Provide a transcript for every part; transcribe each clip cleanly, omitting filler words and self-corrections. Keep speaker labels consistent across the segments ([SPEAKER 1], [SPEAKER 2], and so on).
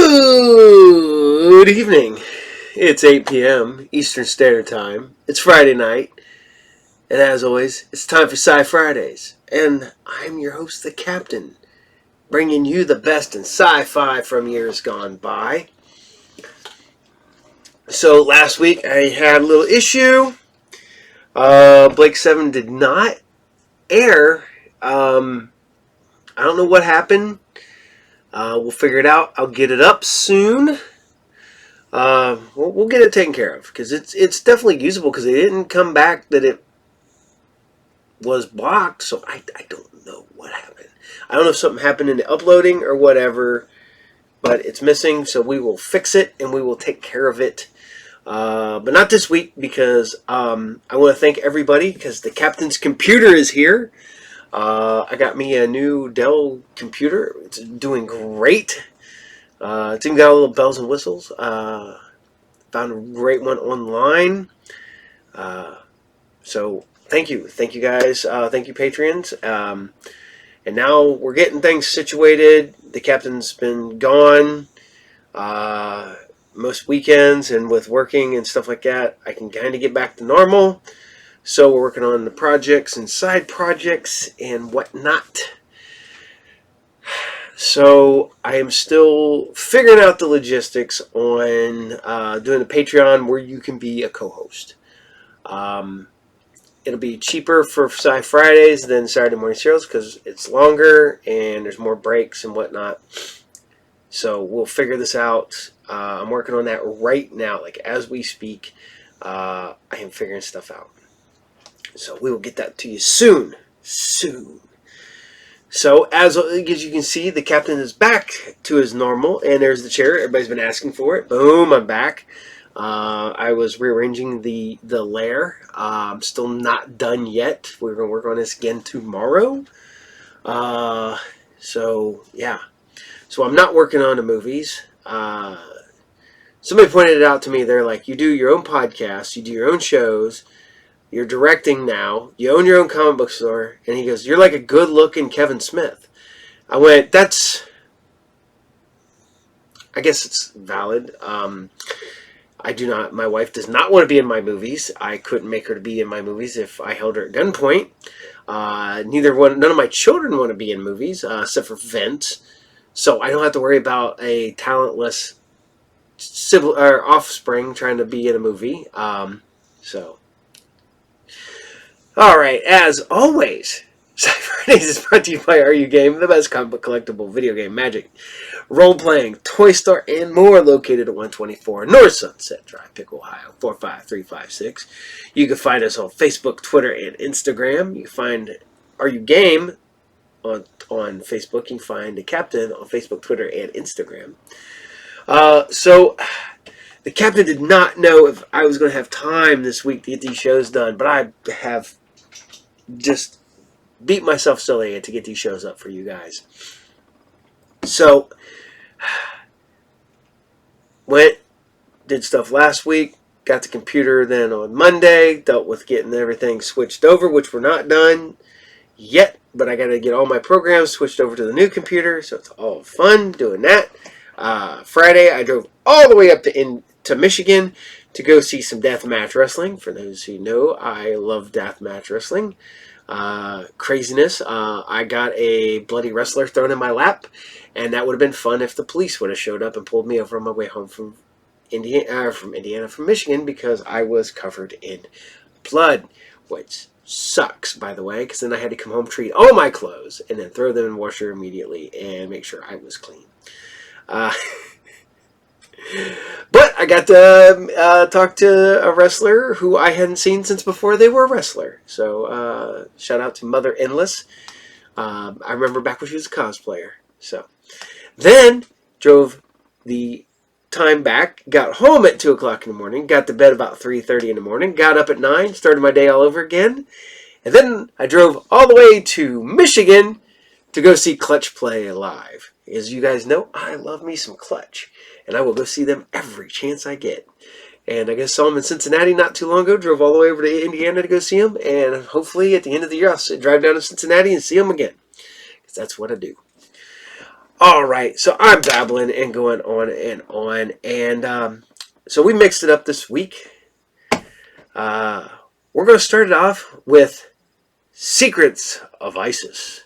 [SPEAKER 1] Good evening. It's 8 p.m. Eastern Standard Time. It's Friday night. And as always, it's time for SciFridays. And I'm your host, the Captain, bringing you the best in sci-fi from years gone by. So last week I had a little issue. Blake 7 did not air. I don't know what happened. We'll figure it out. I'll get it up soon. We'll get it taken care of because it's definitely usable because it didn't come back that it was blocked. So I don't know what happened. I don't know if something happened in the uploading or whatever, but it's missing. So we will fix it and we will take care of it. But not this week because I want to thank everybody because the captain's computer is here. I got me a new Dell computer. It's doing great. It's even got a little bells and whistles. Found a great one online. So thank you guys. Thank you, Patreons. And now we're getting things situated. The captain's been gone most weekends, and with working and stuff like that, I can kind of get back to normal. So we're working on the projects and side projects and whatnot. So I am still figuring out the logistics on doing a Patreon where you can be a co-host. It'll be cheaper for SciFridays than Saturday Morning Serials because it's longer and there's more breaks and whatnot. So we'll figure this out. I'm working on that right now, like as we speak. I am figuring stuff out. So we will get that to you soon. So, as you can see, the captain is back to his normal, and there's the chair. Everybody's been asking for it. Boom, I'm back. I was rearranging the lair. I'm still not done yet. We're going to work on this again tomorrow. So, yeah. So, I'm not working on the movies. Somebody pointed it out to me. They're like, you do your own podcast, you do your own shows, you're directing now. You own your own comic book store. And he goes, you're like a good-looking Kevin Smith. I went, I guess it's valid. I do not, my wife does not want to be in my movies. I couldn't make her to be in my movies if I held her at gunpoint. None of my children want to be in movies, except for Vince. So I don't have to worry about a talentless offspring trying to be in a movie. Alright, as always, SciFridays is brought to you by Are You Game, the best comic book collectible, video game, magic, role-playing, toy store, and more, located at 124 North Sunset Drive, Pickle, Ohio, 45356. You can find us on Facebook, Twitter, and Instagram. You can find Are You Game on Facebook. You can find the Captain on Facebook, Twitter, and Instagram. So the Captain did not know if I was going to have time this week to get these shows done, but I have just beat myself silly to get these shows up for you guys. So, did stuff last week, got the computer then on Monday, dealt with getting everything switched over, which we're not done yet, but I got to get all my programs switched over to the new computer, so it's all fun doing that. Friday, I drove all the way up to Michigan to go see some deathmatch wrestling. For those who know, I love deathmatch wrestling. Craziness. I got a bloody wrestler thrown in my lap, and that would have been fun if the police would have showed up and pulled me over on my way home from Michigan, because I was covered in blood, which sucks, by the way, because then I had to come home, treat all my clothes, and then throw them in the washer immediately and make sure I was clean. But I got to talk to a wrestler who I hadn't seen since before they were a wrestler. So shout out to Mother Endless. I remember back when she was a cosplayer. So then drove the time back, got home at 2 o'clock in the morning, got to bed about 3:30 in the morning, got up at 9, started my day all over again, and then I drove all the way to Michigan to go see Clutch play live. As you guys know, I love me some Clutch, and I will go see them every chance I get. And I guess saw them in Cincinnati not too long ago, drove all the way over to Indiana to go see them, and hopefully at the end of the year I'll drive down to Cincinnati and see them again, because that's what I do. All right, so I'm babbling and going on and on, and so we mixed it up this week. We're going to start it off with Secrets of ISIS.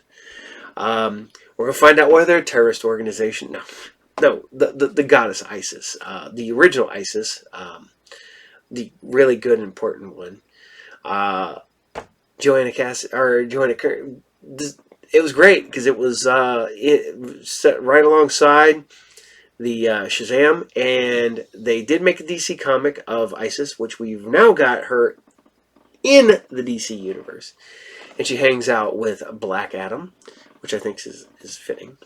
[SPEAKER 1] We're going to find out why they're a terrorist organization. No, the goddess Isis, the original Isis, the really good and important one. Joanna it was great because it was set right alongside the Shazam, and they did make a DC comic of Isis, which we've now got her in the DC universe, and she hangs out with Black Adam, which I think is fitting.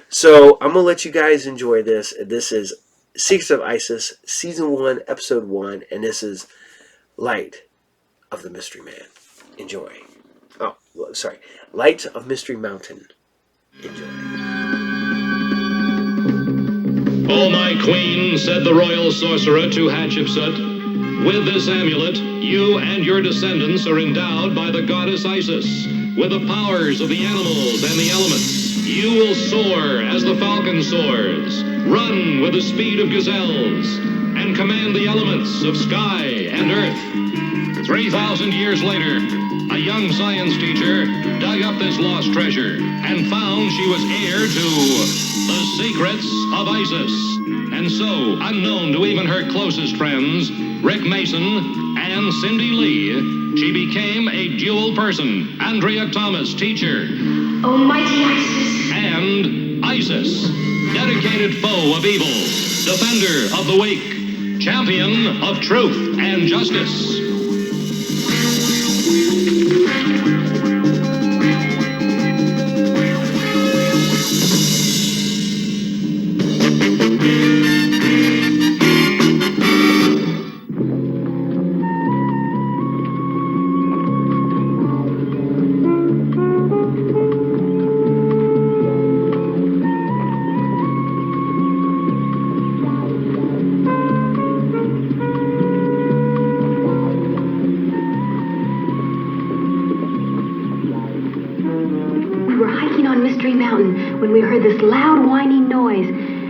[SPEAKER 1] So I'm gonna let you guys enjoy this. This is Secrets of Isis, Season 1, Episode 1, and this is Light of the Mystery Man. Enjoy. Oh, sorry. Light of Mystery Mountain. Enjoy.
[SPEAKER 2] "O my queen," said the royal sorcerer to Hatshepsut, "with this amulet, you and your descendants are endowed by the goddess Isis with the powers of the animals and the elements. You will soar as the falcon soars, run with the speed of gazelles, and command the elements of sky and earth." 3,000 years later, a young science teacher dug up this lost treasure and found she was heir to the secrets of Isis. And so, unknown to even her closest friends, Rick Mason and Cindy Lee, she became a dual person. Andrea Thomas, teacher.
[SPEAKER 3] Almighty Isis.
[SPEAKER 2] And Isis, dedicated foe of evil, defender of the weak, champion of truth and justice.
[SPEAKER 3] When we heard this loud whining noise,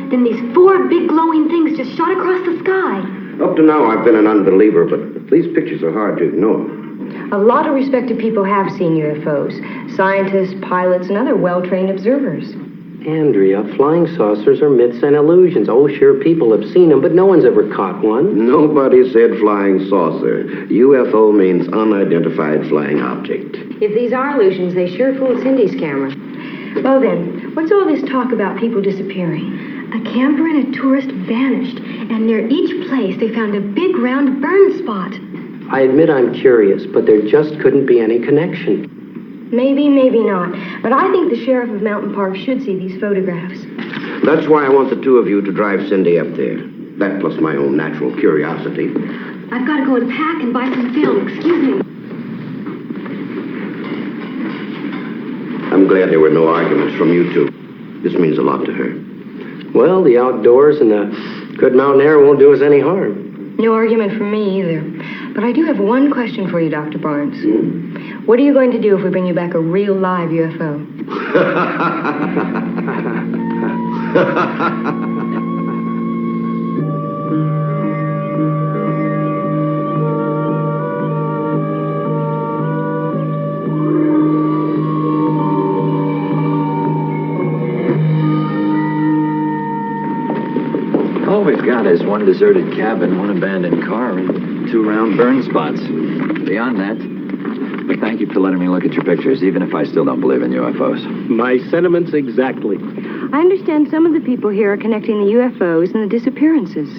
[SPEAKER 3] then these 4 big glowing things just shot across the sky.
[SPEAKER 4] Up to now, I've been an unbeliever, but these pictures are hard to ignore.
[SPEAKER 5] A lot of respected people have seen UFOs. Scientists, pilots, and other well-trained observers.
[SPEAKER 6] Andrea, flying saucers are myths and illusions. Oh, sure, people have seen them, but no one's ever caught one.
[SPEAKER 4] Nobody said flying saucer. UFO means unidentified flying object.
[SPEAKER 5] If these are illusions, they sure fooled Cindy's camera. Well then, what's all this talk about people disappearing?
[SPEAKER 3] A camper and a tourist vanished, and near each place they found a big round burn spot.
[SPEAKER 6] I admit I'm curious, but there just couldn't be any connection.
[SPEAKER 5] Maybe, maybe not. But I think the sheriff of Mountain Park should see these photographs.
[SPEAKER 4] That's why I want the 2 of you to drive Cindy up there. That plus my own natural curiosity.
[SPEAKER 3] I've got to go and pack and buy some film. Excuse me.
[SPEAKER 4] I'm glad there were no arguments from you 2. This means a lot to her.
[SPEAKER 6] Well, the outdoors and the good mountain air won't do us any harm.
[SPEAKER 5] No argument from me either. But I do have one question for you, Dr. Barnes. What are you going to do if we bring you back a real live UFO?
[SPEAKER 7] All we've got is 1 deserted cabin, 1 abandoned car, and 2 round burn spots. Beyond that, but thank you for letting me look at your pictures, even if I still don't believe in UFOs.
[SPEAKER 6] My sentiments exactly.
[SPEAKER 5] I understand some of the people here are connecting the UFOs and the disappearances.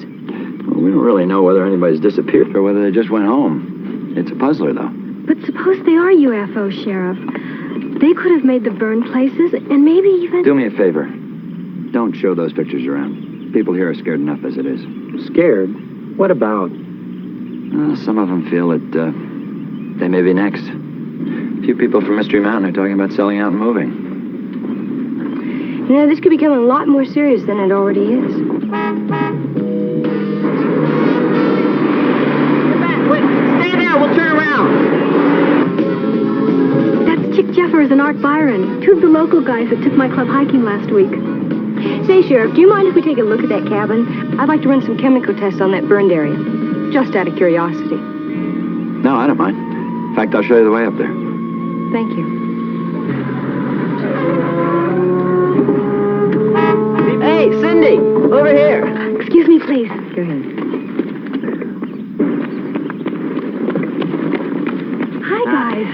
[SPEAKER 7] Well, we don't really know whether anybody's disappeared or whether they just went home. It's a puzzler, though.
[SPEAKER 3] But suppose they are UFOs, Sheriff. They could have made the burn places, and maybe even...
[SPEAKER 7] Do me a favor. Don't show those pictures around. People here are scared enough as it is.
[SPEAKER 6] Scared? What about?
[SPEAKER 7] Some of them feel that they may be next. A few people from Mystery Mountain are talking about selling out and moving.
[SPEAKER 5] You know, this could become a lot more serious than it already is.
[SPEAKER 6] Wait, stay there, we'll turn around.
[SPEAKER 3] That's Chick Jeffers and Art Byron, 2 of the local guys that took my club hiking last week.
[SPEAKER 5] Say, Sheriff, do you mind if we take a look at that cabin? I'd like to run some chemical tests on that burned area. Just out of curiosity.
[SPEAKER 7] No, I don't mind. In fact, I'll show you the way up there.
[SPEAKER 5] Thank you.
[SPEAKER 6] Hey, Cindy! Over here!
[SPEAKER 3] Excuse me, please.
[SPEAKER 5] Go ahead.
[SPEAKER 3] Hi, guys.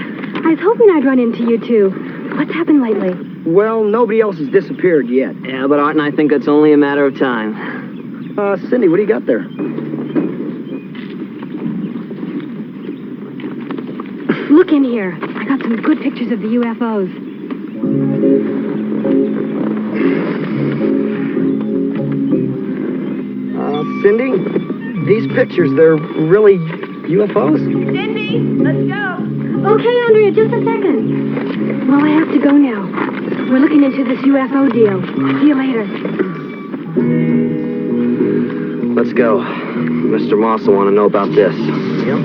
[SPEAKER 3] I was hoping I'd run into you two. What's happened lately?
[SPEAKER 8] Well, nobody else has disappeared yet.
[SPEAKER 6] Yeah, but Art and I think that's only a matter of time.
[SPEAKER 8] Cindy, what do you got there?
[SPEAKER 3] Look in here. I got some good pictures of the UFOs.
[SPEAKER 8] Cindy, these pictures, they're really UFOs?
[SPEAKER 5] Cindy, let's go.
[SPEAKER 3] Okay, Andrea, just a second. Well, I have to go now. We're looking into this UFO deal. See you later.
[SPEAKER 6] Let's go. Mr. Moss will want to know about this.
[SPEAKER 8] Yep.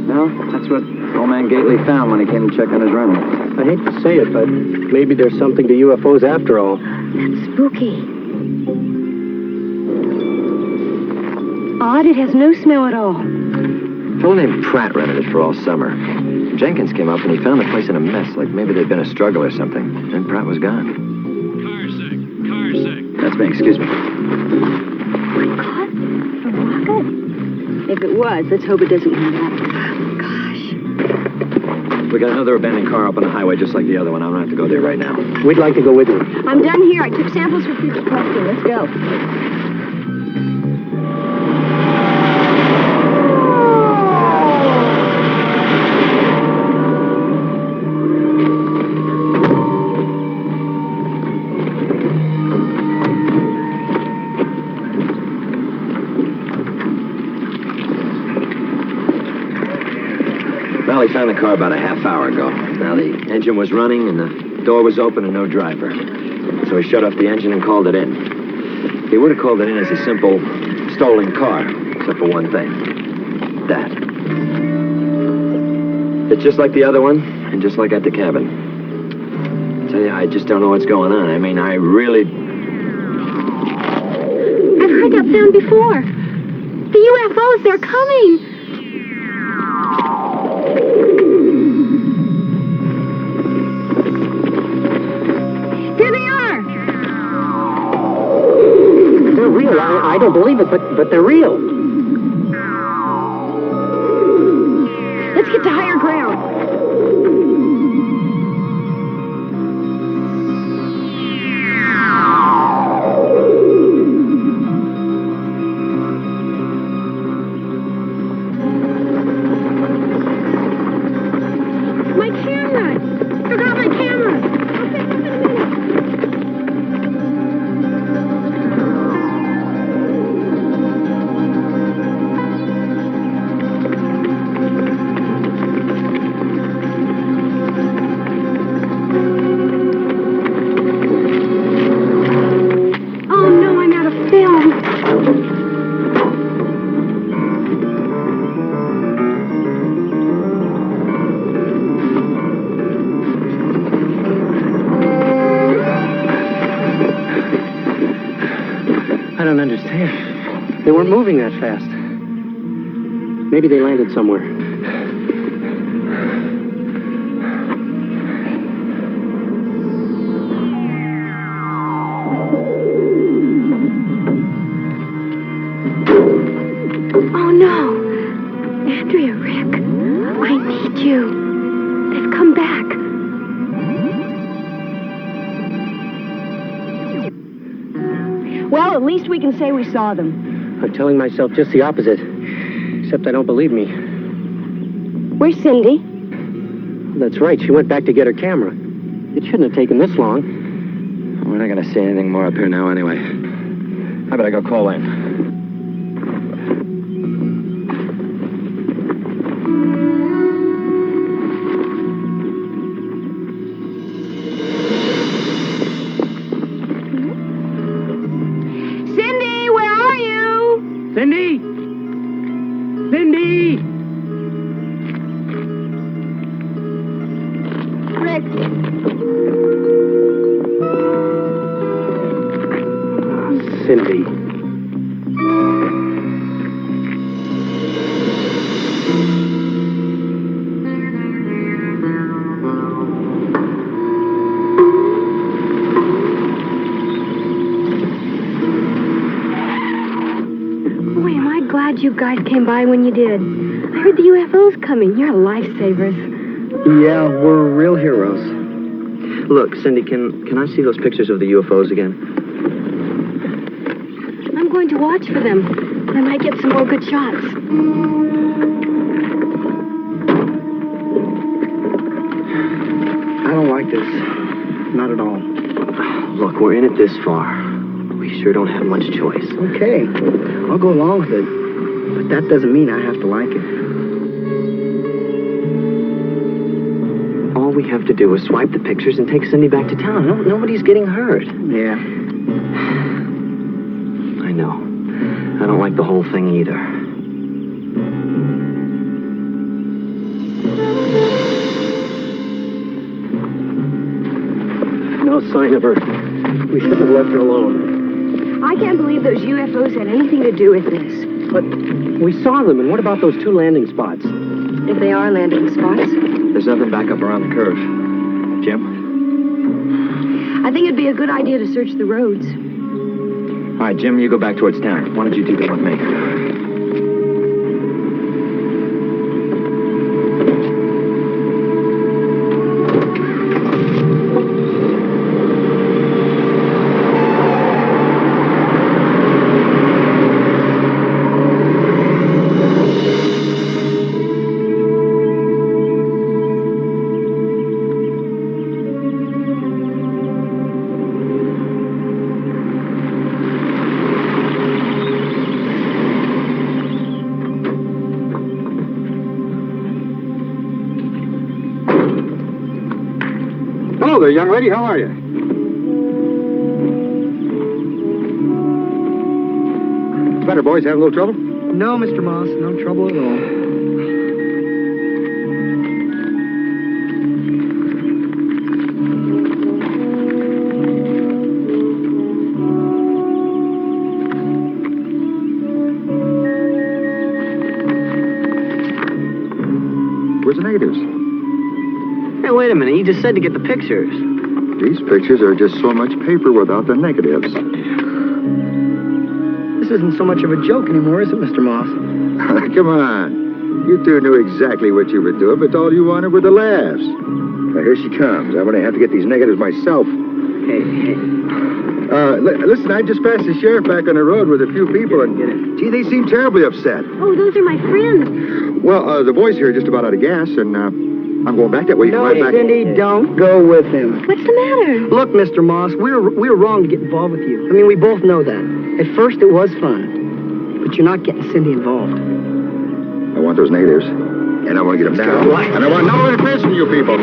[SPEAKER 7] Well, that's what old man Gately found when he came to check on his rental.
[SPEAKER 6] I hate to say it, but maybe there's something to UFOs after all.
[SPEAKER 3] That's spooky.
[SPEAKER 5] Odd, it has no smell at all.
[SPEAKER 7] A fellow named Pratt rented it for all summer. Jenkins came up and he found the place in a mess, like maybe there'd been a struggle or something. Then Pratt was gone.
[SPEAKER 2] Car sick.
[SPEAKER 7] That's me, excuse me.
[SPEAKER 3] A rocket?
[SPEAKER 5] If it was, let's hope it doesn't come back.
[SPEAKER 7] We got another abandoned car up on the highway just like the other one. I don't have to go there right now.
[SPEAKER 6] We'd like to go with you.
[SPEAKER 5] I'm done here. I took samples for future testing. Let's go.
[SPEAKER 7] Well, he found the car about a half hour ago. Now, the engine was running and the door was open and no driver. So he shut off the engine and called it in. He would have called it in as a simple stolen car, except for one thing. That. It's just like the other one, and just like at the cabin. I tell you, I just don't know what's going on. I mean, I really...
[SPEAKER 3] I've heard that sound before. The UFOs, they're coming. Here they are.
[SPEAKER 6] They're real. I don't believe it, but they're real.
[SPEAKER 5] Let's get to higher ground.
[SPEAKER 3] My camera. Forgot my camera. Okay, just a minute. Oh no, I'm out of film.
[SPEAKER 6] I don't understand. They weren't moving that fast. Maybe they landed somewhere.
[SPEAKER 3] Oh no. Andrea, Rick, I need you. They've come back.
[SPEAKER 5] Well, at least we can say we saw them.
[SPEAKER 6] I'm telling myself just the opposite. Except I don't believe me.
[SPEAKER 5] Where's Cindy?
[SPEAKER 6] That's right. She went back to get her camera. It shouldn't have taken this long.
[SPEAKER 7] We're not going to see anything more up here now anyway. I better go call in.
[SPEAKER 5] Cindy, where are you?
[SPEAKER 6] Cindy! Cindy! Cindy.
[SPEAKER 5] Boy, am I glad you guys came by when you did. I heard the UFO's coming. You're lifesavers.
[SPEAKER 8] Yeah, we're real heroes.
[SPEAKER 7] Look, Cindy, can I see those pictures of the UFOs again?
[SPEAKER 5] I'm going to watch for them. I might get some more good shots.
[SPEAKER 8] I don't like this. Not at all.
[SPEAKER 7] Look, we're in it this far. We sure don't have much choice.
[SPEAKER 8] Okay, I'll go along with it. But that doesn't mean I have to like it.
[SPEAKER 7] All we have to do is swipe the pictures and take Cindy back to town. Nobody's getting hurt.
[SPEAKER 8] Yeah.
[SPEAKER 7] I know. I don't like the whole thing either.
[SPEAKER 6] No sign of her. We shouldn't have left her alone.
[SPEAKER 5] I can't believe those UFOs had anything to do with this.
[SPEAKER 6] But we saw them, and what about those 2 landing spots?
[SPEAKER 5] If they are landing spots,
[SPEAKER 7] There's nothing back up around the curve. Jim?
[SPEAKER 5] I think it'd be a good idea to search the roads.
[SPEAKER 7] All right, Jim, you go back towards town. Why don't you do that with me?
[SPEAKER 9] Hello there, young lady. How are you? Better, boys. Have a little trouble?
[SPEAKER 8] No, Mr. Moss, no trouble at all.
[SPEAKER 9] Where's the negatives?
[SPEAKER 7] Hey, wait a minute. You just said to get the pictures.
[SPEAKER 9] These pictures are just so much paper without the negatives.
[SPEAKER 8] This isn't so much of a joke anymore, is it, Mr. Moss?
[SPEAKER 9] Come on. You two knew exactly what you were doing, but all you wanted were the laughs. Now, here she comes. I'm going to have to get these negatives myself.
[SPEAKER 8] Hey.
[SPEAKER 9] Listen, I just passed the sheriff back on the road with a few people, and gee, they seem terribly upset.
[SPEAKER 3] Oh, those are my friends.
[SPEAKER 9] Well, the boys here are just about out of gas, and I'm going back that way. You
[SPEAKER 8] No,
[SPEAKER 9] can ride back.
[SPEAKER 8] Cindy, don't go with him.
[SPEAKER 3] What's the matter?
[SPEAKER 8] Look, Mr. Moss, we were wrong to get involved with you. I mean, we both know that. At first, it was fun. But you're not getting Cindy involved.
[SPEAKER 9] I want those negatives, and I want to get them now. And I want no interference from you people.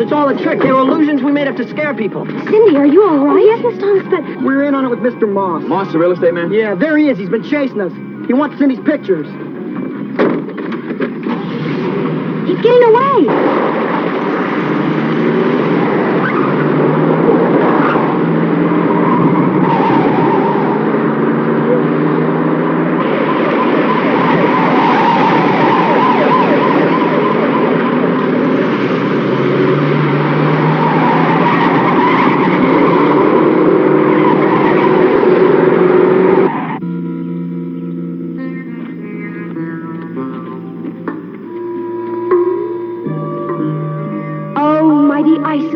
[SPEAKER 8] It's all a trick. They were illusions we made up to scare people.
[SPEAKER 3] Cindy, are you all right? Oh, yes, Miss Thomas, but...
[SPEAKER 8] We're in on it with Mr. Moss.
[SPEAKER 9] Moss, the real estate man?
[SPEAKER 8] Yeah, there he is. He's been chasing us. He wants Cindy's pictures.
[SPEAKER 3] He's getting away. Almighty ISIS.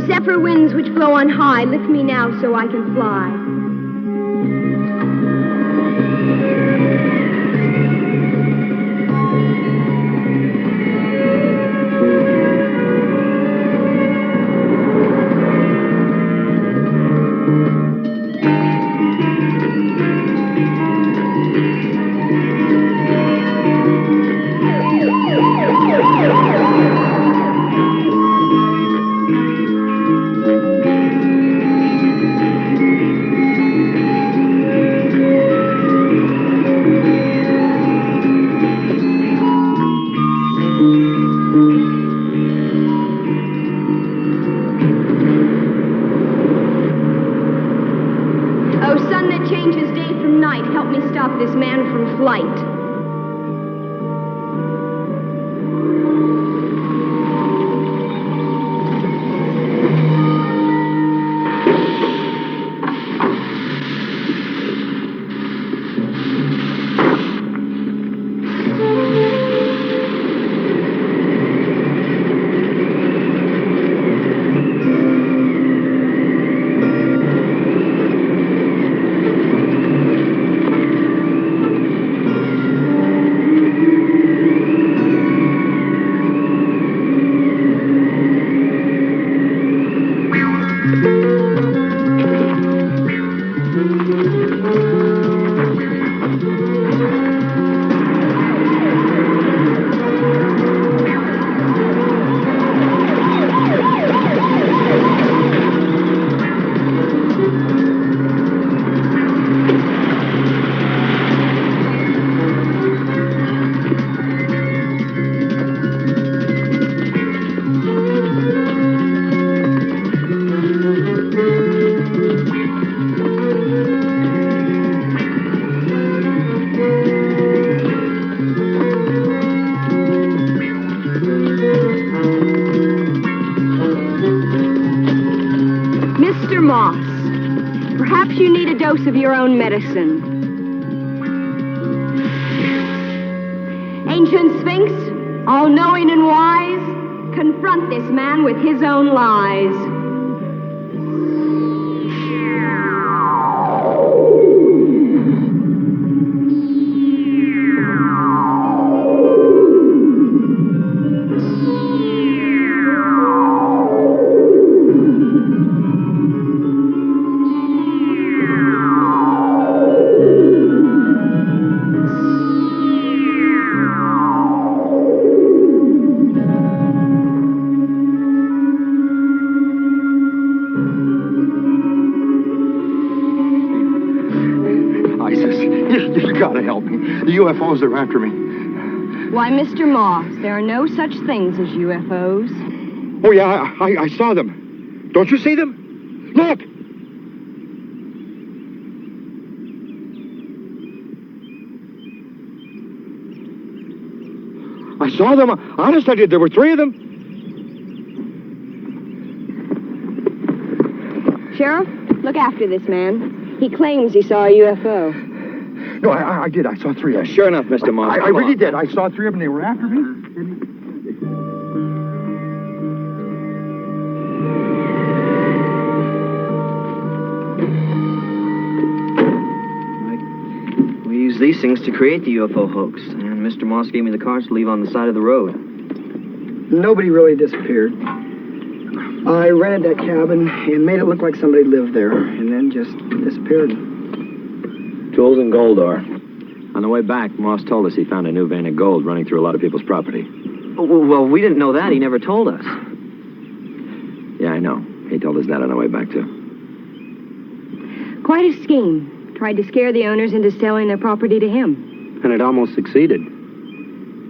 [SPEAKER 5] zephyr winds which blow on high, lift me now so I can fly. This man from flight. Perhaps you need a dose of your own medicine. Ancient Sphinx, all-knowing and wise, confront this man with his own lies.
[SPEAKER 9] The UFOs are after me.
[SPEAKER 5] Why, Mr. Moss, there are no such things as UFOs.
[SPEAKER 9] Oh, yeah, I saw them. Don't you see them? Look! I saw them. Honest, I did. There were 3 of them.
[SPEAKER 5] Sheriff, look after this man. He claims he saw a UFO.
[SPEAKER 9] No, I did. I saw 3 of them.
[SPEAKER 7] Sure enough, Mr. Moss.
[SPEAKER 9] I really did. I saw 3 of them. They were after me.
[SPEAKER 10] We use these things to create the UFO hoax, and Mr. Moss gave me the cards to leave on the side of the road.
[SPEAKER 8] Nobody really disappeared. I rented that cabin and made it look like somebody lived there, and then just disappeared.
[SPEAKER 7] Tools and gold ore. On the way back, Moss told us he found a new vein of gold running through a lot of people's property.
[SPEAKER 10] Well, we didn't know that. He never told us.
[SPEAKER 7] Yeah, I know. He told us that on the way back, too.
[SPEAKER 5] Quite a scheme. Tried to scare the owners into selling their property to him.
[SPEAKER 6] And it almost succeeded.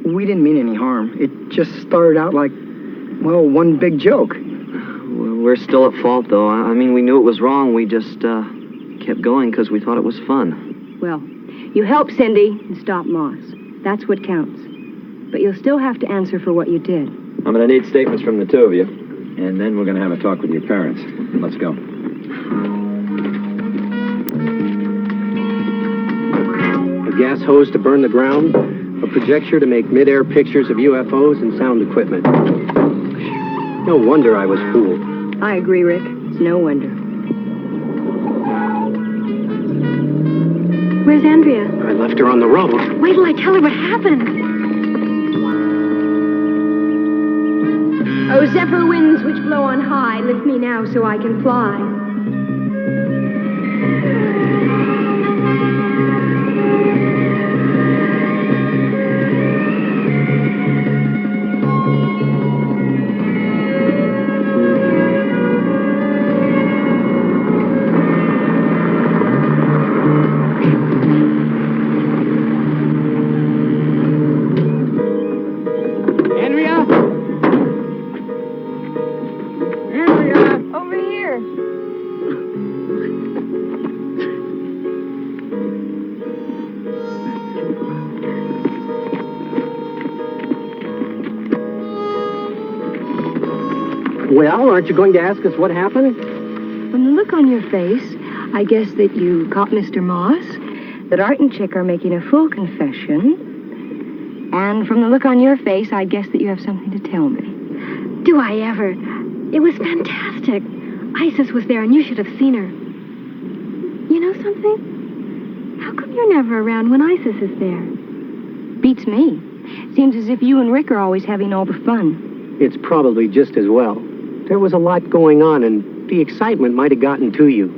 [SPEAKER 8] We didn't mean any harm. It just started out like, well, one big joke.
[SPEAKER 10] We're still at fault, though. I mean, we knew it was wrong. We just kept going because we thought it was fun.
[SPEAKER 5] Well, you helped Cindy and stop Moss. That's what counts. But you'll still have to answer for what you did.
[SPEAKER 7] I'm going to need statements from the 2 of you, and then we're going to have a talk with your parents. Let's go.
[SPEAKER 6] A gas hose to burn the ground, a projector to make mid-air pictures of UFOs and sound equipment. No wonder I was fooled.
[SPEAKER 5] I agree, Rick. It's no wonder.
[SPEAKER 3] Where's Andrea?
[SPEAKER 6] I left her on the road.
[SPEAKER 3] Wait till I tell her what happened.
[SPEAKER 5] Oh, zephyr winds which blow on high, lift me now so I can fly. Over here.
[SPEAKER 6] Well, aren't you going to ask us what happened?
[SPEAKER 5] From the look on your face, I guess that you caught Mr. Moss, that Art and Chick are making a full confession, and from the look on your face, I guess that you have something to tell me.
[SPEAKER 3] Do I ever? It was fantastic. Isis was there, and you should have seen her. You know something? How come you're never around when Isis is there?
[SPEAKER 5] Beats me. Seems as if you and Rick are always having all the fun.
[SPEAKER 6] It's probably just as well. There was a lot going on, and the excitement might have gotten to you.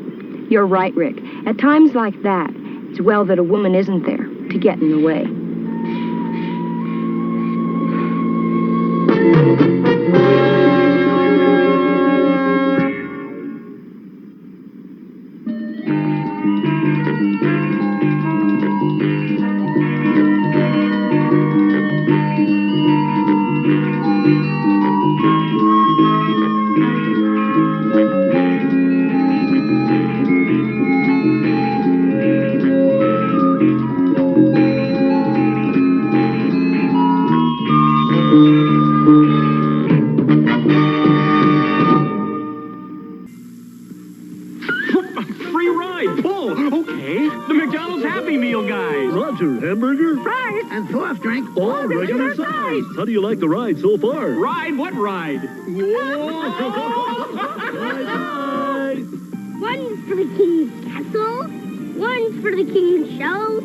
[SPEAKER 5] You're right, Rick. At times like that, it's well that a woman isn't there to get in the way.
[SPEAKER 11] Free ride, pull. Okay, the McDonald's Happy Meal guys.
[SPEAKER 12] Roger, hamburger.
[SPEAKER 11] Fries.
[SPEAKER 12] And soft drink. All regular size. How do you like the ride so far?
[SPEAKER 11] Ride? What ride?
[SPEAKER 12] Whoa! Ride.
[SPEAKER 13] One for the king's castle, one for the king's show,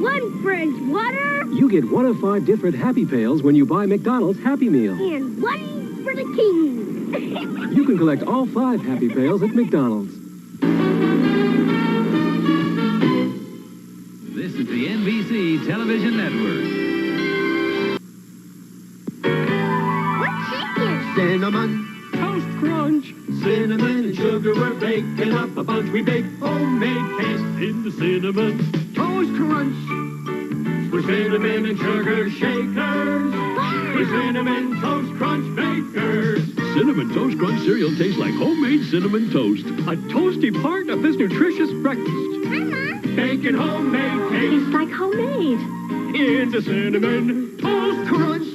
[SPEAKER 13] one for his water,
[SPEAKER 14] You get 1 of 5 different Happy Pails when you buy McDonald's Happy Meal.
[SPEAKER 13] and one for the king.
[SPEAKER 14] You can collect all 5 Happy Pails at McDonald's.
[SPEAKER 15] This is the NBC Television Network.
[SPEAKER 13] What chicken?
[SPEAKER 12] Cinnamon.
[SPEAKER 11] Toast Crunch.
[SPEAKER 12] Cinnamon and sugar, we're baking up a bunch. We bake homemade cakes in the cinnamon.
[SPEAKER 11] Toast Crunch.
[SPEAKER 12] We're cinnamon and sugar shakers. We're cinnamon toast crunch bakers.
[SPEAKER 15] Cinnamon Toast Crunch cereal tastes like homemade cinnamon toast.
[SPEAKER 11] A toasty part of this nutritious breakfast.
[SPEAKER 12] Baking homemade cakes
[SPEAKER 3] It's like homemade.
[SPEAKER 12] in the cinnamon toast crunch.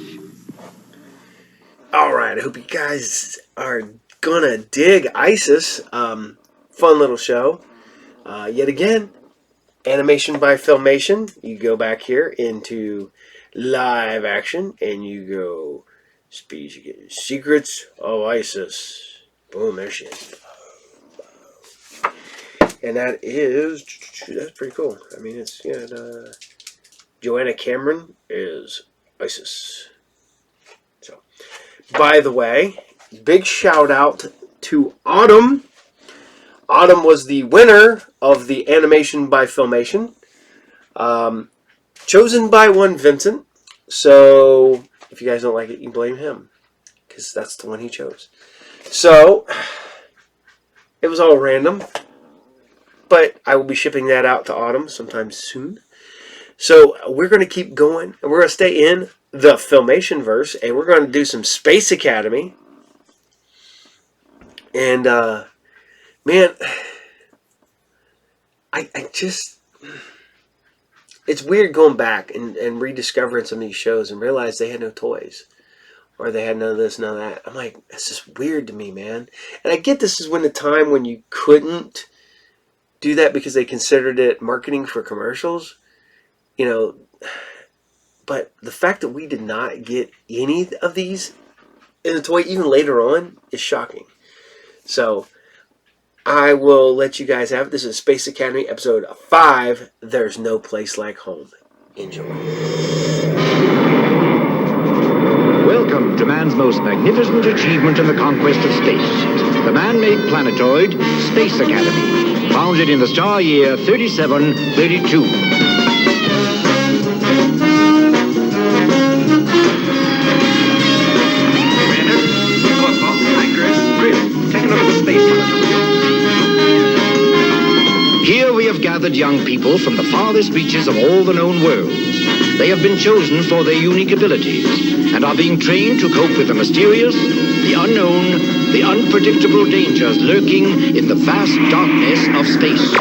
[SPEAKER 1] All right, I hope you guys are gonna dig Isis. Fun little show. Yet again, animation by Filmation. You go back here into live action, and you go Secrets of Isis. Boom, there she is. And that's pretty cool. I mean, it's Joanna Cameron is Isis. So, by the way, big shout out to Autumn. Autumn was the winner of the animation by Filmation, chosen by one Vincent. So, if you guys don't like it, you can blame him, because that's the one he chose. So, it was all random. But I will be shipping that out to Autumn sometime soon. So we're going to keep going. And we're going to stay in the Filmation verse. And we're going to do some Space Academy. And, man, I just... It's weird going back and rediscovering some of these shows and realize they had no toys. Or they had none of this, none of that. I'm like, it's just weird to me, man. And I get this is when the time when you couldn't do that because they considered it marketing for commercials, but the fact that we did not get any of these in the toy even later on is shocking. So I will let you guys have it. This is Space Academy episode 5. There's no place like home. Enjoy.
[SPEAKER 16] Welcome to man's most magnificent achievement in the conquest of space. The man-made planetoid, Space Academy, founded in the star year 3732. Here we have gathered young people from the farthest reaches of all the known worlds. They have been chosen for their unique abilities and are being trained to cope with the mysterious, the unknown, the unpredictable dangers lurking in the vast darkness of space.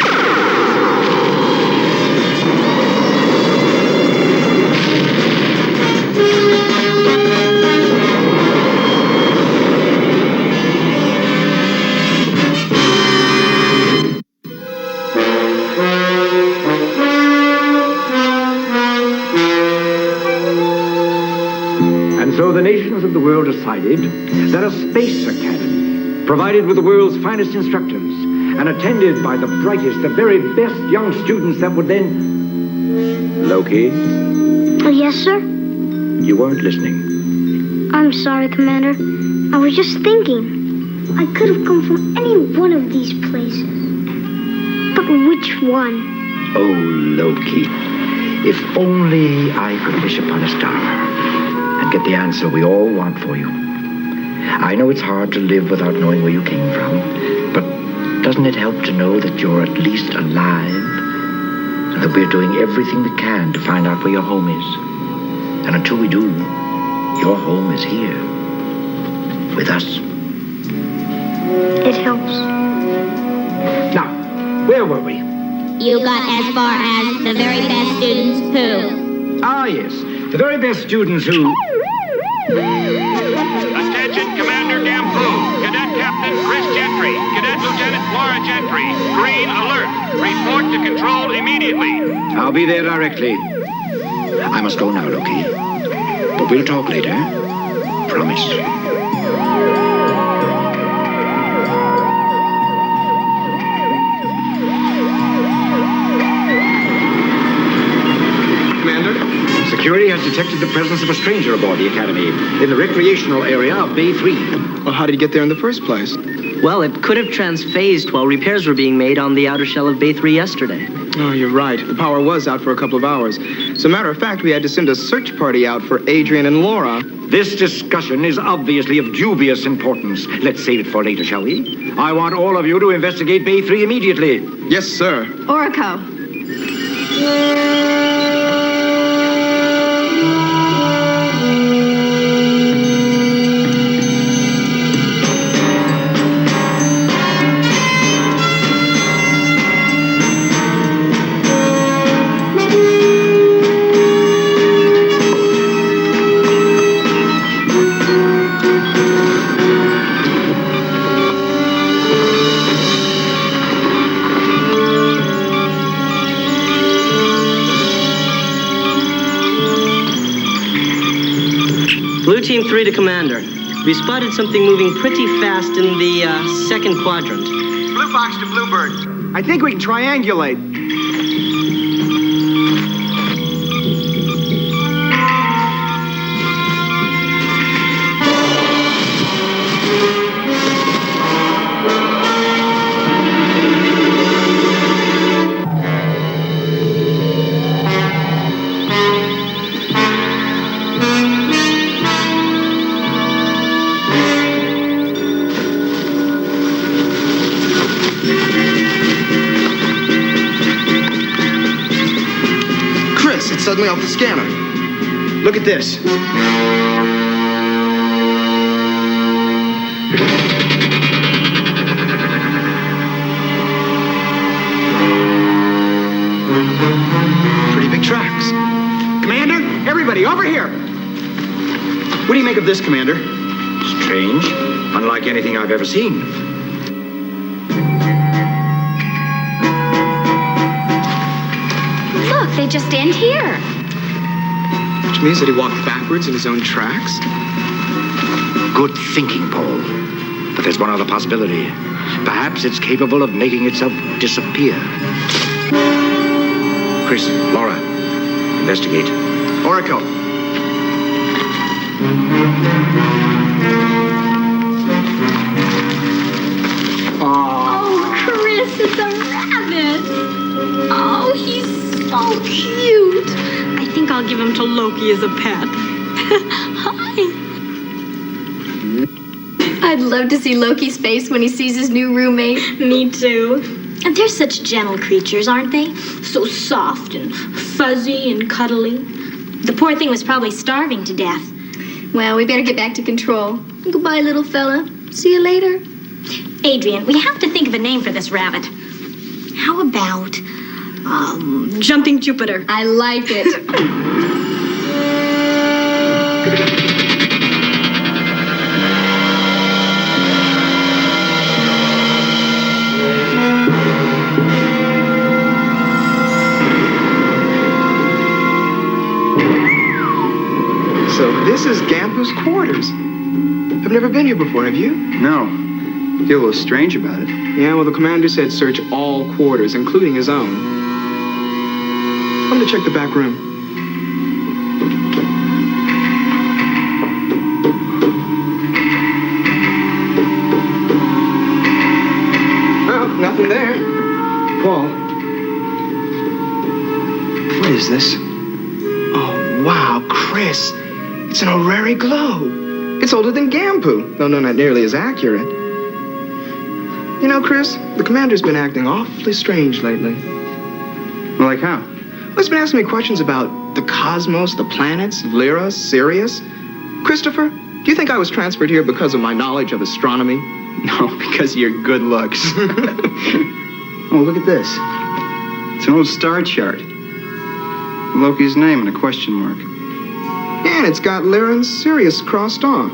[SPEAKER 16] So the nations of the world decided that a space academy, provided with the world's finest instructors, and attended by the brightest, the very best young students that would then... Loki?
[SPEAKER 13] Oh, yes, sir?
[SPEAKER 16] You weren't listening.
[SPEAKER 13] I'm sorry, Commander. I was just thinking. I could have come from any one of these places. But which one?
[SPEAKER 16] Oh, Loki. If only I could wish upon a star. Get the answer we all want for you. I know it's hard to live without knowing where you came from, but doesn't it help to know that you're at least alive? And that we're doing everything we can to find out where your home is. And until we do, your home is here. With us.
[SPEAKER 13] It helps.
[SPEAKER 16] Now, where were we?
[SPEAKER 17] You got as far as the very best students who?
[SPEAKER 16] Ah, yes. The very best students who...
[SPEAKER 18] Attention, Commander Gampu, Cadet Captain Chris Gentry, Cadet Lieutenant Laura Gentry. Green alert. Report to control immediately.
[SPEAKER 16] I'll be there directly. I must go now, Loki. But we'll talk later. Promise. Security has detected the presence of a stranger aboard the Academy in the recreational area of Bay 3.
[SPEAKER 19] Well, how did he get there in the first place?
[SPEAKER 10] Well, it could have transphased while repairs were being made on the outer shell of Bay 3 yesterday.
[SPEAKER 19] Oh, you're right. The power was out for a couple of hours. As a matter of fact, we had to send a search party out for Adrian and Laura.
[SPEAKER 16] This discussion is obviously of dubious importance. Let's save it for later, shall we? I want all of you to investigate Bay 3 immediately.
[SPEAKER 19] Yes, sir.
[SPEAKER 17] Oraco.
[SPEAKER 10] Blue Team 3 to Commander. We spotted something moving pretty fast in the second quadrant.
[SPEAKER 19] Blue Fox to Bluebird. I think we can triangulate. Suddenly off the scanner. Look at this. Pretty big tracks. Commander, everybody, over here. What do you make of this, Commander?
[SPEAKER 16] Strange. Unlike anything I've ever seen.
[SPEAKER 17] Look, they just end here.
[SPEAKER 19] Which means that he walked backwards in his own tracks?
[SPEAKER 16] Good thinking, Paul. But there's one other possibility. Perhaps it's capable of making itself disappear. Chris, Laura, investigate.
[SPEAKER 19] Oracle.
[SPEAKER 3] Oh, Chris, it's a rabbit. Oh, he's so cute. I think I'll give him to Loki as a pet. Hi.
[SPEAKER 20] I'd love to see Loki's face when he sees his new roommate.
[SPEAKER 3] Me too. And they're such gentle creatures, aren't they? So soft and fuzzy and cuddly. The poor thing was probably starving to death.
[SPEAKER 20] Well, we better get back to Control. Goodbye, little fella. See you later.
[SPEAKER 3] Adrian, we have to think of a name for this rabbit. How about, Jumping Jupiter?
[SPEAKER 20] I like it.
[SPEAKER 19] So this is Gampu's quarters. I've never been here before, have you?
[SPEAKER 21] No. Feel a little strange about it.
[SPEAKER 19] Yeah, well, the commander said search all quarters, including his own. I'm gonna check the back room. Well, nothing there. Paul. What is this? Oh, wow, Chris. It's an horary globe. It's older than Gampu, though not nearly as accurate. You know, Chris, the commander's been acting awfully strange lately.
[SPEAKER 21] Well, like how?
[SPEAKER 19] Well, he's been asking me questions about the cosmos, the planets, Lyra, Sirius. Christopher, do you think I was transferred here because of my knowledge of astronomy?
[SPEAKER 21] No, because of your good looks. Oh, look at this. It's an old star chart. Loki's name and a question mark.
[SPEAKER 19] And it's got Lyra and Sirius crossed off.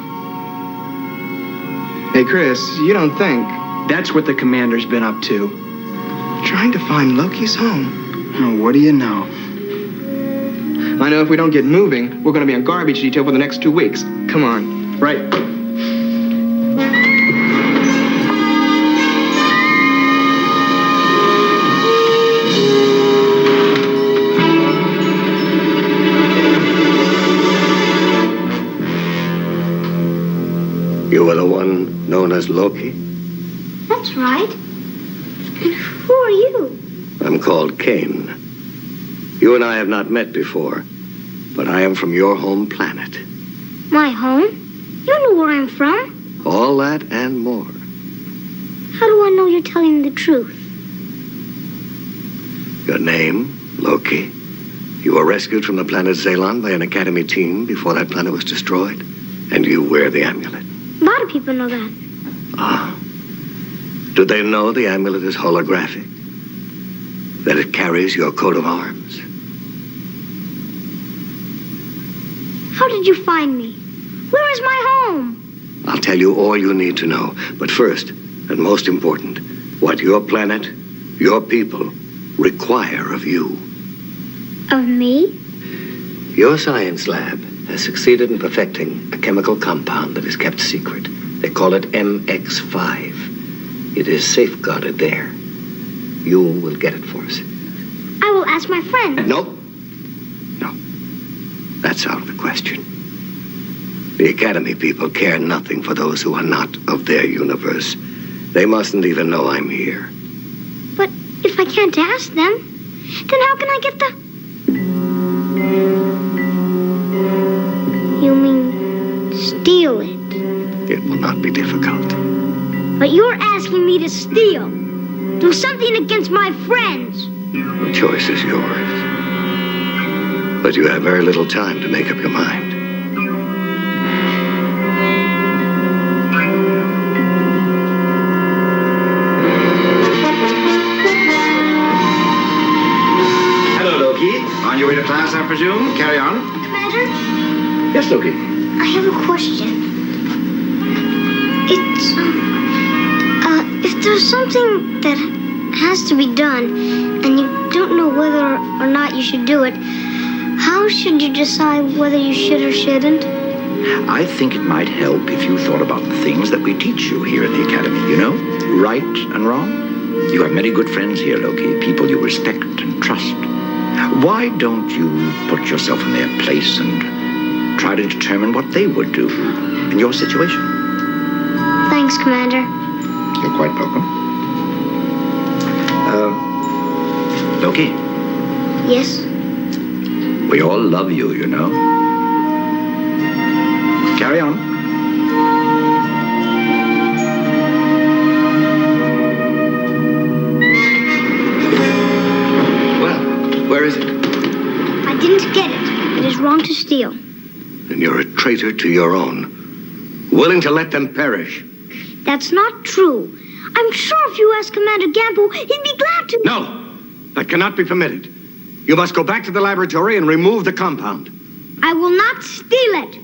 [SPEAKER 19] Hey, Chris, you don't think...
[SPEAKER 21] That's what the commander's been up to.
[SPEAKER 19] Trying to find Loki's home.
[SPEAKER 21] Oh, what do you know?
[SPEAKER 19] I know if we don't get moving, we're going to be on garbage detail for the next 2 weeks. Come on.
[SPEAKER 21] Right.
[SPEAKER 4] You were the one known as Loki?
[SPEAKER 13] That's right. And who are you?
[SPEAKER 4] I'm called Kane. You and I have not met before, but I am from your home planet.
[SPEAKER 13] My home? You know where I'm from.
[SPEAKER 4] All that and more.
[SPEAKER 13] How do I know you're telling the truth?
[SPEAKER 4] Your name, Loki. You were rescued from the planet Zalon by an Academy team before that planet was destroyed, and you wear the amulet.
[SPEAKER 13] A lot of people know that.
[SPEAKER 4] Ah. Do they know the amulet is holographic? That it carries your coat of arms?
[SPEAKER 13] How did you find me? Where is my home?
[SPEAKER 4] I'll tell you all you need to know. But first, and most important, what your planet, your people, require of you.
[SPEAKER 13] Of me?
[SPEAKER 4] Your science lab has succeeded in perfecting a chemical compound that is kept secret. They call it MX5. It is safeguarded there. You will get it for us.
[SPEAKER 13] I will ask my friend.
[SPEAKER 4] No. No. That's out of the question. The Academy people care nothing for those who are not of their universe. They mustn't even know I'm here.
[SPEAKER 13] But if I can't ask them, then how can I get the... You mean steal it?
[SPEAKER 4] It will not be difficult.
[SPEAKER 13] But you're asking me to steal. Do something against my friends.
[SPEAKER 4] The choice is yours. But you have very little time to make up your mind.
[SPEAKER 16] Hello, Loki. On your way to class, I presume? Carry on.
[SPEAKER 13] Commander,
[SPEAKER 16] Yes, Loki.
[SPEAKER 13] I have a question. It's, if there's something that has to be done, and you don't know whether or not you should do it, how should you decide whether you should or shouldn't?
[SPEAKER 16] I think it might help if you thought about the things that we teach you here in the Academy, you know? Right and wrong. You have many good friends here, Loki, people you respect and trust. Why don't you put yourself in their place and try to determine what they would do in your situation?
[SPEAKER 13] Thanks, Commander.
[SPEAKER 16] You're quite welcome. Loki,
[SPEAKER 13] Yes?
[SPEAKER 16] we all love you, you know. Carry on.
[SPEAKER 21] Well, where is it?
[SPEAKER 13] I didn't get it. It is wrong to steal.
[SPEAKER 4] And you're a traitor to your own. Willing to let them perish.
[SPEAKER 13] That's not true. I'm sure if you ask Commander Gamble, he'd be glad to.
[SPEAKER 4] No! That cannot be permitted. You must go back to the laboratory and remove the compound.
[SPEAKER 13] I will not steal it.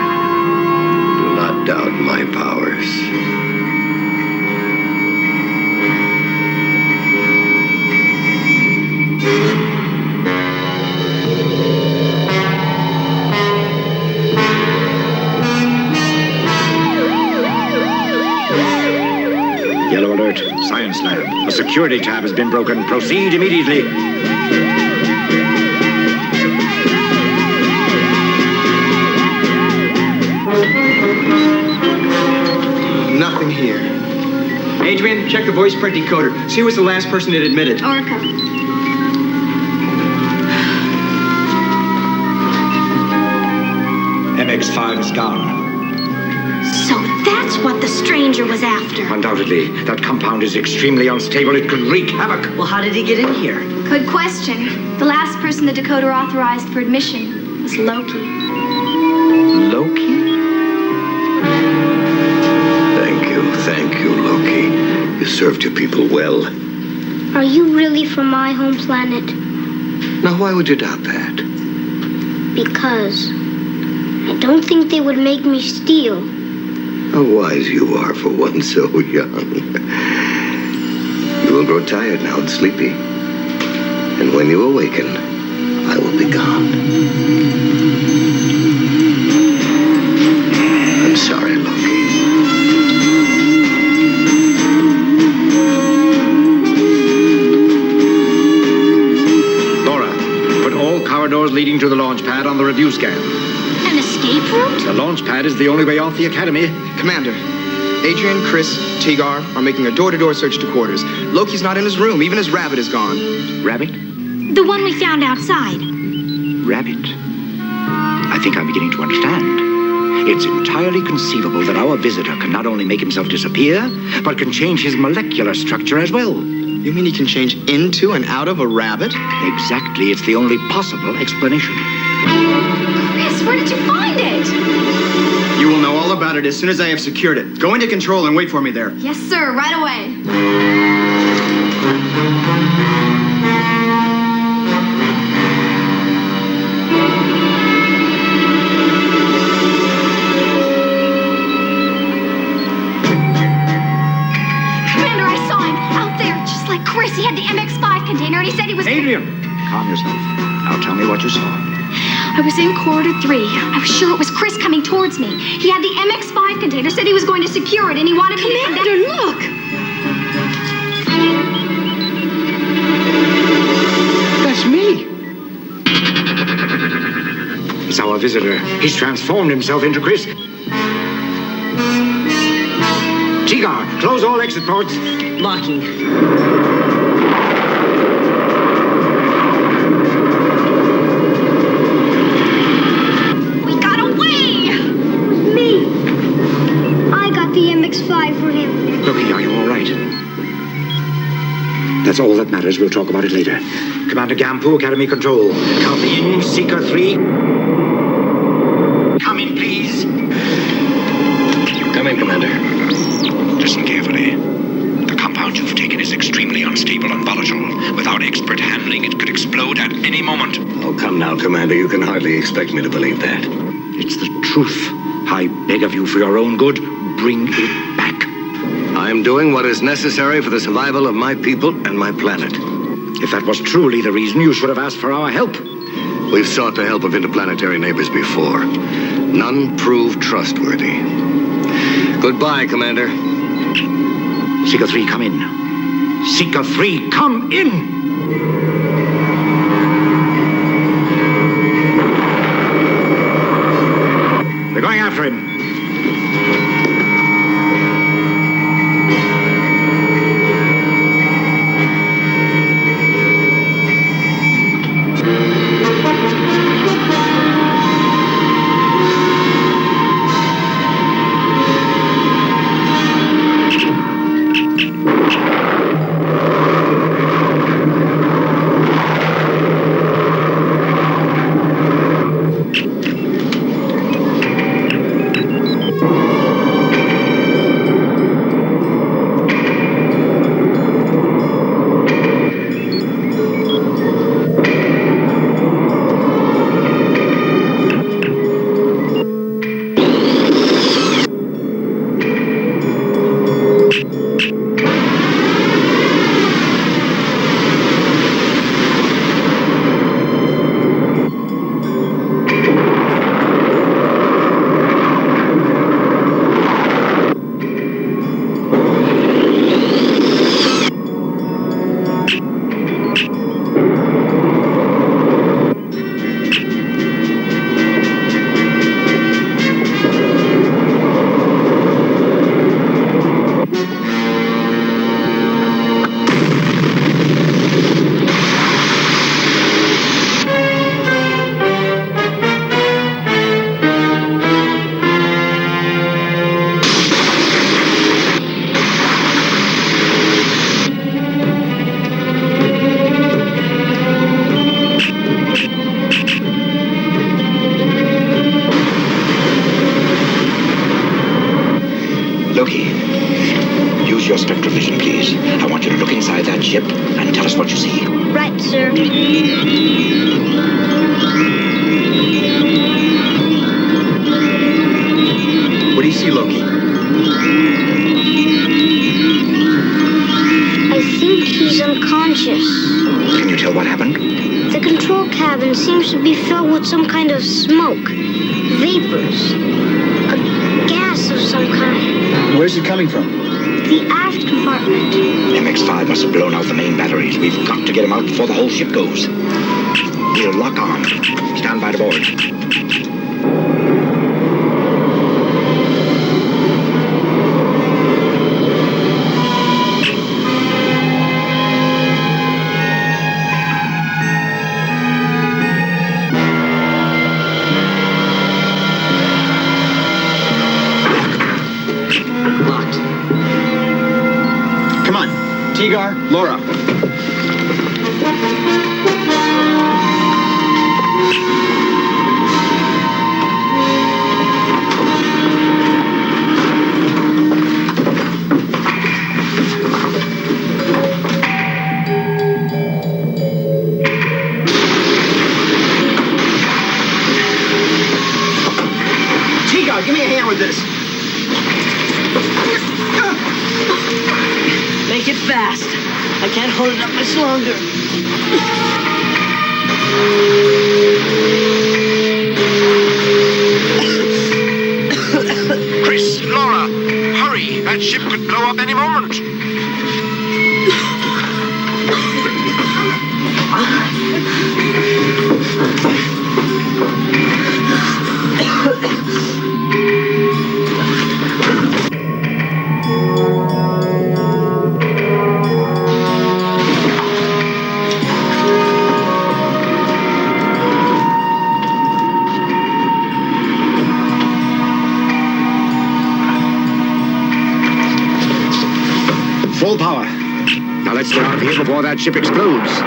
[SPEAKER 4] Do not doubt my powers.
[SPEAKER 16] Yellow alert. Science lab. A security tab has been broken. Proceed immediately.
[SPEAKER 21] Nothing here. Adrian, check the voice print decoder. See who was the last person that admitted.
[SPEAKER 20] Orca.
[SPEAKER 16] MX5 is gone.
[SPEAKER 20] So that's what the stranger was after.
[SPEAKER 16] Undoubtedly, that compound is extremely unstable. It could wreak havoc.
[SPEAKER 20] Well, how did he get in here? Good question. The last person the decoder authorized for admission was Loki.
[SPEAKER 16] Loki?
[SPEAKER 4] Thank you, Loki. You served your people well.
[SPEAKER 13] Are you really from my home planet?
[SPEAKER 4] Now, why would you doubt that?
[SPEAKER 13] Because I don't think they would make me steal.
[SPEAKER 4] How wise you are for one so young. You will grow tired now and sleepy. And when you awaken, I will be gone. I'm sorry, Loki.
[SPEAKER 16] Laura, put all corridors leading to the launch pad on the review scan.
[SPEAKER 20] An escape route?
[SPEAKER 16] The launch pad is the only way off the Academy.
[SPEAKER 21] Commander, Adrian, Chris, Tigar are making a door-to-door search to quarters. Loki's not in his room. Even his rabbit is gone.
[SPEAKER 16] Rabbit?
[SPEAKER 20] The one we found outside.
[SPEAKER 16] Rabbit? I think I'm beginning to understand. It's entirely conceivable that our visitor can not only make himself disappear, but can change his molecular structure as well.
[SPEAKER 21] You mean he can change into and out of a rabbit?
[SPEAKER 16] Exactly. It's the only possible explanation.
[SPEAKER 20] Chris, where did you find it?
[SPEAKER 21] You will know all about it as soon as I have secured it. Go into control and wait for me there.
[SPEAKER 20] Yes, sir. Right away. Commander, I saw him out there, just like Chris. He had the MX5 container, and he said he was...
[SPEAKER 16] Adrian! Calm yourself. Now tell me what you saw.
[SPEAKER 20] I was in corridor 3. I was sure it was Chris coming towards me. He had the MX5 container, said he was going to secure it, and he wanted me to... Commander, look!
[SPEAKER 16] That's me. It's our visitor. He's transformed himself into Chris. Tigar, close all exit ports.
[SPEAKER 10] Locking.
[SPEAKER 13] The MX5 for him.
[SPEAKER 16] Loki, are you all right? That's all that matters. We'll talk about it later. Commander Gampu, Academy Control. Count me in, Seeker 3. Come in, please.
[SPEAKER 4] Come in, Commander.
[SPEAKER 16] Listen carefully. The compound you've taken is extremely unstable and volatile. Without expert handling, it could explode at any moment.
[SPEAKER 4] Oh, come now, Commander. You can hardly expect me to believe that.
[SPEAKER 16] It's the truth. I beg of you, for your own good, bring it back.
[SPEAKER 4] I'm doing what is necessary for the survival of my people and my planet.
[SPEAKER 16] If that was truly the reason, you should have asked for our help.
[SPEAKER 4] We've sought the help of interplanetary neighbors before. None proved trustworthy. Goodbye, Commander.
[SPEAKER 16] Seeker 3, come in. Seeker 3, come in! We're going after him. Loki, use your spectral vision, please. I want you to look inside that ship and tell us what you see.
[SPEAKER 13] Right, sir.
[SPEAKER 21] What do you see, Loki?
[SPEAKER 13] I think he's unconscious.
[SPEAKER 16] Can you tell what happened?
[SPEAKER 13] The control cabin seems to be filled with some kind of smoke. Vapors. A gas of some kind.
[SPEAKER 21] Where's it coming from?
[SPEAKER 13] The aft compartment.
[SPEAKER 16] MX5 must have blown out the main batteries. We've got to get him out before the whole ship goes. We'll lock on. Stand by to board.
[SPEAKER 21] Tigar, Laura. Tigar, give me a hand with this.
[SPEAKER 2] Make it fast. I can't hold it up much longer.
[SPEAKER 18] Chris, Laura, hurry. That ship could blow up any moment.
[SPEAKER 16] Full power. Now let's get out of here before that ship explodes.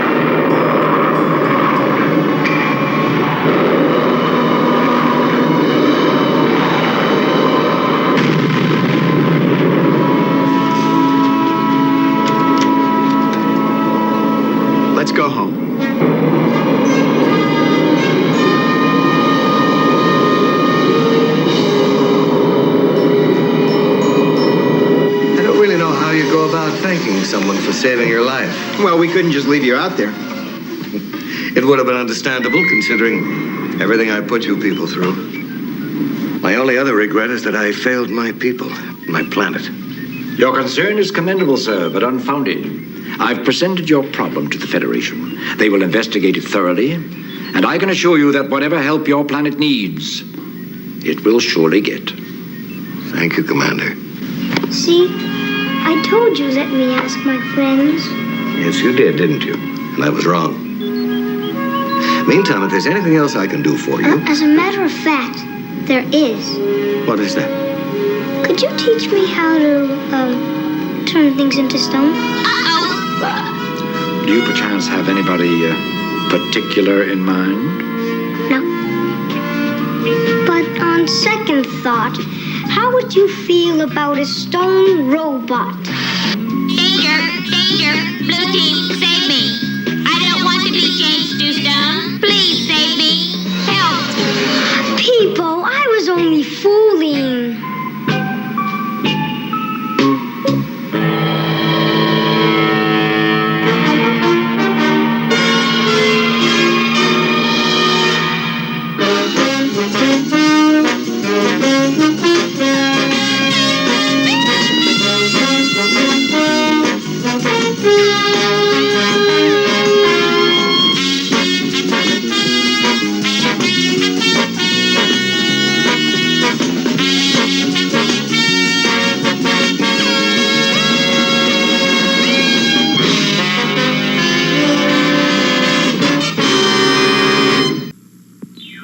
[SPEAKER 21] Let's go home. I don't really know
[SPEAKER 4] do you go about thanking someone for saving your life?
[SPEAKER 21] Well, we couldn't just leave you out there.
[SPEAKER 4] It would have been understandable, considering everything I put you people through. My only other regret is that I failed my people, my planet.
[SPEAKER 16] Your concern is commendable, sir, but unfounded. I've presented your problem to the Federation. They will investigate it thoroughly, and I can assure you that whatever help your planet needs, it will surely get.
[SPEAKER 4] Thank you, Commander.
[SPEAKER 13] See? I told you let me ask my friends.
[SPEAKER 4] Yes, you did, didn't you? And I was wrong. Meantime, if there's anything else I can do for you...
[SPEAKER 13] As a matter of fact, there is.
[SPEAKER 4] What is that?
[SPEAKER 13] Could you teach me how to, turn things into stone?
[SPEAKER 16] Do you perchance have anybody particular in mind?
[SPEAKER 13] No. But on second thought, how would you feel about a stone robot?
[SPEAKER 17] Danger! Danger! Blue team, save me! I don't want to be changed to stone. Please save me! Help!
[SPEAKER 13] People, I was only fooling.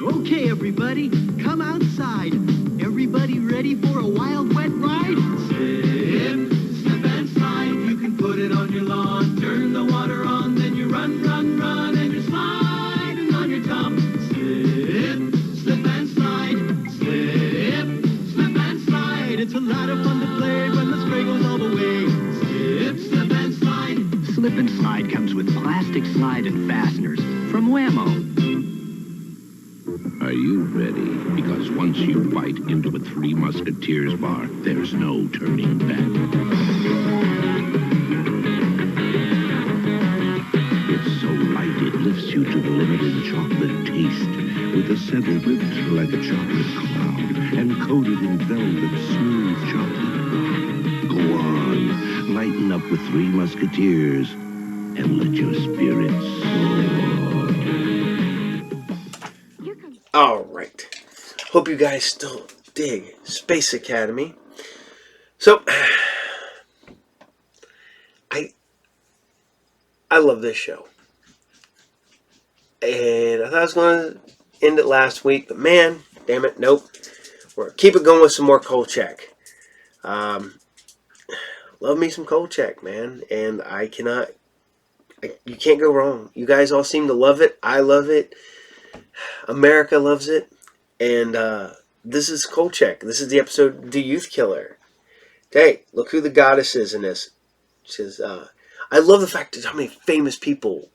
[SPEAKER 11] Okay, everybody, come outside. Everybody ready for a wild, wet ride?
[SPEAKER 12] Slip and slide. You can put it on your lawn. Turn the water on, then you run, run, run, and you're sliding on your top. Slip and slide. Slip and slide.
[SPEAKER 11] It's a lot of fun to play when the spray goes all the way.
[SPEAKER 12] Slip and slide.
[SPEAKER 14] Slip and Slide comes with plastic slide and fasteners from Whammo.
[SPEAKER 15] Are you ready? Because once you bite into a Three Musketeers bar, there's no turning back. It's so light it lifts you to the limit in chocolate taste, with the center ripped like a chocolate cloud and coated in velvet smooth chocolate. Go on, lighten up with Three Musketeers and let your spirits soar.
[SPEAKER 1] All right. Hope you guys still dig Space Academy. So, I love this show. And I thought I was going to end it last week, but man, damn it, nope. We're going to keep it going with some more Kolchak. Love me some Kolchak, man. And you can't go wrong. You guys all seem to love it. I love it. America loves it. And this is Kolchak. This is the episode The Youth Killer. Hey, look who the goddess is in this. She says, I love the fact that how many famous people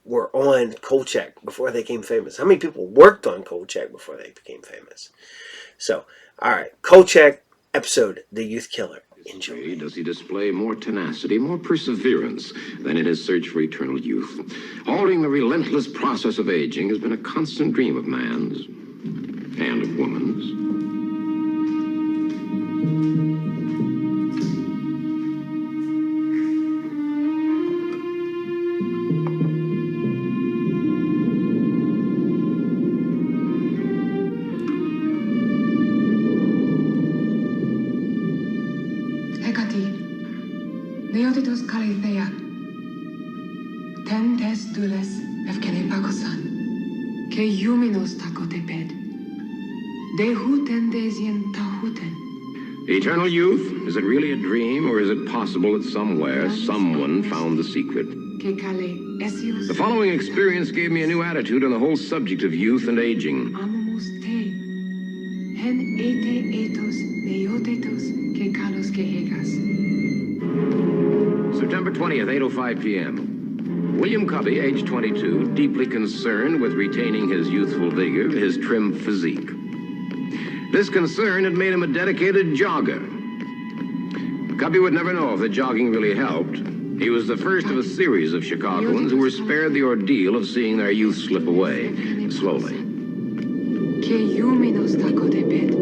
[SPEAKER 1] were on Kolchak before they became famous. How many people worked on Kolchak before they became famous. So, alright. Kolchak episode The Youth Killer. Enjoy.
[SPEAKER 9] Does he display more tenacity, more perseverance than in his search for eternal youth? Halting the relentless process of aging has been a constant dream of man's and of woman's.
[SPEAKER 22] Neotitos Calithea. Tentes dules efkene pakosan. Ke yuminos takoteped. Dehuten desien tahuten.
[SPEAKER 9] Eternal youth? Is it really a dream, or is it possible that somewhere, someone found the secret?
[SPEAKER 22] Ke kale esios.
[SPEAKER 9] The following experience gave me a new attitude on the whole subject of youth and aging.
[SPEAKER 22] Amomos te. Hen ete etos neotetos ke kalos ke hegas.
[SPEAKER 9] September 20th, 8:05 p.m. William Cubby, age 22, deeply concerned with retaining his youthful vigor, his trim physique. This concern had made him a dedicated jogger. Cubby would never know if the jogging really helped. He was the first of a series of Chicagoans who were spared the ordeal of seeing their youth slip away, slowly.
[SPEAKER 22] Que Yumi nos taco de bed.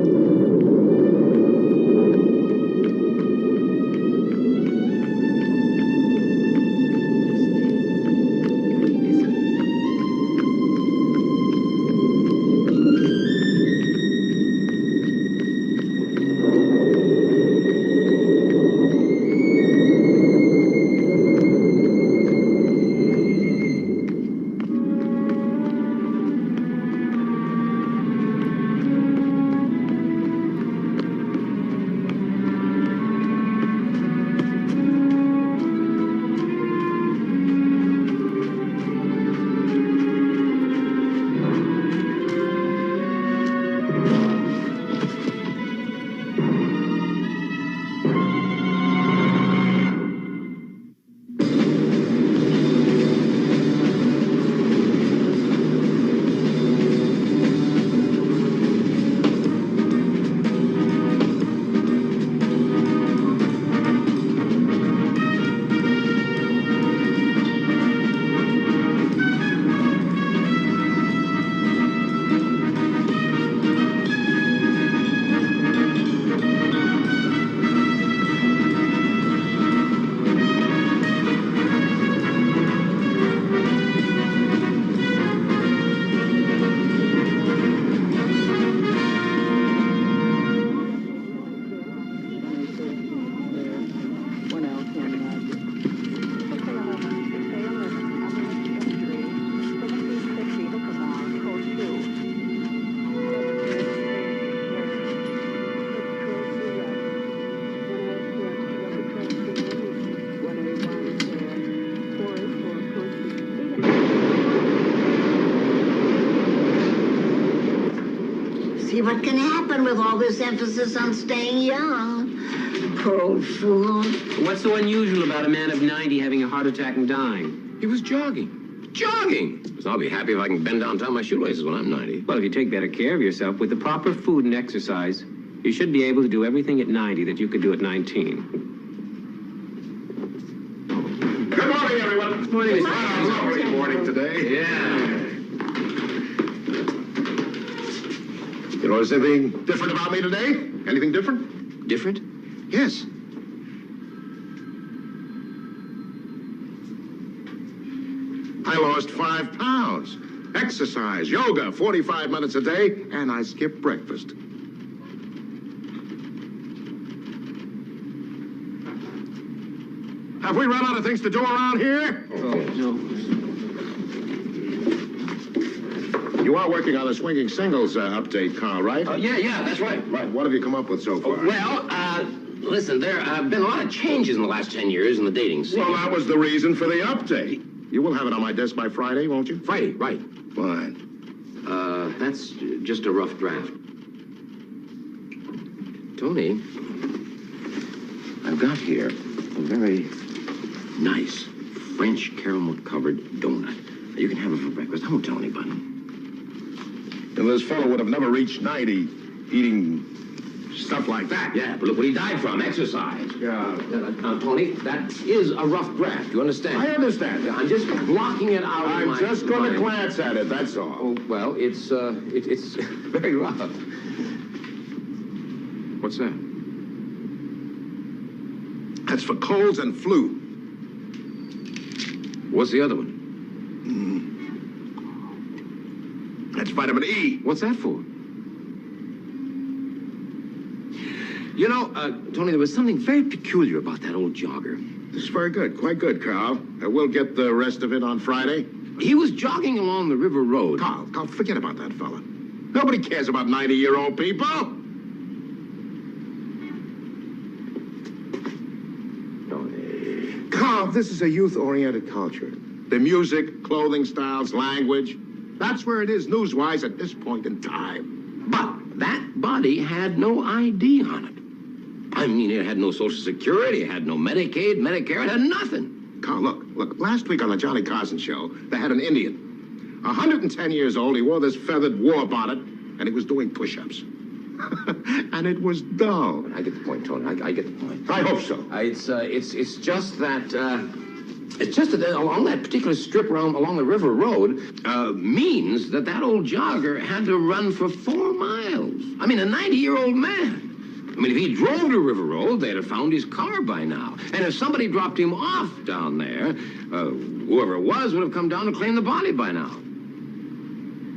[SPEAKER 7] See what can happen with all this emphasis on staying young. Poor old fool.
[SPEAKER 8] What's so unusual about a man of 90 having a heart attack and dying?
[SPEAKER 9] He was jogging. Jogging! So I'll be happy if I can bend down and tie my shoelaces when I'm 90.
[SPEAKER 8] Well, if you take better care of yourself with the proper food and exercise, you should be able to do everything at 90 that you could do at 19.
[SPEAKER 23] Good morning, everyone.
[SPEAKER 8] Good morning, Mr.
[SPEAKER 23] Wow, lovely morning today.
[SPEAKER 8] Yeah.
[SPEAKER 23] You notice anything different about me today? Anything different?
[SPEAKER 9] Different?
[SPEAKER 23] Yes. I lost 5 pounds. Exercise, yoga, 45 minutes a day, and I skipped breakfast. Have we run out of things to do around here?
[SPEAKER 8] Oh, no.
[SPEAKER 23] You are working on the swinging singles update, Carl, right?
[SPEAKER 9] Yeah, that's right.
[SPEAKER 23] Right. What have you come up with so far?
[SPEAKER 9] Well, listen, there have been a lot of changes in the last 10 years in the dating scene.
[SPEAKER 23] Well, that was the reason for the update. You will have it on my desk by Friday, won't you?
[SPEAKER 9] Friday, right.
[SPEAKER 23] Fine.
[SPEAKER 9] That's just a rough draft. Tony, I've got here a very nice French caramel-covered donut. You can have it for breakfast. I won't tell anybody.
[SPEAKER 23] And this fellow would have never reached 90 eating stuff like that.
[SPEAKER 9] Yeah, but look what he died from, exercise.
[SPEAKER 23] Yeah.
[SPEAKER 9] Now, Tony, that is a rough draft. You understand?
[SPEAKER 23] I understand.
[SPEAKER 9] I'm just blocking it out.
[SPEAKER 23] I'm just going to glance at it, that's all.
[SPEAKER 9] Oh, well, it's very rough. What's that?
[SPEAKER 23] That's for colds and flu.
[SPEAKER 9] What's the other one?
[SPEAKER 23] That's vitamin E.
[SPEAKER 9] What's that for? You know, Tony, there was something very peculiar about that old jogger.
[SPEAKER 23] This is very good. Quite good, Carl. We'll get the rest of it on Friday.
[SPEAKER 9] He was jogging along the river road.
[SPEAKER 23] Carl, forget about that fella. Nobody cares about 90-year-old people.
[SPEAKER 9] Tony.
[SPEAKER 23] Carl, this is a youth-oriented culture. The music, clothing styles, language. That's where it is news-wise at this point in time.
[SPEAKER 9] But that body had no ID on it. I mean, it had no Social Security, it had no Medicaid, Medicare, it had nothing.
[SPEAKER 23] Carl, look, last week on the Johnny Carson show, they had an Indian. 110 years old, he wore this feathered war bonnet, and he was doing push-ups. And it was dull.
[SPEAKER 9] I get the point, Tony. I get the point.
[SPEAKER 23] I hope so.
[SPEAKER 9] It's just that. It's just that along that particular strip along the river road means that old jogger had to run for 4 miles. I mean, a 90-year-old man. I mean, if he drove to River Road, they'd have found his car by now. And if somebody dropped him off down there, whoever it was would have come down and claimed the body by now.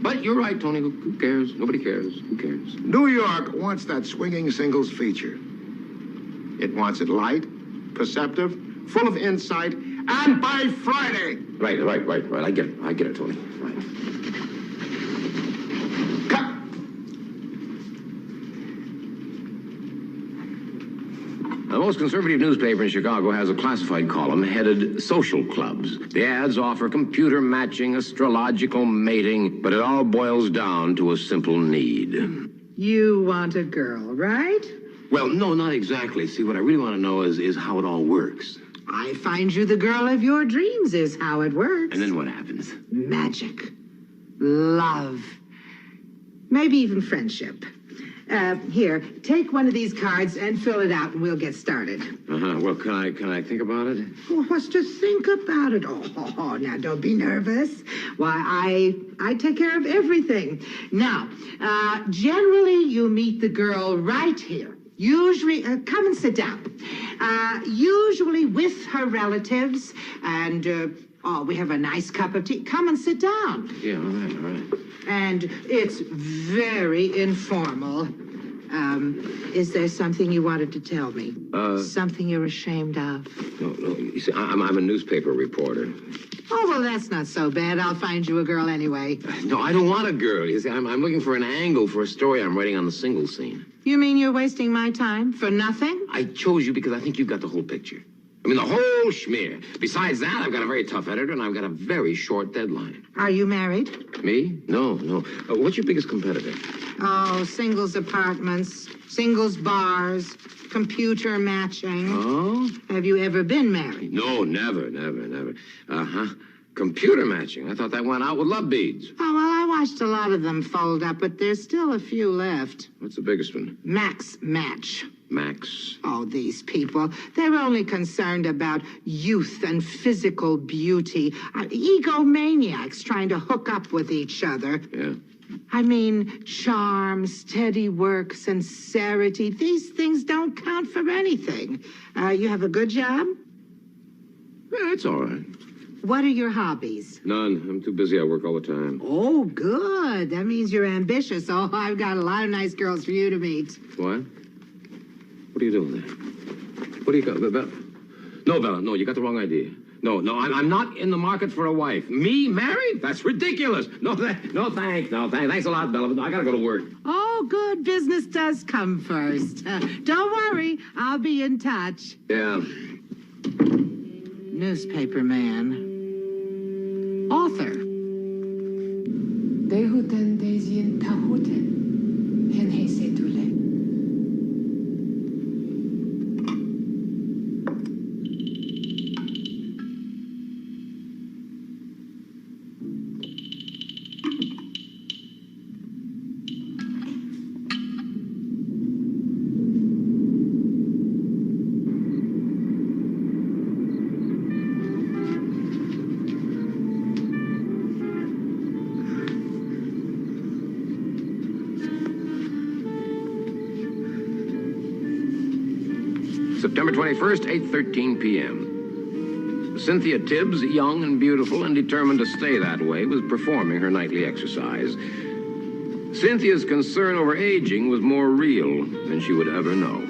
[SPEAKER 9] But you're right, Tony. Who cares? Nobody cares. Who cares?
[SPEAKER 23] New York wants that swinging singles feature. It wants it light, perceptive, full of insight, and by Friday.
[SPEAKER 9] Right. I get it, Tony. Right.
[SPEAKER 23] Cut.
[SPEAKER 9] The most conservative newspaper in Chicago has a classified column headed Social Clubs. The ads offer computer matching, astrological mating, but it all boils down to a simple need.
[SPEAKER 3] You want a girl, right?
[SPEAKER 9] Well, no, not exactly. See, what I really want to know is how it all works.
[SPEAKER 3] I find you the girl of your dreams is how it works.
[SPEAKER 9] And then what happens?
[SPEAKER 3] Magic. Love. Maybe even friendship. Here, take one of these cards and fill it out and we'll get started.
[SPEAKER 9] Well, can I think about it?
[SPEAKER 3] Well, what's to think about it? Oh, now don't be nervous. Why, I take care of everything. Now, generally you meet the girl right here. Usually, come and sit down. Usually with her relatives, and, we have a nice cup of tea. Come and sit down.
[SPEAKER 9] Yeah, all right.
[SPEAKER 3] And it's very informal. Is there something you wanted to tell me? Something you're ashamed of?
[SPEAKER 9] No. You see, I'm a newspaper reporter.
[SPEAKER 3] Oh, well, that's not so bad. I'll find you a girl anyway.
[SPEAKER 9] No, I don't want a girl. You see, I'm looking for an angle for a story I'm writing on the single scene.
[SPEAKER 3] You mean you're wasting my time for nothing?
[SPEAKER 9] I chose you because I think you've got the whole picture. I mean, the whole schmear. Besides that, I've got a very tough editor, and I've got a very short deadline.
[SPEAKER 3] Are you married?
[SPEAKER 9] Me? No. What's your biggest competitor?
[SPEAKER 3] Oh, singles apartments, singles bars, computer matching.
[SPEAKER 9] Oh?
[SPEAKER 3] Have you ever been married?
[SPEAKER 9] No, never. Computer matching. I thought that went out with love beads.
[SPEAKER 3] Oh, well, I watched a lot of them fold up, but there's still a few left.
[SPEAKER 9] What's the biggest one?
[SPEAKER 3] Max Match.
[SPEAKER 9] Max?
[SPEAKER 3] Oh, these people. They're only concerned about youth and physical beauty. Egomaniacs trying to hook up with each other.
[SPEAKER 9] Yeah.
[SPEAKER 3] I mean, charm, steady work, sincerity. These things don't count for anything. You have a good job?
[SPEAKER 9] Yeah, it's all right.
[SPEAKER 3] What are your hobbies?
[SPEAKER 9] None. I'm too busy. I work all the time.
[SPEAKER 3] Oh, good. That means you're ambitious. Oh, I've got a lot of nice girls for you to meet.
[SPEAKER 9] What? What are you doing there? What do you got, Bella? No, Bella, no, you got the wrong idea. No, I'm not in the market for a wife. Me married? That's ridiculous. No, thanks. Thanks a lot, Bella, but I gotta go to work.
[SPEAKER 3] Oh, good. Business does come first. Don't worry. I'll be in touch.
[SPEAKER 9] Yeah.
[SPEAKER 3] Newspaper man. Author.
[SPEAKER 22] Dehuten dejin tahuten. Hen setule.
[SPEAKER 9] September 21st, 8:13 p.m. Cynthia Tibbs, young and beautiful and determined to stay that way, was performing her nightly exercise. Cynthia's concern over aging was more real than she would ever know.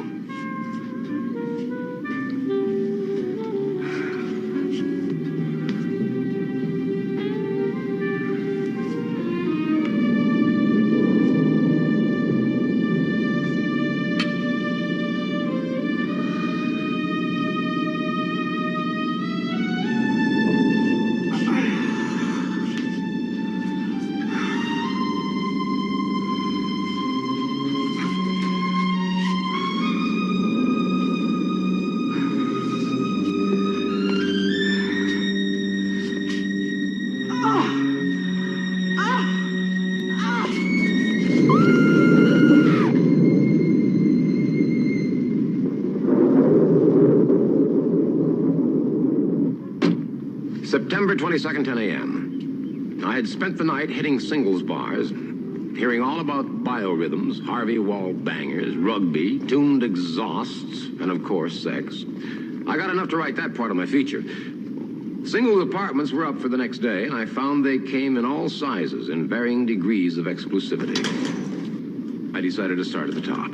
[SPEAKER 9] 22nd, 10 a.m. I had spent the night hitting singles bars, hearing all about biorhythms, Harvey wall bangers, rugby, tuned exhausts, and of course, sex. I got enough to write that part of my feature. Singles apartments were up for the next day, and I found they came in all sizes and varying degrees of exclusivity. I decided to start at the top.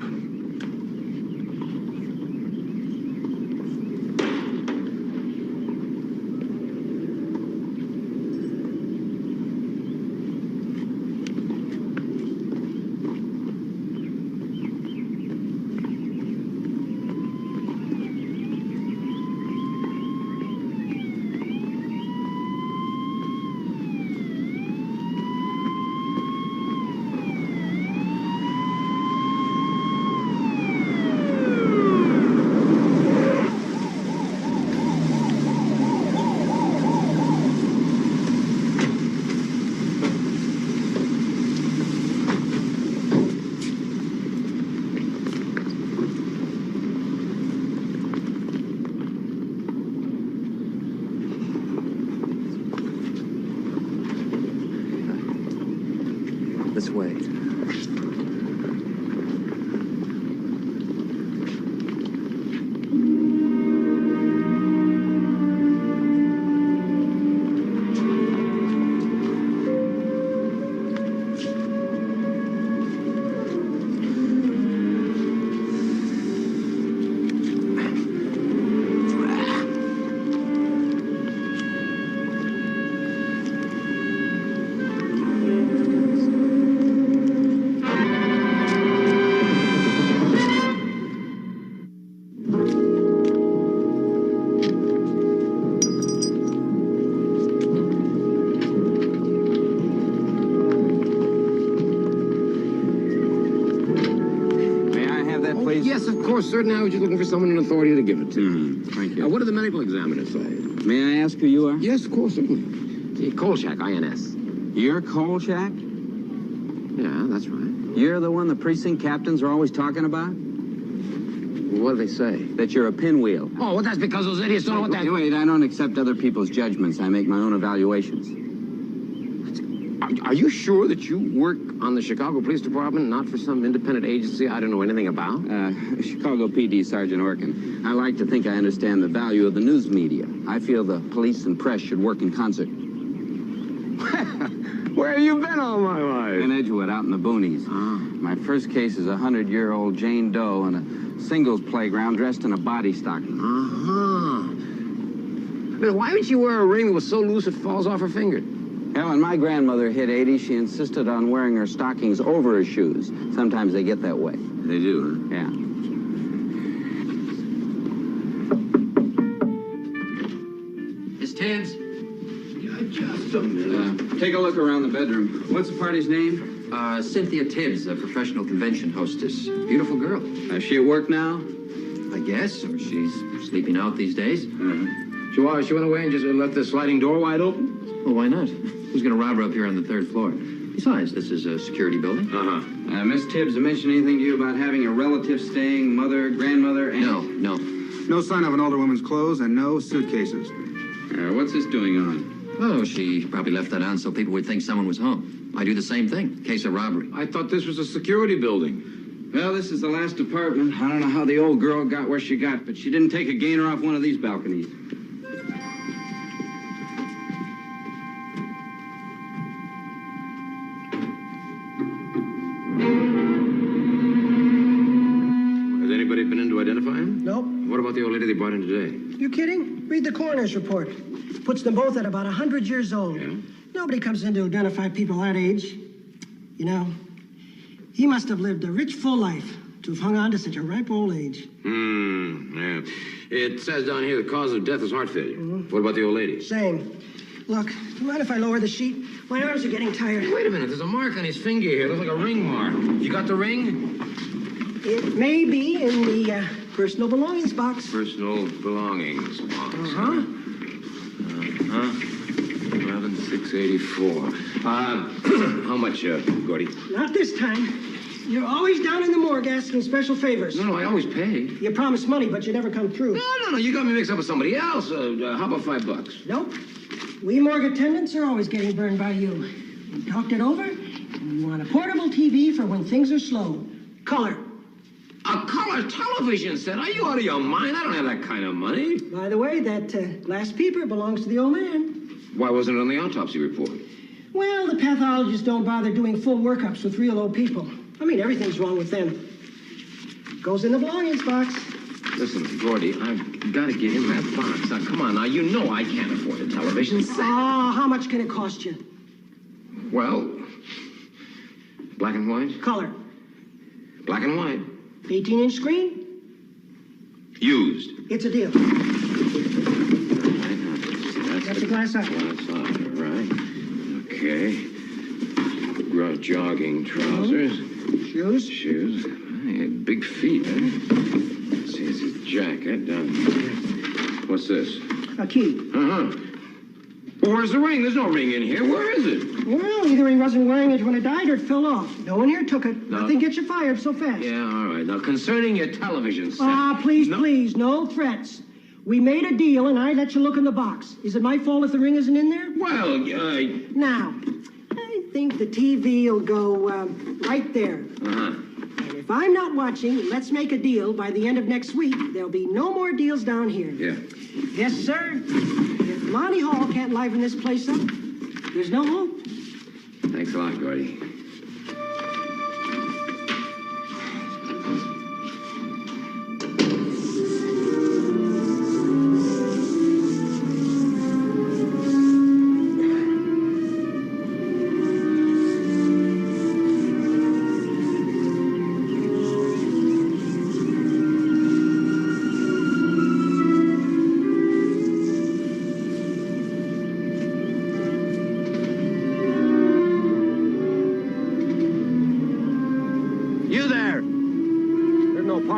[SPEAKER 10] This way.
[SPEAKER 9] Yes, of course, sir. Now I was just looking for someone in authority to give it to.
[SPEAKER 8] Thank you.
[SPEAKER 9] What did the medical examiner say?
[SPEAKER 8] May I ask who you are?
[SPEAKER 9] Yes, of course, certainly. Kolchak, INS.
[SPEAKER 8] You're Kolchak?
[SPEAKER 9] Yeah, that's right.
[SPEAKER 8] You're the one the precinct captains are always talking about?
[SPEAKER 9] What do they say?
[SPEAKER 8] That you're a pinwheel.
[SPEAKER 9] Oh, well, that's because those idiots don't know what that...
[SPEAKER 8] Wait, I don't accept other people's judgments. I make my own evaluations.
[SPEAKER 9] Are you sure that you work on the Chicago Police Department, not for some independent agency I don't know anything about?
[SPEAKER 8] Chicago PD Sergeant Orkin. I like to think I understand the value of the news media. I feel the police and press should work in concert.
[SPEAKER 9] Where have you been all my life?
[SPEAKER 8] In Edgewood, out in the boonies. My first case is a 100-year-old Jane Doe in a singles playground dressed in a body stocking.
[SPEAKER 9] Then why would you wear a ring that was so loose it falls off her finger?
[SPEAKER 8] Hell, when my grandmother hit 80, she insisted on wearing her stockings over her shoes. Sometimes they get that way.
[SPEAKER 9] They do, huh?
[SPEAKER 8] Yeah.
[SPEAKER 5] Miss Tibbs?
[SPEAKER 9] Just a minute.
[SPEAKER 8] Take a look around the bedroom. What's the party's name?
[SPEAKER 5] Cynthia Tibbs, a professional convention hostess. Beautiful girl.
[SPEAKER 8] Is she at work now?
[SPEAKER 5] I guess, or she's sleeping out these days.
[SPEAKER 9] She went away and just left the sliding door wide open?
[SPEAKER 5] Well, why not? Who's going to rob her up here on the 3rd floor? Besides, this is a security building.
[SPEAKER 8] Miss Tibbs mentioned anything to you about having a relative staying, mother, grandmother, aunt?
[SPEAKER 5] No.
[SPEAKER 21] No sign of an older woman's clothes and no suitcases.
[SPEAKER 8] What's this doing on?
[SPEAKER 5] Oh, she probably left that on so people would think someone was home. I do the same thing, case of robbery.
[SPEAKER 9] I thought this was a security building.
[SPEAKER 8] Well, this is the last apartment. I don't know how the old girl got where she got, but she didn't take a gainer off one of these balconies.
[SPEAKER 9] Has anybody been in to identify him?
[SPEAKER 6] Nope.
[SPEAKER 9] What about the old lady they brought in today?
[SPEAKER 6] You kidding? Read the coroner's report. Puts them both at about 100 years old.
[SPEAKER 9] Yeah?
[SPEAKER 6] Nobody comes in to identify people that age. You know, he must have lived a rich, full life to have hung on to such a ripe old age.
[SPEAKER 9] Yeah. It says down here the cause of death is heart failure. What about the old lady?
[SPEAKER 6] Same. Look, do you mind if I lower the sheet? My arms are getting tired.
[SPEAKER 9] Wait a minute, there's a mark on his finger here. Looks like a ring mark. You got the ring?
[SPEAKER 6] It may be in the personal belongings box.
[SPEAKER 9] Personal belongings box. 11,684. How much, Gordy?
[SPEAKER 6] Not this time. You're always down in the morgue asking special favors.
[SPEAKER 9] No, I always pay.
[SPEAKER 6] You promise money, but you never come through.
[SPEAKER 9] No, you got me mixed up with somebody else. How about $5?
[SPEAKER 6] Nope. We morgue attendants are always getting burned by you. We talked it over, and we want a portable TV for when things are slow. Color.
[SPEAKER 9] A color television set? Are you out of your mind? I don't have that kind of money.
[SPEAKER 6] By the way, that last peeper belongs to the old man.
[SPEAKER 9] Why wasn't it on the autopsy report?
[SPEAKER 6] Well, the pathologists don't bother doing full workups with real old people. I mean, everything's wrong with them. Goes in the belongings box.
[SPEAKER 9] Listen, Gordy, I've got to get in that box. Now, come on, now, you know I can't afford a television set.
[SPEAKER 6] Oh, how much can it cost you?
[SPEAKER 9] Well, black and white?
[SPEAKER 6] Color.
[SPEAKER 9] Black and white.
[SPEAKER 6] 18-inch screen?
[SPEAKER 9] Used.
[SPEAKER 6] It's a deal.
[SPEAKER 9] That's
[SPEAKER 6] the glass up.
[SPEAKER 9] Glass up, right. Okay. Jogging trousers.
[SPEAKER 6] Shoes?
[SPEAKER 9] Shoes. Hey, big feet, eh? Let's see, it's his jacket. What's this?
[SPEAKER 6] A key.
[SPEAKER 9] Uh-huh. Well, where's the ring? There's no ring in here. Where is it?
[SPEAKER 6] Well, either he wasn't wearing it when it died or it fell off. No one here took it.
[SPEAKER 9] No.
[SPEAKER 6] Nothing gets you fired so fast.
[SPEAKER 9] Yeah, all right. Now, concerning your television set...
[SPEAKER 6] Ah, please, please, no threats. We made a deal, and I let you look in the box. Is it my fault if the ring isn't in there?
[SPEAKER 9] Well,
[SPEAKER 6] Now, I think the TV will go right there.
[SPEAKER 9] Uh-huh.
[SPEAKER 6] And if I'm not watching, let's make a deal. By the end of next week, there'll be no more deals down here.
[SPEAKER 9] Yeah.
[SPEAKER 6] Yes, sir. If Monty Hall can't liven this place up, there's no hope.
[SPEAKER 9] Thanks a lot, Gordy.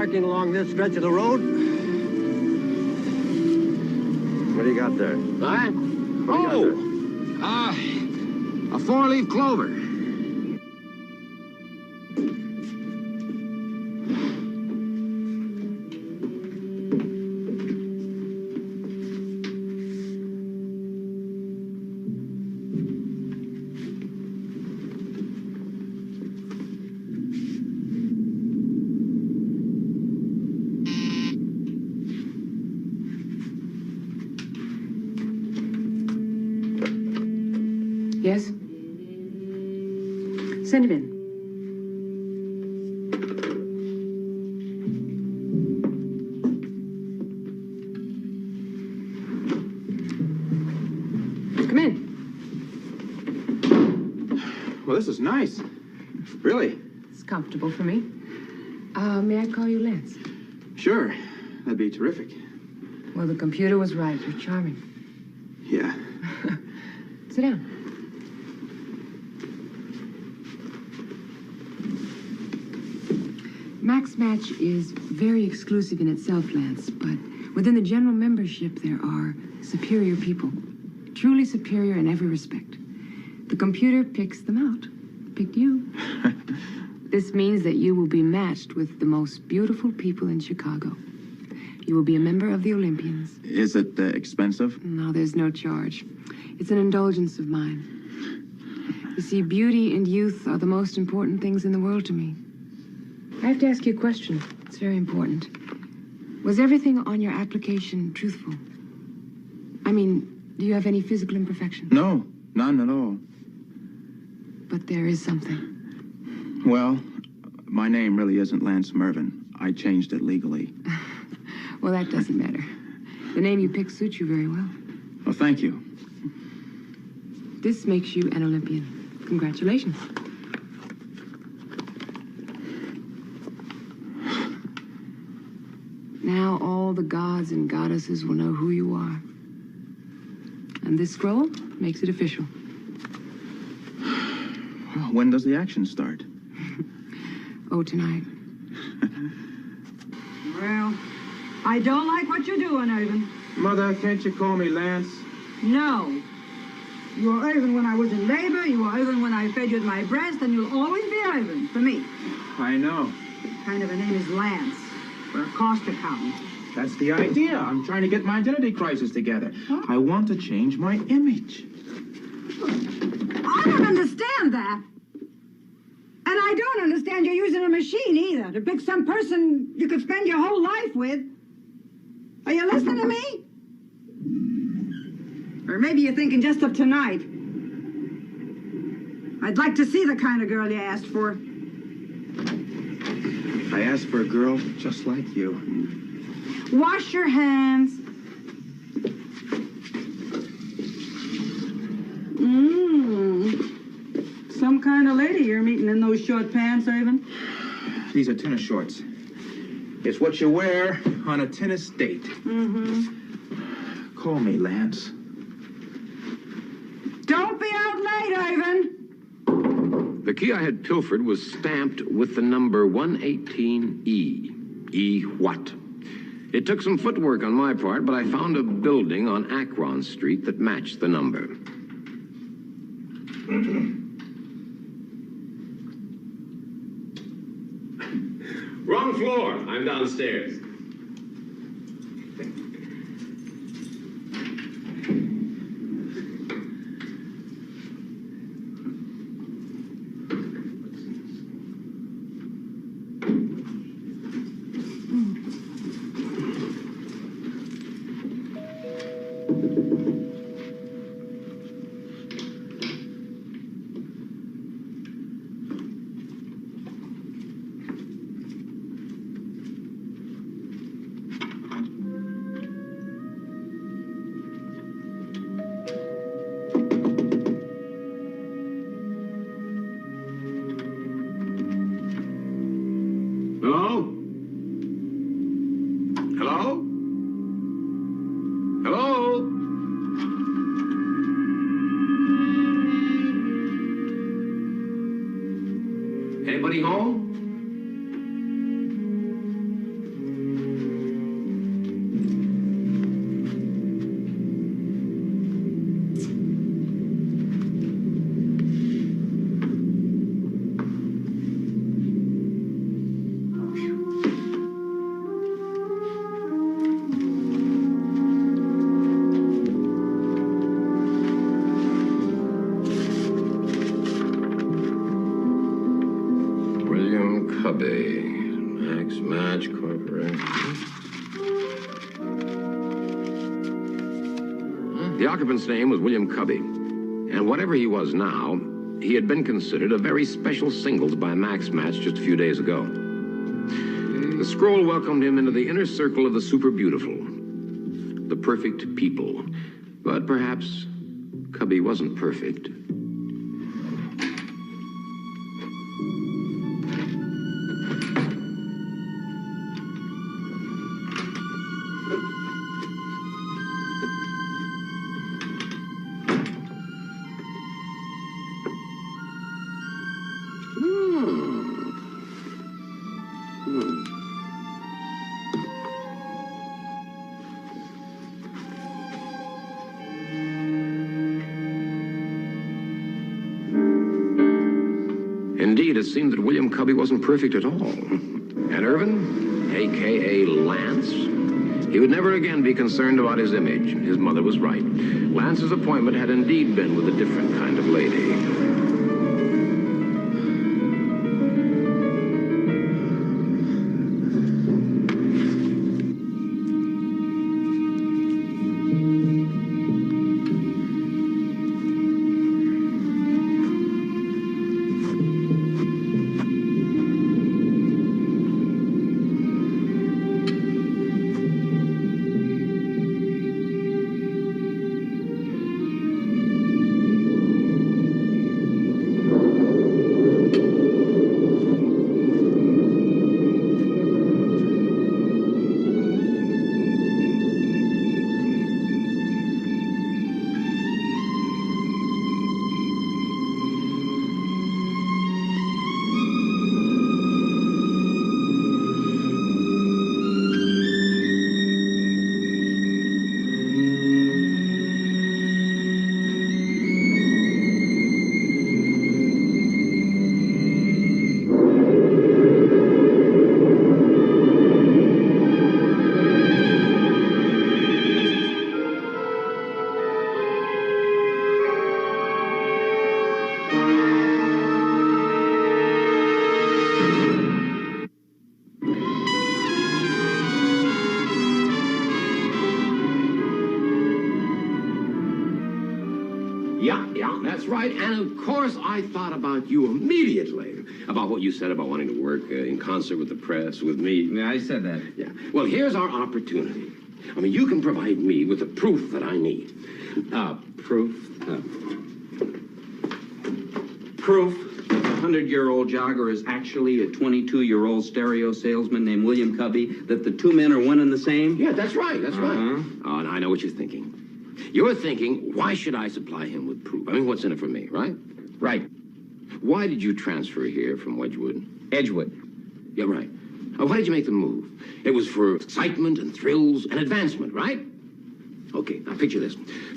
[SPEAKER 2] Along this stretch of the road? What do you got there?
[SPEAKER 9] Huh? A four-leaf clover.
[SPEAKER 22] Yes? Send him in. Come in.
[SPEAKER 21] Well, this is nice. Really?
[SPEAKER 22] It's comfortable for me. May I call you Lance?
[SPEAKER 21] Sure. That'd be terrific.
[SPEAKER 22] Well, the computer was right. You're charming.
[SPEAKER 21] Yeah.
[SPEAKER 22] Sit down. Max Match is very exclusive in itself, Lance, but within the general membership, there are superior people. Truly superior in every respect. The computer picks them out. Picked you. This means that you will be matched with the most beautiful people in Chicago. You will be a member of the Olympians.
[SPEAKER 21] Is it expensive?
[SPEAKER 22] No, there's no charge. It's an indulgence of mine. You see, beauty and youth are the most important things in the world to me. I have to ask you a question. It's very important. Was everything on your application truthful? I mean, do you have any physical imperfections?
[SPEAKER 21] No, none at all.
[SPEAKER 22] But there is something.
[SPEAKER 21] Well, my name really isn't Lance Mervyn. I changed it legally.
[SPEAKER 22] Well, that doesn't matter. The name you picked suits you very well.
[SPEAKER 21] Well, thank you.
[SPEAKER 22] This makes you an Olympian. Congratulations. Now all the gods and goddesses will know who you are. And this scroll makes it official.
[SPEAKER 21] When does the action start?
[SPEAKER 22] Oh, tonight.
[SPEAKER 19] Well, I don't like what you're doing, Irvin.
[SPEAKER 21] Mother, can't you call me Lance?
[SPEAKER 19] No. You were Irvin when I was in labor, you were Irvin when I fed you at my breast, and you'll always be Irvin, for me.
[SPEAKER 21] I know.
[SPEAKER 19] What kind of a name is Lance? For a cost accountant.
[SPEAKER 4] That's the idea. I'm trying to get my identity crisis together. I want to change my image.
[SPEAKER 19] I don't understand that. And I don't understand you're using a machine either to pick some person you could spend your whole life with. Are you listening to me? Or maybe you're thinking just of tonight. I'd like to see the kind of girl you asked for.
[SPEAKER 4] I asked for a girl just like you.
[SPEAKER 19] Wash your hands. Some kind of lady you're meeting in those short pants, Ivan.
[SPEAKER 4] These are tennis shorts. It's what you wear on a tennis date. Call me, Lance.
[SPEAKER 19] Don't be out late, Ivan.
[SPEAKER 9] The key I had pilfered was stamped with the number 118E. E what? It took some footwork on my part, but I found a building on Akron Street that matched the number.
[SPEAKER 18] Wrong floor. I'm downstairs. Hello? Hello? Hello? Anybody home? William Cubby, Max Match Corporation. The occupant's name was William Cubby, and whatever he was now, he had been considered a very special singles by Max Match just a few days ago. The scroll welcomed him into the inner circle of the super beautiful, the perfect people. But perhaps Cubby wasn't perfect. Indeed, it seemed that William Cubby wasn't perfect at all. And Irvin, a.k.a. Lance, he would never again be concerned about his image. His mother was right. Lance's appointment had indeed been with a different kind of lady.
[SPEAKER 9] That's right. And of course, I thought about you immediately. About what you said about wanting to work in concert with the press, with me.
[SPEAKER 8] Yeah, I said that.
[SPEAKER 9] Yeah. Well, here's our opportunity. I mean, you can provide me with the proof that I need.
[SPEAKER 8] Proof? Proof. A 100-year-old jogger is actually a 22-year-old stereo salesman named William Cubby, that the two men are one and the same?
[SPEAKER 9] Yeah, that's right, that's right. Oh, and I know what you're thinking. You're thinking, why should I supply him with proof? I mean, what's in it for me, right?
[SPEAKER 8] Right.
[SPEAKER 9] Why did you transfer here from Wedgwood?
[SPEAKER 8] Edgewood.
[SPEAKER 9] Yeah, right. Why did you make the move? It was for excitement and thrills and advancement, right? Okay, now picture this.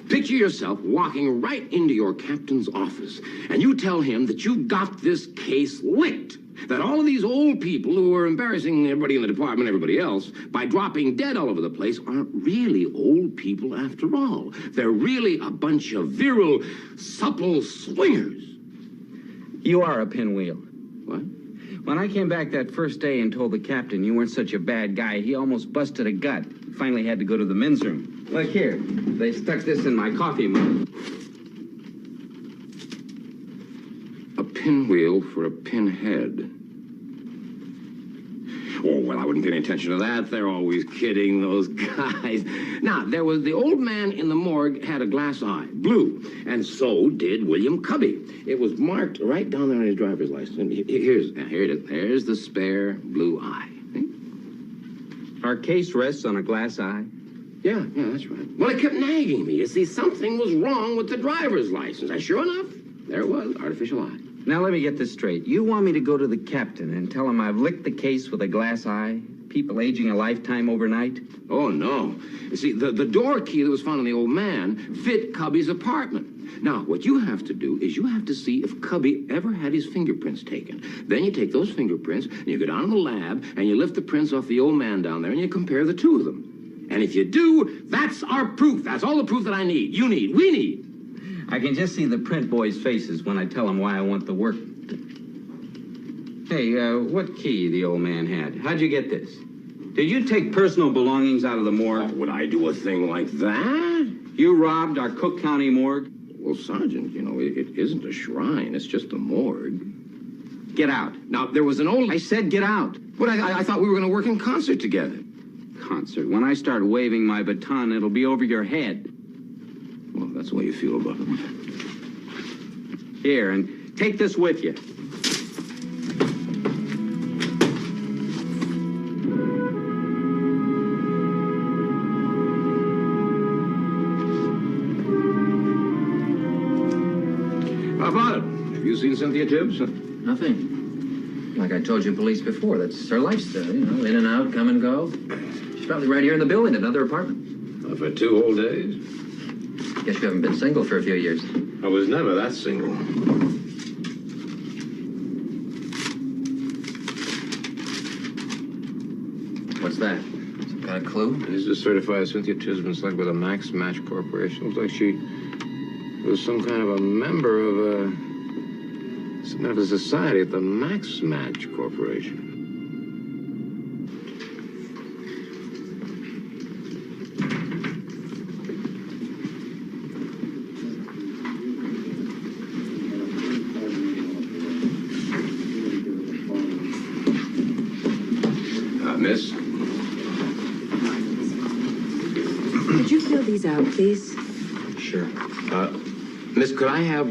[SPEAKER 9] Picture yourself walking right into your captain's office, and you tell him that you've got this case licked. That all of these old people who are embarrassing everybody in the department, everybody else, by dropping dead all over the place, aren't really old people after all. They're really a bunch of virile, supple swingers.
[SPEAKER 8] You are a pinwheel.
[SPEAKER 9] What?
[SPEAKER 8] When I came back that first day and told the captain you weren't such a bad guy, he almost busted a gut. Finally had to go to the men's room. Look here. They stuck this in my coffee mug.
[SPEAKER 9] A pinwheel for a pinhead. Oh, well, I wouldn't pay any attention to that. They're always kidding, those guys. Now, there was the old man in the morgue had a glass eye, blue, and so did William Cubby. It was marked right down there on his driver's license. Here it is. There's the spare blue eye.
[SPEAKER 8] Our case rests on a glass eye.
[SPEAKER 9] Yeah, that's right. Well, it kept nagging me. You see, something was wrong with the driver's license. And sure enough, there it was, artificial eye.
[SPEAKER 8] Now, let me get this straight. You want me to go to the captain and tell him I've licked the case with a glass eye? People aging a lifetime overnight?
[SPEAKER 9] Oh, no. You see, the door key that was found on the old man fit Cubby's apartment. Now, what you have to do is you have to see if Cubby ever had his fingerprints taken. Then you take those fingerprints, and you go down to the lab, and you lift the prints off the old man down there, and you compare the two of them. And if you do, that's our proof. That's all the proof that I need. You need. We need.
[SPEAKER 8] I can just see the print boys' faces when I tell them why I want the work. Hey, what key the old man had? How'd you get this? Did you take personal belongings out of the morgue?
[SPEAKER 9] Would I do a thing like that?
[SPEAKER 8] You robbed our Cook County morgue?
[SPEAKER 9] Well, Sergeant, you know, it isn't a shrine. It's just a morgue.
[SPEAKER 8] Get out.
[SPEAKER 9] Now, there was an old...
[SPEAKER 8] I said get out.
[SPEAKER 9] But I thought we were going to work in concert together.
[SPEAKER 8] Concert? When I start waving my baton, it'll be over your head.
[SPEAKER 9] Well, that's the way you feel about it.
[SPEAKER 8] Here, and take this with you.
[SPEAKER 9] How about it? Have you seen Cynthia Tibbs?
[SPEAKER 5] Nothing. Like I told you police before, that's her lifestyle, you know, in and out, come and go. She's probably right here in the building, another apartment.
[SPEAKER 9] For 2 whole days?
[SPEAKER 5] Guess you haven't been single for a few years.
[SPEAKER 9] I was never that single.
[SPEAKER 5] What's that? Some kind of clue?
[SPEAKER 9] This is certified Cynthia Tibbs been selected by the Max Match Corporation. Looks like she was some kind of a member of some kind of a society at the Max Match Corporation. Miss?
[SPEAKER 22] Could you fill these out, please?
[SPEAKER 9] Sure. Miss, could I have...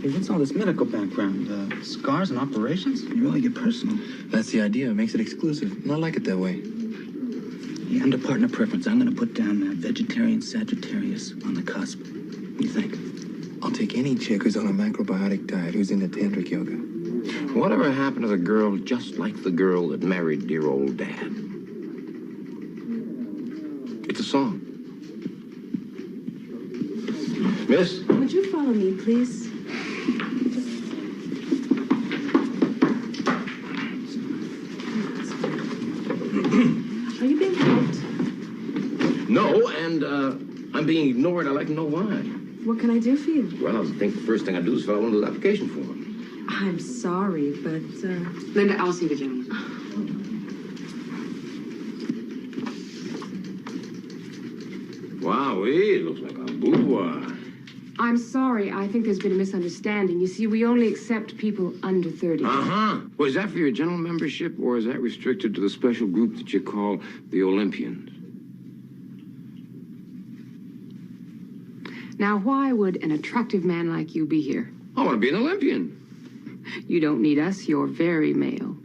[SPEAKER 16] Hey, what's all this medical background? Scars and operations? You really get personal.
[SPEAKER 5] That's the idea. It makes it exclusive. And I like it that way.
[SPEAKER 16] Hey, under partner preference, I'm going to put down vegetarian Sagittarius on the cusp. What do you think?
[SPEAKER 5] I'll take any chick who's on a macrobiotic diet, who's into tantric yoga.
[SPEAKER 9] Whatever happened to the girl just like the girl that married dear old Dad? It's a song. Miss?
[SPEAKER 22] Would you follow me, please? Are you being helped?
[SPEAKER 9] No, and I'm being ignored. I'd like to know why.
[SPEAKER 22] What can I do for you?
[SPEAKER 9] Well, I think the first thing I'd do is fill out one of those application forms.
[SPEAKER 22] I'm sorry, but,
[SPEAKER 17] Linda, I'll see the gentleman.
[SPEAKER 9] Wowee, it looks like a boudoir.
[SPEAKER 22] I'm sorry. I think there's been a misunderstanding. You see, we only accept people under 30.
[SPEAKER 9] Uh-huh. Well, is that for your general membership, or is that restricted to the special group that you call the Olympians?
[SPEAKER 22] Now, why would an attractive man like you be here?
[SPEAKER 9] I want to be an Olympian.
[SPEAKER 22] You don't need us. You're very male.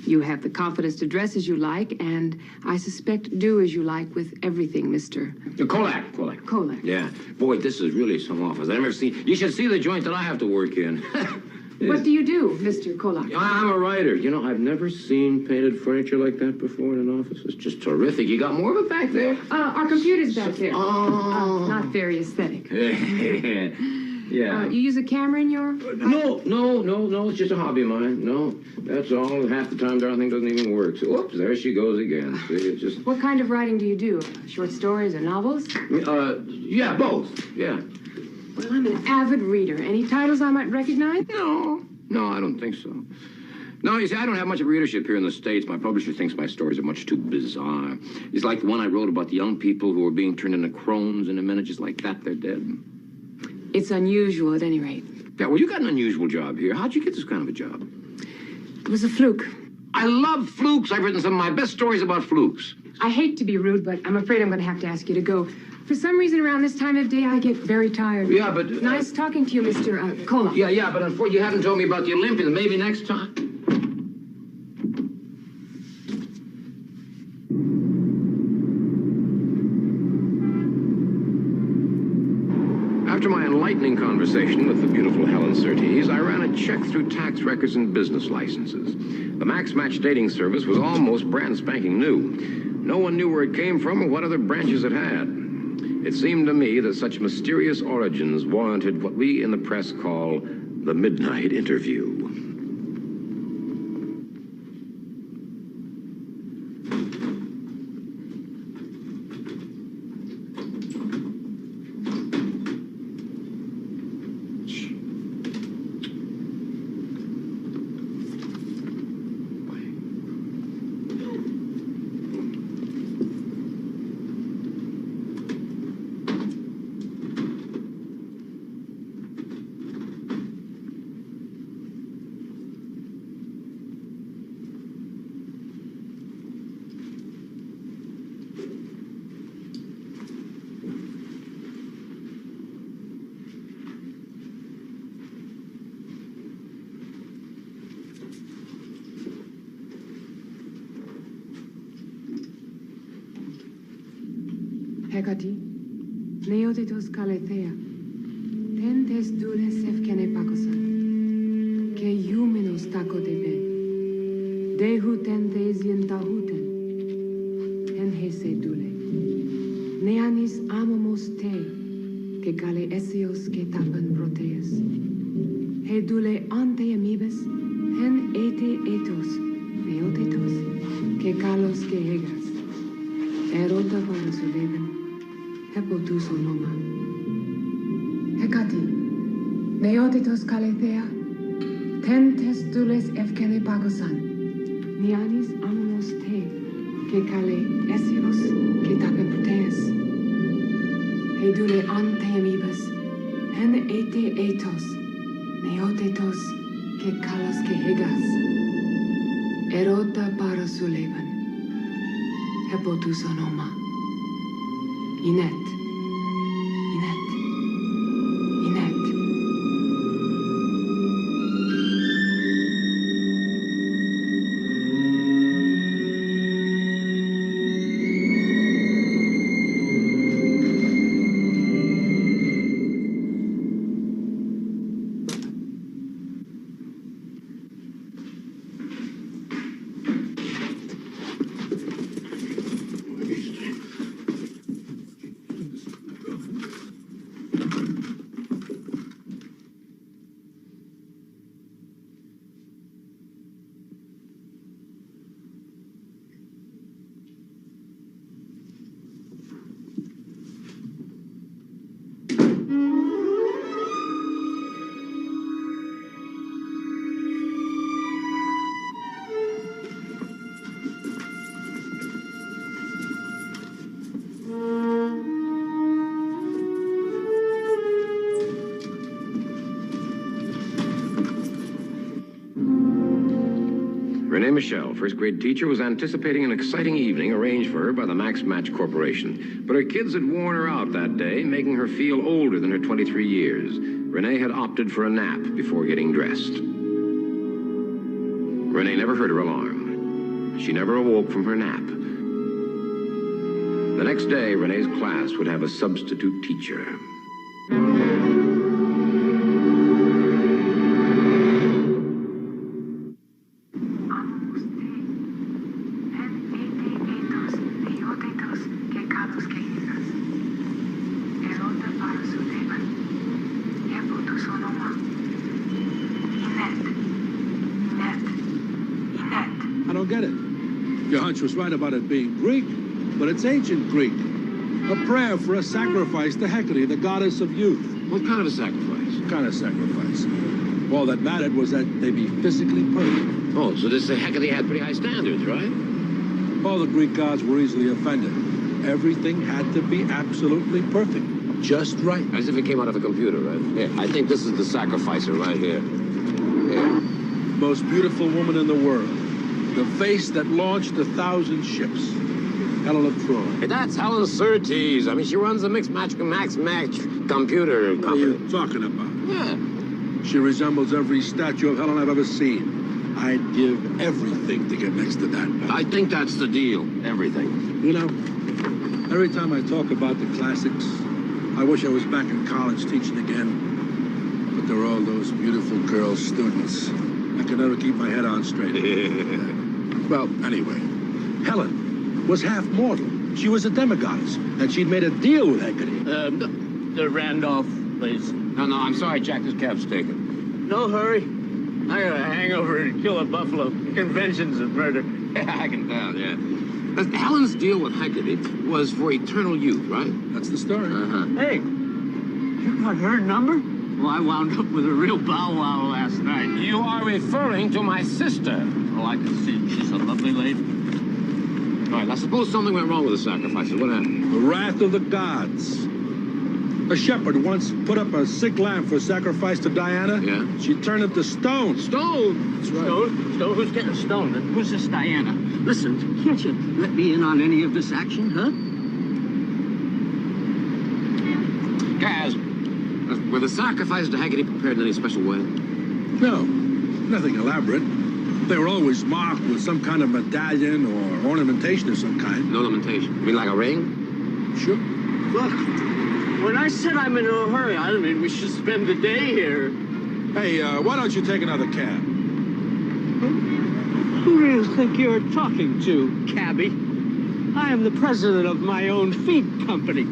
[SPEAKER 22] You have the confidence to dress as you like, and I suspect do as you like with everything, Mr.
[SPEAKER 9] Kolchak.
[SPEAKER 22] Kolchak.
[SPEAKER 9] Yeah. Boy, this is really some office I've never seen. You should see the joint that I have to work in.
[SPEAKER 22] What do you do, Mr. Kolchak?
[SPEAKER 9] I'm a writer. You know, I've never seen painted furniture like that before in an office. It's just terrific. You got more of it back there?
[SPEAKER 22] Our computer's back there. Not very aesthetic.
[SPEAKER 9] Yeah.
[SPEAKER 22] You use a camera in your...
[SPEAKER 9] No. It's just a hobby of mine. No, that's all. Half the time, darn thing doesn't even work. So, oops, there she goes again. See, it's just...
[SPEAKER 22] What kind of writing do you do? Short stories or novels?
[SPEAKER 9] Yeah, both. Yeah.
[SPEAKER 22] Well, I'm an avid reader. Any titles I might recognize?
[SPEAKER 9] No, I don't think so. No, you see, I don't have much of readership here in the States. My publisher thinks my stories are much too bizarre. It's like the one I wrote about the young people who were being turned into crones, and in minutes just like that, they're dead.
[SPEAKER 22] It's unusual, at any rate.
[SPEAKER 9] Yeah, well, you got an unusual job here. How'd you get this kind of a job?
[SPEAKER 22] It was a fluke.
[SPEAKER 9] I love flukes. I've written some of my best stories about flukes.
[SPEAKER 22] I hate to be rude, but I'm afraid I'm going to have to ask you to go. For some reason, around this time of day, I get very tired.
[SPEAKER 9] Yeah, but...
[SPEAKER 22] Nice talking to you, Mr. Kolchak.
[SPEAKER 9] Yeah, but unfortunately, you haven't told me about the Olympians. Maybe next time. After my enlightening conversation with the beautiful Helen Surtees, I ran a check through tax records and business licenses. The Max Match dating service was almost brand spanking new. No one knew where it came from or what other branches it had. It seemed to me that such mysterious origins warranted what we in the press call the midnight interview.
[SPEAKER 22] Hecate, neotitos kalethea, tentes dules efkene pakosan, ke eumenos taco de be, dehu tentes yentahuten, en hese dule, neanis amamos te, ke kale esios ke tapan proteas, he dule ante amibes, hen ete etos, neotitos, ke kalos ke hegas, erota para su leben. Hepotusonoma. Hecate, neotitos kalethea, tentes dules efkene pagosan, nianis amamos te, ke kale esios ke tape proteas. Hedule ante amibas, hen ete etos, neotitos ke kalos ke hegas, erota para su leben. Hepotusonoma. Inet.
[SPEAKER 18] Renee Michelle, first grade teacher, was anticipating an exciting evening arranged for her by the Max Match Corporation. But her kids had worn her out that day, making her feel older than her 23 years. Renee had opted for a nap before getting dressed. Renee never heard her alarm. She never awoke from her nap. The next day, Renee's class would have a substitute teacher.
[SPEAKER 11] I don't get it. Your hunch was right about it being Greek, but it's ancient Greek. A prayer for a sacrifice to Hecate, the goddess of youth.
[SPEAKER 18] What kind of a sacrifice?
[SPEAKER 11] What kind of sacrifice? All that mattered was that they be physically perfect.
[SPEAKER 18] Oh, so this Hecate had pretty high standards, right?
[SPEAKER 11] All the Greek gods were easily offended. Everything had to be absolutely perfect. Just right.
[SPEAKER 18] As if it came out of a computer, right? Here, I think this is the sacrificer right here. Here.
[SPEAKER 11] Most beautiful woman in the world. The face that launched 1,000 ships. Helen of Troy.
[SPEAKER 18] Hey, that's Helen Surtees. I mean, she runs the Max Match computer company.
[SPEAKER 11] What are you talking about?
[SPEAKER 18] Yeah.
[SPEAKER 11] She resembles every statue of Helen I've ever seen. I'd give everything to get next to that.
[SPEAKER 18] I think that's the deal. Everything.
[SPEAKER 11] You know, every time I talk about the classics, I wish I was back in college teaching again. But there are all those beautiful girl students. I can never keep my head on straight. Well, anyway, Helen was half mortal. She was a demigoddess, and she'd made a deal with Hecate.
[SPEAKER 13] The Randolph, please.
[SPEAKER 18] No, I'm sorry, Jack. This cab's taken.
[SPEAKER 13] No hurry. I got a hangover to kill a buffalo. Conventions of murder.
[SPEAKER 18] Yeah, I can tell, yeah. Helen's deal with Hecate was for eternal youth, right?
[SPEAKER 11] That's the story.
[SPEAKER 13] Hey, you got her number? Well, I wound up with a real bow wow last night.
[SPEAKER 18] You are referring to my sister.
[SPEAKER 13] Oh, I can see. She's a lovely lady.
[SPEAKER 18] All right, now suppose something went wrong with the sacrifices. What happened?
[SPEAKER 11] The wrath of the gods. A shepherd once put up a sick lamb for sacrifice to Diana.
[SPEAKER 18] Yeah?
[SPEAKER 11] She turned it to stone.
[SPEAKER 18] Stone?
[SPEAKER 11] That's right.
[SPEAKER 13] Stone? Who's getting stoned? And who's this Diana? Listen, can't you let me in on any of this action, huh?
[SPEAKER 18] Kaz, were the sacrifices to Hecate prepared in any special way?
[SPEAKER 11] No, nothing elaborate. They were always marked with some kind of medallion or ornamentation of some kind.
[SPEAKER 18] No ornamentation? You mean like a ring?
[SPEAKER 11] Sure.
[SPEAKER 13] Look, when I said I'm in a hurry, I don't mean we should spend the day here.
[SPEAKER 11] Hey, why don't you take another cab?
[SPEAKER 13] Who do you think you're talking to, cabbie? I am the president of my own feed company.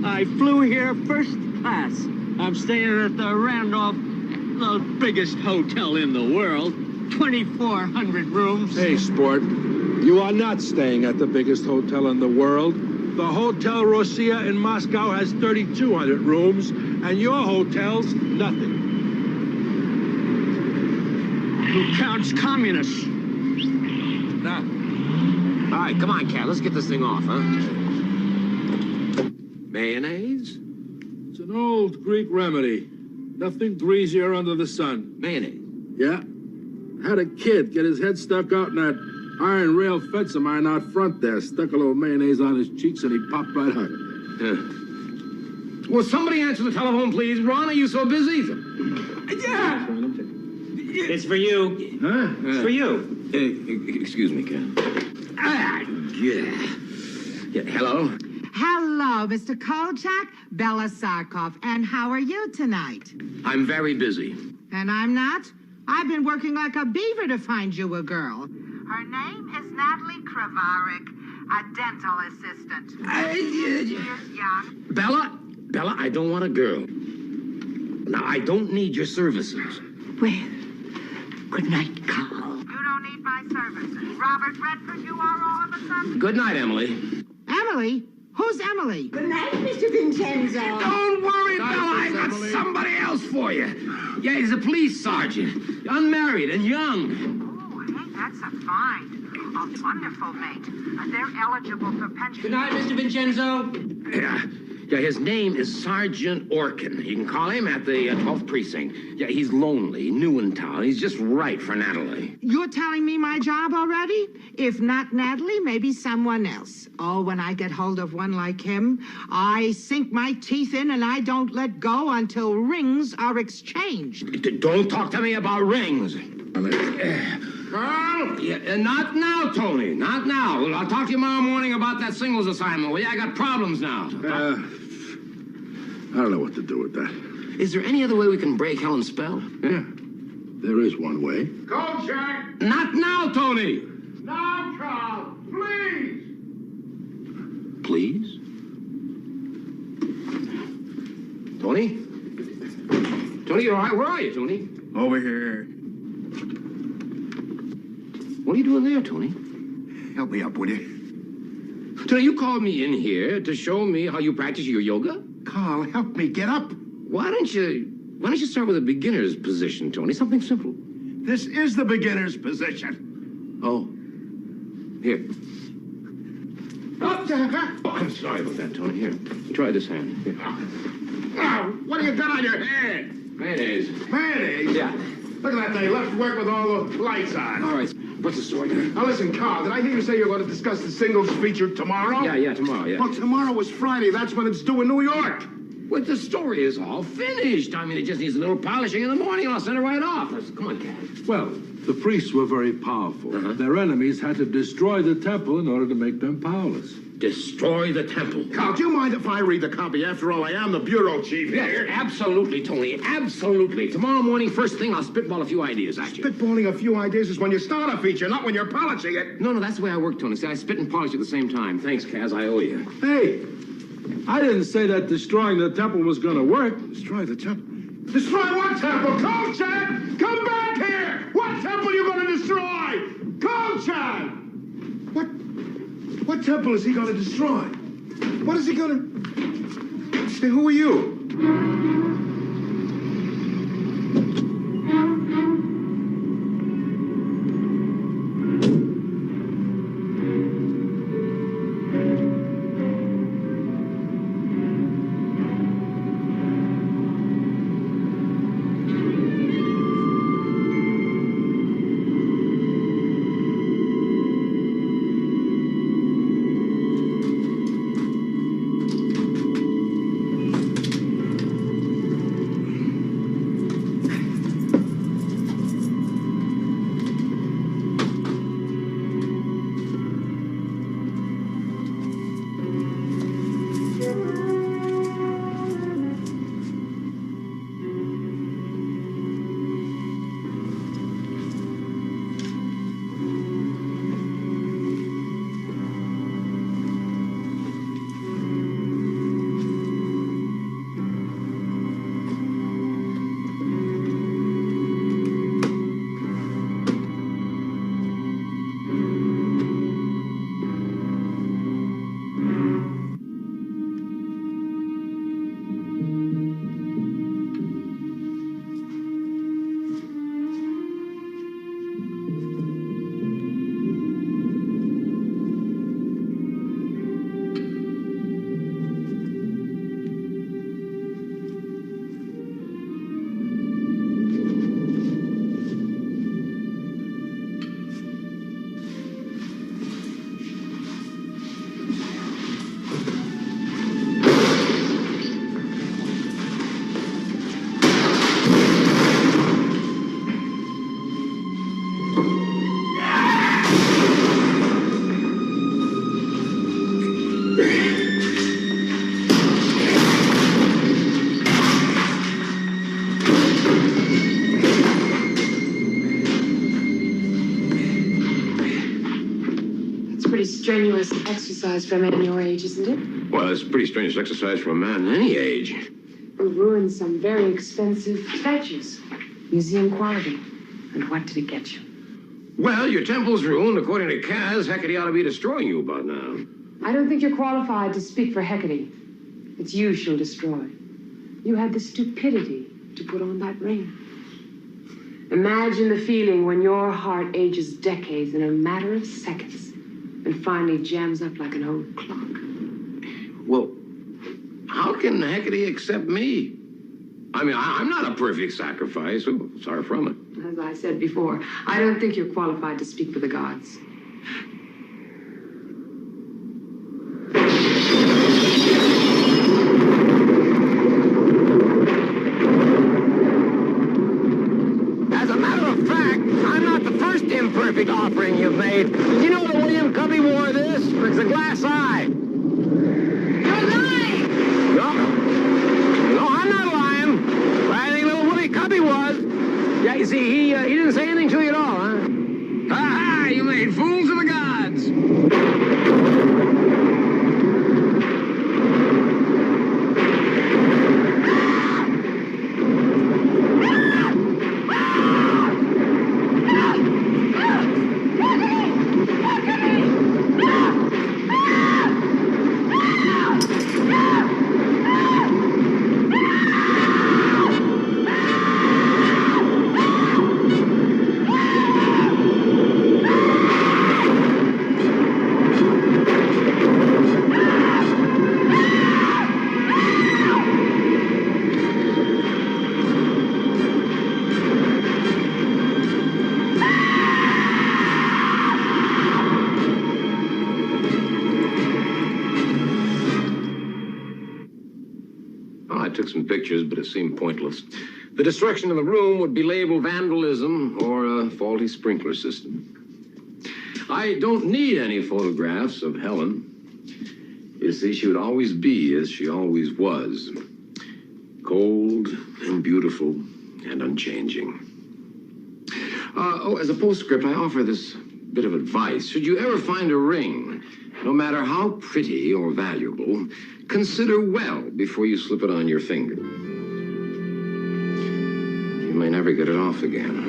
[SPEAKER 13] I flew here first class. I'm staying at the Randolph, the biggest hotel in the world. 2,400 rooms.
[SPEAKER 11] Hey, sport. You are not staying at the biggest hotel in the world. The Hotel Rossiya in Moscow has 3,200 rooms, and your hotel's nothing.
[SPEAKER 13] Who counts communists?
[SPEAKER 11] Nah.
[SPEAKER 18] All right, come on, Cat. Let's get this thing off, huh? Mayonnaise?
[SPEAKER 11] It's an old Greek remedy. Nothing greasier under the sun.
[SPEAKER 18] Mayonnaise?
[SPEAKER 11] Yeah. Had a kid get his head stuck out in that iron rail fence of mine out front there. Stuck a little mayonnaise on his cheeks and he popped right out.
[SPEAKER 18] Will somebody answer the telephone, please? Ron, are you so busy?
[SPEAKER 13] Yeah!
[SPEAKER 20] It's for you.
[SPEAKER 18] Huh?
[SPEAKER 20] It's for you.
[SPEAKER 18] Excuse me, Ken. Hello?
[SPEAKER 3] Hello, Mr. Kolchak, Bella Sarkov. And how are you tonight?
[SPEAKER 18] I'm very busy.
[SPEAKER 3] And I'm not? I've been working like a beaver to find you a girl. Her name is Natalie Kravarik, a dental assistant. years young.
[SPEAKER 18] Bella, I don't want a girl. Now, I don't need your services.
[SPEAKER 3] Well, good night, Carl. You don't need my services. Robert Redford, you are all of a sudden.
[SPEAKER 18] Good night, Emily.
[SPEAKER 3] Emily? Who's Emily?
[SPEAKER 7] Good night, Mr. Vincenzo.
[SPEAKER 18] Don't worry, Bella. I got somebody else for you. Yeah, he's a police sergeant. Unmarried and young.
[SPEAKER 3] Oh, hey, that's a find. A wonderful mate. They're eligible for pension.
[SPEAKER 20] Good night, Mr. Vincenzo.
[SPEAKER 9] Yeah, his name is Sergeant Orkin. You can call him at the 12th Precinct. Yeah, he's lonely, new in town. He's just right for Natalie.
[SPEAKER 3] You're telling me my job already? If not Natalie, maybe someone else. Oh, when I get hold of one like him, I sink my teeth in and I don't let go until rings are exchanged.
[SPEAKER 9] Don't talk to me about rings. Carl? Yeah, not now, Tony. Not now. I'll talk to you tomorrow morning about that singles assignment. Well, yeah, I got problems now.
[SPEAKER 11] I don't know what to do with that.
[SPEAKER 9] Is there any other way we can break Helen's spell?
[SPEAKER 11] Yeah, there is one way.
[SPEAKER 23] Kolchak!
[SPEAKER 9] Not now, Tony!
[SPEAKER 23] Now, Carl, please!
[SPEAKER 9] Please? Tony? Tony, you all right? Where are you, Tony?
[SPEAKER 21] Over here.
[SPEAKER 9] What are you doing there, Tony?
[SPEAKER 21] Help me up, will you?
[SPEAKER 9] Tony, you called me in here to show me how you practice your yoga?
[SPEAKER 21] Carl, help me get up.
[SPEAKER 9] Why don't you start with a beginner's position, Tony? Something simple.
[SPEAKER 21] This is the beginner's position.
[SPEAKER 9] Oh. Here. Oh, I'm sorry about that, Tony. Here, try this hand. Here.
[SPEAKER 23] Oh, what do you got on your head?
[SPEAKER 9] Mayonnaise.
[SPEAKER 23] Mayonnaise?
[SPEAKER 9] Yeah.
[SPEAKER 23] Look at that thing. Left work with all the lights on.
[SPEAKER 9] All right. What's the story?
[SPEAKER 23] Now listen, Carl, did I hear you say you're going to discuss the singles feature tomorrow?
[SPEAKER 9] Yeah, tomorrow, yeah.
[SPEAKER 23] Well, tomorrow is Friday. That's when it's due in New York.
[SPEAKER 9] Well, the story is all finished. I mean, it just needs a little polishing in the morning, and I'll send it right off. Come on, Cat.
[SPEAKER 11] Well, the priests were very powerful. Their enemies had to destroy the temple in order to make them powerless.
[SPEAKER 9] Destroy the temple.
[SPEAKER 23] Carl, do you mind if I read the copy? After all, I am the bureau chief here.
[SPEAKER 9] Yes, absolutely, Tony. Absolutely. Tomorrow morning, first thing, I'll spitball a few ideas at you.
[SPEAKER 23] Spitballing a few ideas is when you start a feature, not when you're polishing it.
[SPEAKER 9] No, that's the way I work, Tony. See, I spit and polish at the same time. Thanks, Kaz. I owe you.
[SPEAKER 11] Hey, I didn't say that destroying the temple was going to work.
[SPEAKER 23] Destroy the temple? Destroy what temple? Kolchak! Come back here! What temple are you going to destroy? Kolchak! What temple is he going to destroy? What is he going to... Hey, who are you?
[SPEAKER 22] Strenuous exercise for a man your age, isn't it?
[SPEAKER 9] Well, it's pretty strenuous exercise for a man any age.
[SPEAKER 22] We ruined some very expensive statues, museum quality. And what did it get you?
[SPEAKER 9] Well, your temple's ruined. According to Kaz, Hecate ought to be destroying you about now.
[SPEAKER 22] I don't think you're qualified to speak for Hecate. It's you she'll destroy. You had the stupidity to put on that ring. Imagine the feeling when your heart ages decades in a matter of seconds and finally jams up like an old clock.
[SPEAKER 9] Well, how how can Hecate accept me? I mean, I'm not a perfect sacrifice. Ooh, sorry from it.
[SPEAKER 22] As I said before, I don't think you're qualified to speak for the gods.
[SPEAKER 12] As a matter of fact, I'm not the first imperfect offering you've made. Did you know that William Cubby wore this? It's a glass eye. You're lying! No, I'm not lying. I think little Willie Cubby was. Yeah, you see, he didn't say anything to you at all, huh? Ha ha! You made fools of the gods!
[SPEAKER 9] I took some pictures, but it seemed pointless. The destruction of the room would be labeled vandalism or a faulty sprinkler system. I don't need any photographs of Helen. You see, she would always be as she always was. Cold and beautiful and unchanging. As a postscript, I offer this bit of advice. Should you ever find a ring, no matter how pretty or valuable, consider well before you slip it on your finger. You may never get it off again.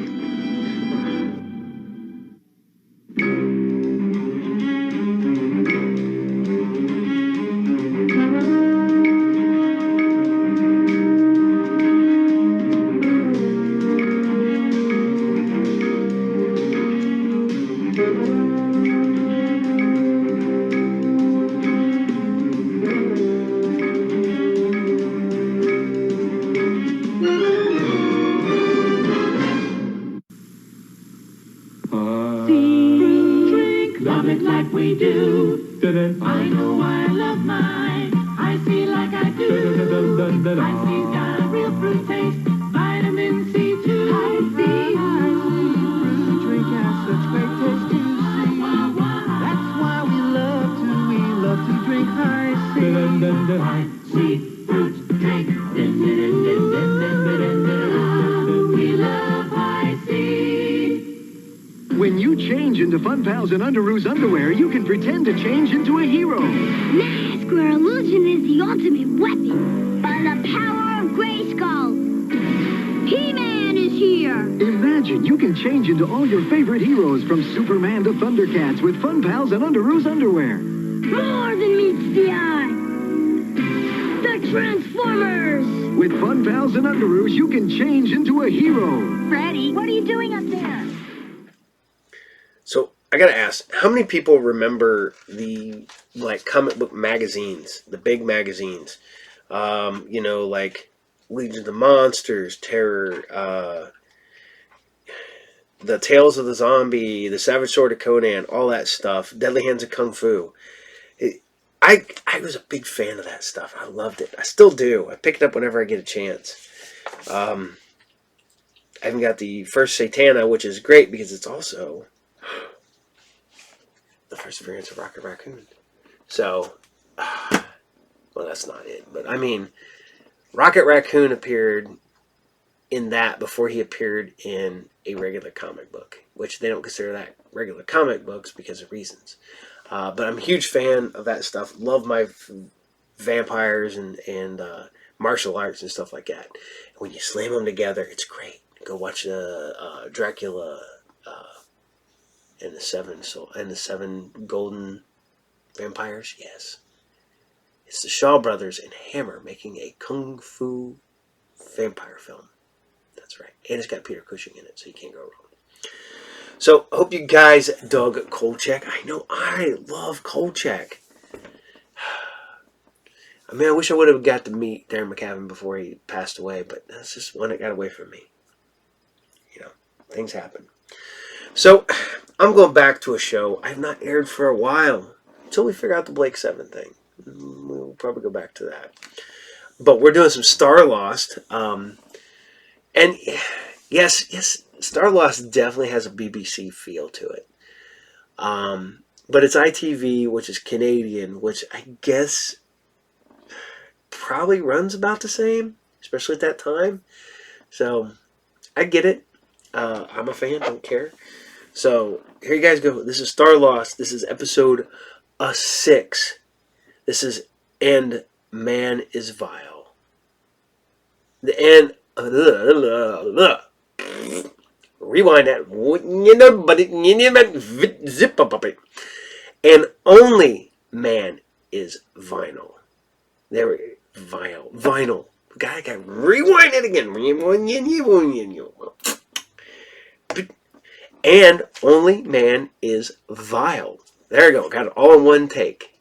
[SPEAKER 14] Love it like we do. I know I love mine. I see like I do. I see's got a real fruit taste. Vitamin C too. I see. Fruit drink has such great taste to see. That's why we love to drink high C. High C fruit drink. We love high C.
[SPEAKER 15] When you change into Fun Pals and Underoos underwear, you can pretend to change into a hero.
[SPEAKER 7] Mask where illusion is the ultimate weapon. By the power of Grayskull. He-Man is here.
[SPEAKER 15] Imagine you can change into all your favorite heroes from Superman to Thundercats with Fun Pals and Underoos underwear.
[SPEAKER 7] More than meets the eye. The Transformers.
[SPEAKER 15] With Fun Pals and Underoos, you can change into a hero.
[SPEAKER 7] Freddy, what are you doing up there?
[SPEAKER 1] So I gotta ask, how many people remember the comic book magazines, the big magazines? Like Legion of the Monsters, Terror, the Tales of the Zombie, the Savage Sword of Conan, all that stuff. Deadly Hands of Kung Fu. I was a big fan of that stuff. I loved it. I still do. I pick it up whenever I get a chance. I haven't got the first Satana, which is great because it's also the first appearance of Rocket Raccoon. So, well, that's not it. But, I mean, Rocket Raccoon appeared in that before he appeared in a regular comic book, which they don't consider that regular comic books because of reasons. But I'm a huge fan of that stuff. Love my vampires and martial arts and stuff like that. And when you slam them together, it's great. Go watch Dracula and the seven golden vampires. Yes, it's the Shaw Brothers and Hammer making a kung fu vampire film. That's right, and it's got Peter Cushing in it, so you can't go wrong. So, I hope you guys dug Kolchak. I know I love Kolchak. I mean, I wish I would have got to meet Darren McCavin before he passed away, but that's just one that got away from me. You know, things happen. So, I'm going back to a show I've not aired for a while, until we figure out the Blake 7 thing. We'll probably go back to that. But we're doing some Starlost. And yes, Starlost definitely has a BBC feel to it. But it's ITV, which is Canadian, which I guess probably runs about the same, especially at that time. So, I get it. I'm a fan, don't care. So, here you guys go. This is Starlost. This is episode 6. This is And Man is Vile. The end. Rewind that. Zip up it. And only man is vinyl. There we go. Vinyl. Gotta rewind it again. And only man is vile. There we go. Got it all in one take.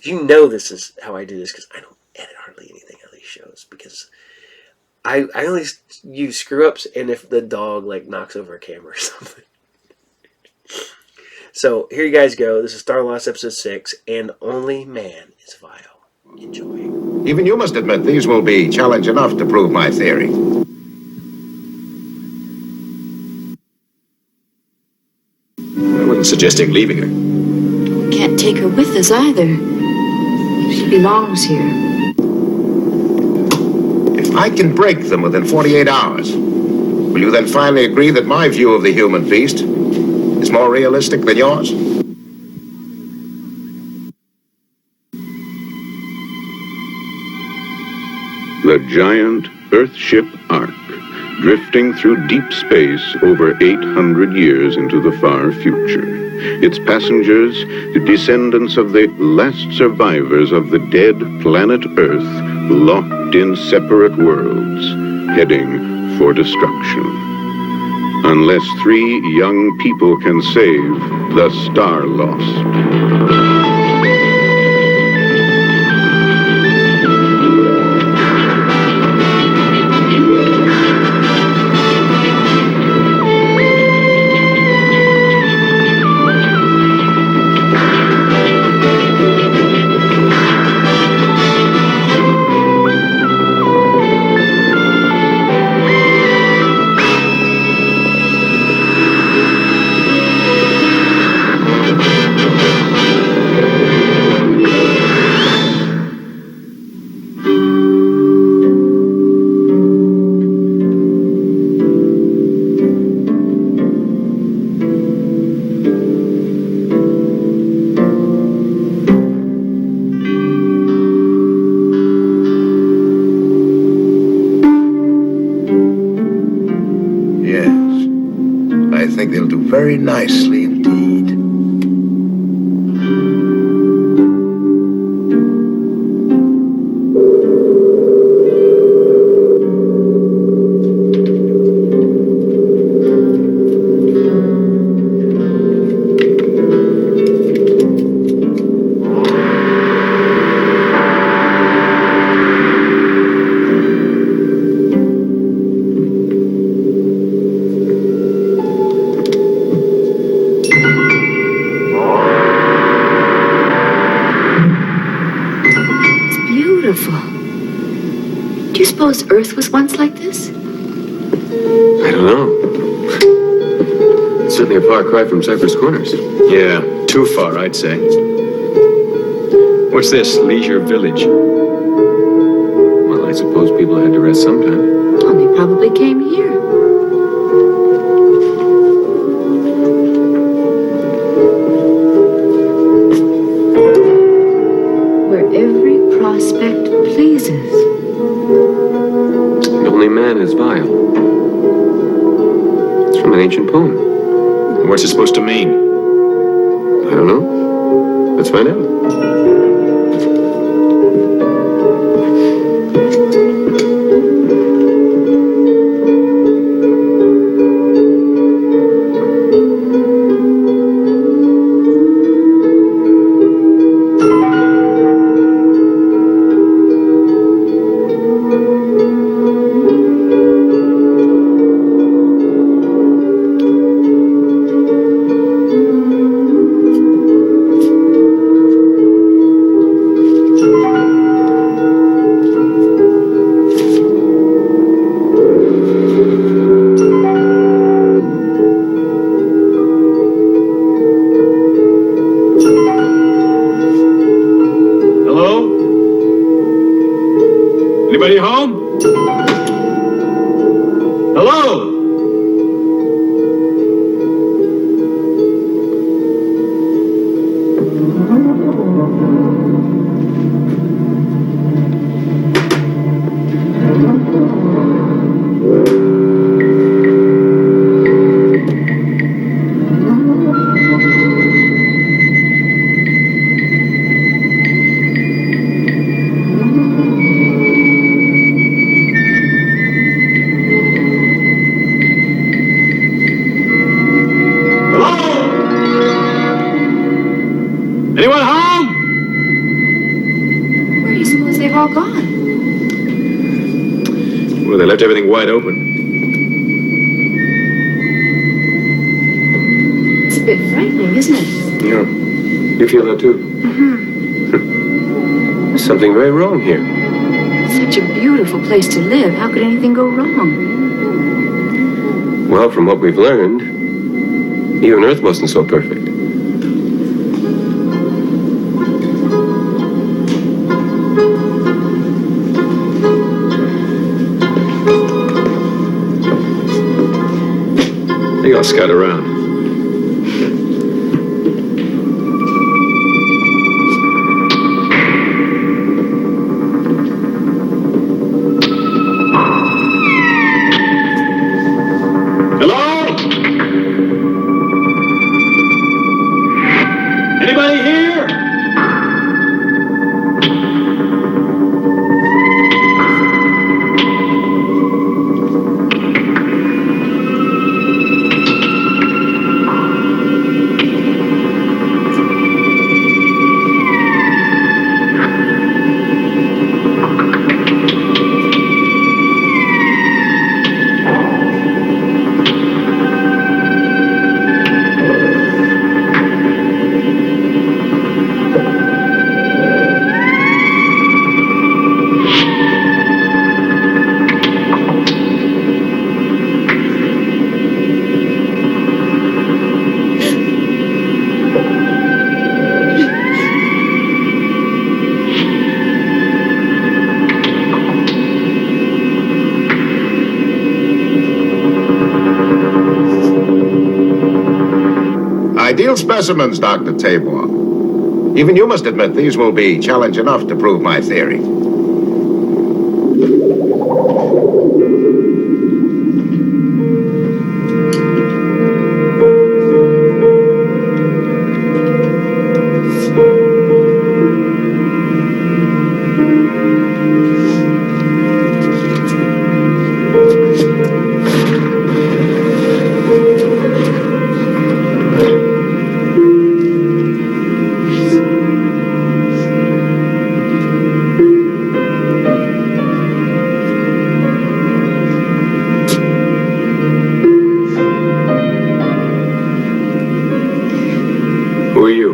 [SPEAKER 1] You know this is how I do this because I don't edit hardly anything on these shows because I only use screw ups and if the dog like knocks over a camera or something. So here you guys go. This is Starlost episode 6, and only man is vile. Enjoy.
[SPEAKER 23] Even you must admit these will be challenge enough to prove my theory.
[SPEAKER 2] I wasn't suggesting leaving her.
[SPEAKER 6] We can't take her with us either. She belongs here.
[SPEAKER 23] If I can break them within 48 hours, will you then finally agree that my view of the human beast is more realistic than yours?
[SPEAKER 10] The giant Earthship Ark, drifting through deep space over 800 years into the far future. Its passengers, the descendants of the last survivors of the dead planet Earth, locked in separate worlds, heading for destruction. Unless 3 young people can save the Starlost.
[SPEAKER 23] Very nicely indeed.
[SPEAKER 6] Do you suppose Earth was once like this?
[SPEAKER 2] I don't know. It's certainly a far cry from Cypress Corners. Yeah, too far, I'd say. What's this, Leisure Village? Well, I suppose people had to rest sometime.
[SPEAKER 6] Well, they probably came here. Where every prospect pleases.
[SPEAKER 2] And only man is vile. It's from an ancient poem. What's it supposed to mean? I don't know. Let's find out. Left everything wide open.
[SPEAKER 6] It's a bit frightening, isn't it?
[SPEAKER 2] Yeah. You feel that too? There's something very wrong here.
[SPEAKER 6] Such a beautiful place to live. How could anything go wrong?
[SPEAKER 2] Well, from what we've learned, even Earth wasn't so perfect. I think I'll scout around.
[SPEAKER 20] Anybody here?
[SPEAKER 23] Ideal specimens, Dr. Tabor. Even you must admit these will be challenge enough to prove my theory.
[SPEAKER 2] Who are you?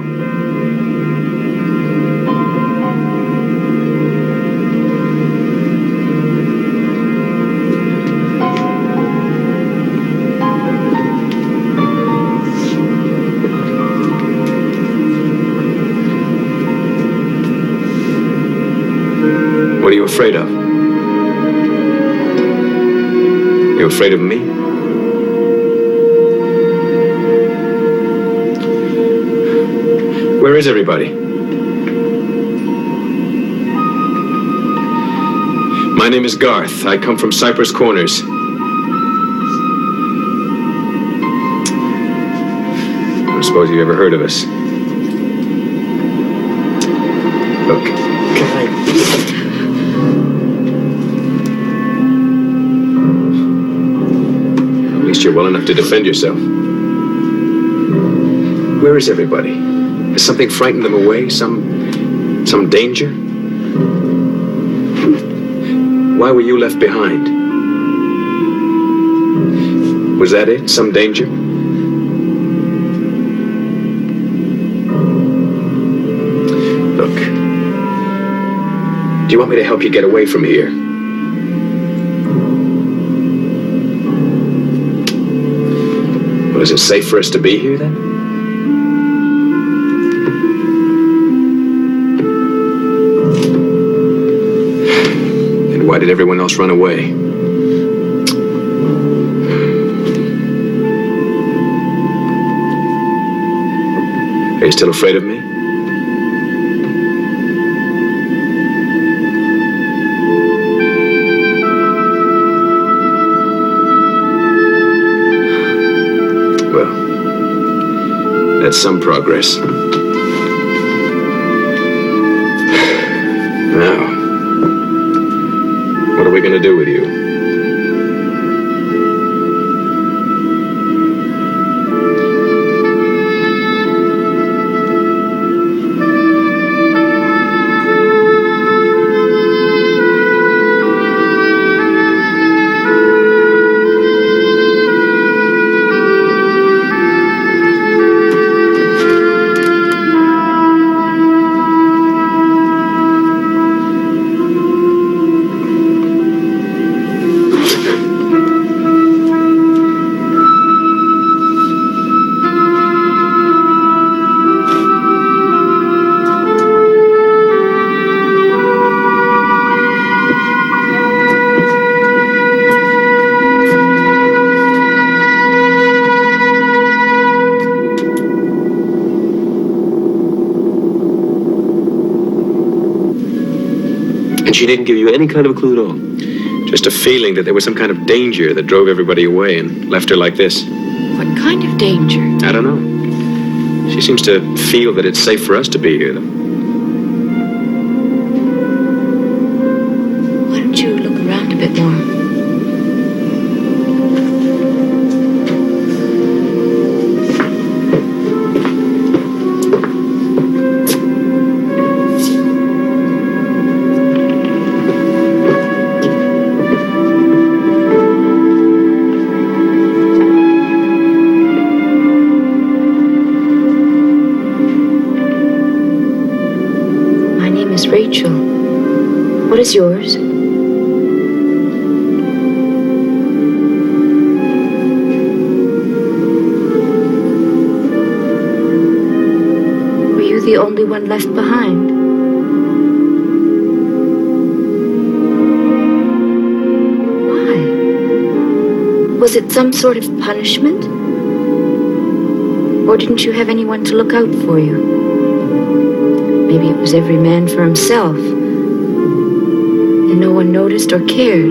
[SPEAKER 2] What are you afraid of? You afraid of me? Where is everybody? My name is Garth. I come from Cypress Corners. I don't suppose you've ever heard of us. Look, can I... At least you're well enough to defend yourself. Where is everybody? Has something frightened them away? Some danger? Why were you left behind? Was that it? Some danger? Look. Do you want me to help you get away from here? Well, is it safe for us to be here then? Why did everyone else run away? Are you still afraid of me? Well, that's some progress. Now, what are we going to do with you?
[SPEAKER 4] She didn't give you any kind of a clue at all?
[SPEAKER 8] Just a feeling that there was some kind of danger that drove everybody away and left her like this.
[SPEAKER 6] What kind of danger?
[SPEAKER 8] I don't know. She seems to feel that it's safe for us to be here, though.
[SPEAKER 6] Why don't you look around a bit more? Rachel. What is yours? Were you the only one left behind? Why? Was it some sort of punishment? Or didn't you have anyone to look out for you? Maybe it was every man for himself, and no one noticed or cared.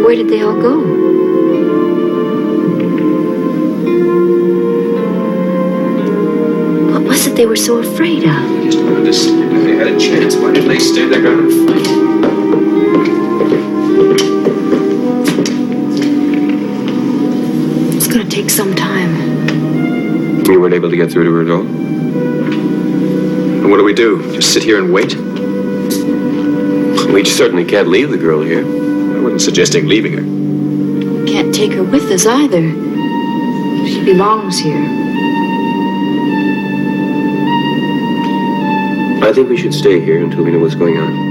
[SPEAKER 6] Where did they all go? What was it they were so afraid of?
[SPEAKER 8] I just wanted to see if they had a chance. Why didn't they stand their ground and fight?
[SPEAKER 6] It's gonna take some time.
[SPEAKER 4] You weren't able to get through to her at all?
[SPEAKER 8] And what do? Just sit here and wait?
[SPEAKER 4] We certainly can't leave the girl here.
[SPEAKER 8] I wasn't suggesting leaving her.
[SPEAKER 6] Can't take her with us either. She belongs here.
[SPEAKER 4] I think we should stay here until we know what's going on.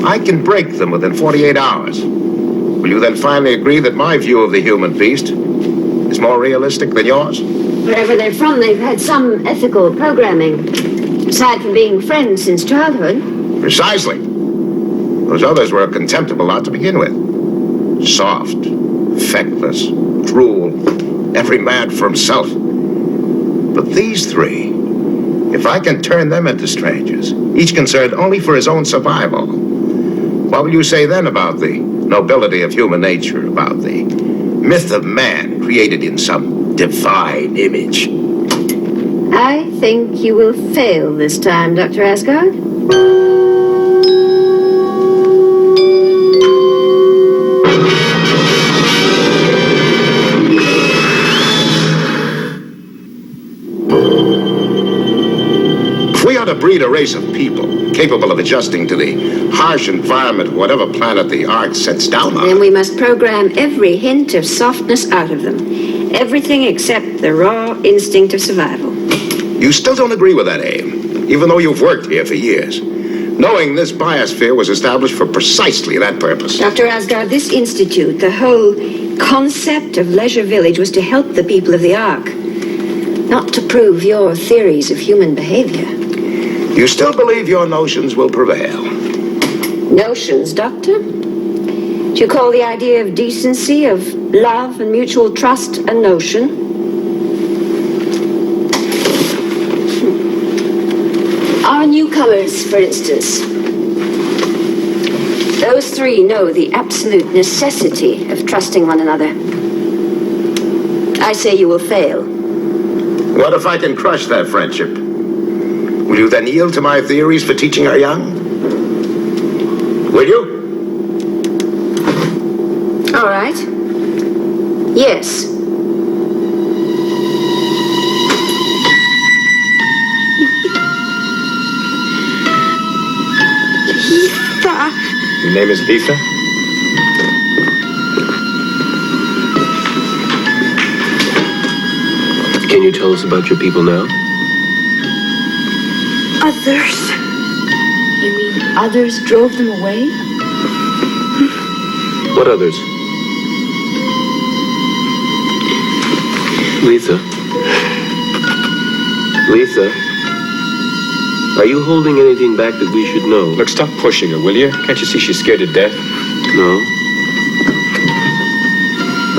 [SPEAKER 23] I can break them within 48 hours. Will you then finally agree that my view of the human beast is more realistic than yours?
[SPEAKER 19] Wherever they're from, they've had some ethical programming. Aside from being friends since childhood.
[SPEAKER 23] Precisely. Those others were a contemptible lot to begin with. Soft, feckless, cruel, every man for himself. But these three, if I can turn them into strangers, each concerned only for his own survival, what will you say then about the nobility of human nature, about the myth of man created in some divine image?
[SPEAKER 19] I think you will fail this time, Dr. Asgard.
[SPEAKER 23] We ought to breed a race of people capable of adjusting to the harsh environment of whatever planet the Ark sets down on.
[SPEAKER 19] Then we must program every hint of softness out of them. Everything except the raw instinct of survival.
[SPEAKER 23] You still don't agree with that aim, even though you've worked here for years, knowing this biosphere was established for precisely that purpose.
[SPEAKER 19] Dr. Asgard, this institute, the whole concept of Leisure Village was to help the people of the Ark, not to prove your theories of human behavior.
[SPEAKER 23] You still believe your notions will prevail?
[SPEAKER 19] Notions, Doctor? Do you call the idea of decency, of love and mutual trust a notion? Our newcomers, for instance. Those three know the absolute necessity of trusting one another. I say you will fail.
[SPEAKER 23] What if I can crush that friendship? Will you then yield to my theories for teaching our young? Will you?
[SPEAKER 19] All right. Yes.
[SPEAKER 8] Your name is Letha?
[SPEAKER 4] Can you tell us about your people now?
[SPEAKER 6] Others? You mean others drove them away?
[SPEAKER 4] What others? Letha? Letha? Are you holding anything back that we should know?
[SPEAKER 8] Look, stop pushing her, will you? Can't you see she's scared to death?
[SPEAKER 4] No.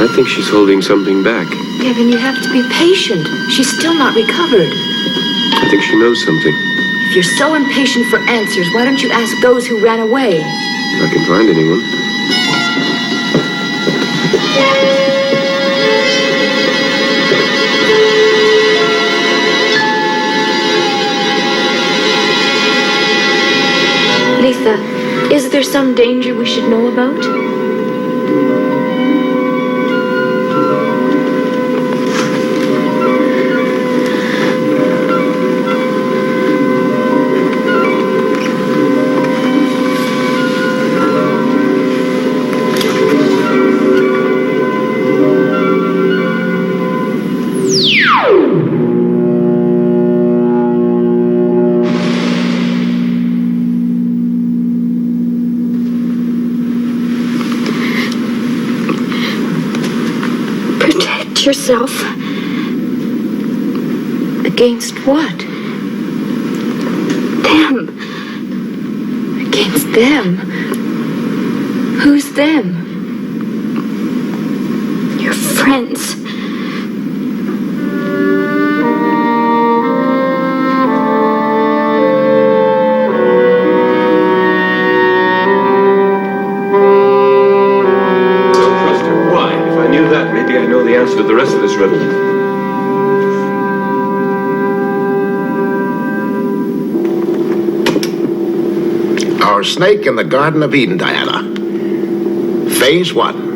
[SPEAKER 4] I think she's holding something back.
[SPEAKER 6] Kevin, you have to be patient. She's still not recovered.
[SPEAKER 4] I think she knows something.
[SPEAKER 6] If you're so impatient for answers, why don't you ask those who ran away?
[SPEAKER 4] If I can find anyone.
[SPEAKER 6] Letha, is there some danger we should know about? Yourself against what? Them. Against them. Who's them? Your friends.
[SPEAKER 4] The answer to the rest of this riddle.
[SPEAKER 23] Our snake in the Garden of Eden, Diana. Phase 1.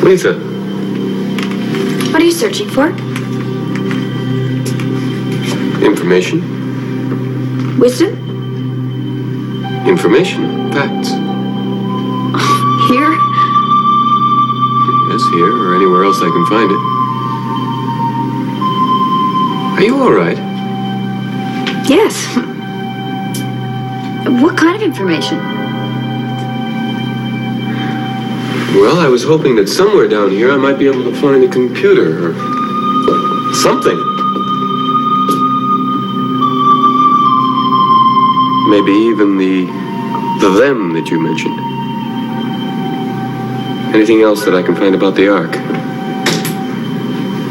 [SPEAKER 4] Letha.
[SPEAKER 6] What are you searching for?
[SPEAKER 4] Information.
[SPEAKER 6] Wisdom?
[SPEAKER 4] Information. Facts.
[SPEAKER 6] Here?
[SPEAKER 4] Yes, here or anywhere else I can find it. Are you all right?
[SPEAKER 6] Yes. What kind of information?
[SPEAKER 4] Well, I was hoping that somewhere down here I might be able to find a computer or something. Maybe even the them that you mentioned. Anything else that I can find about the Ark?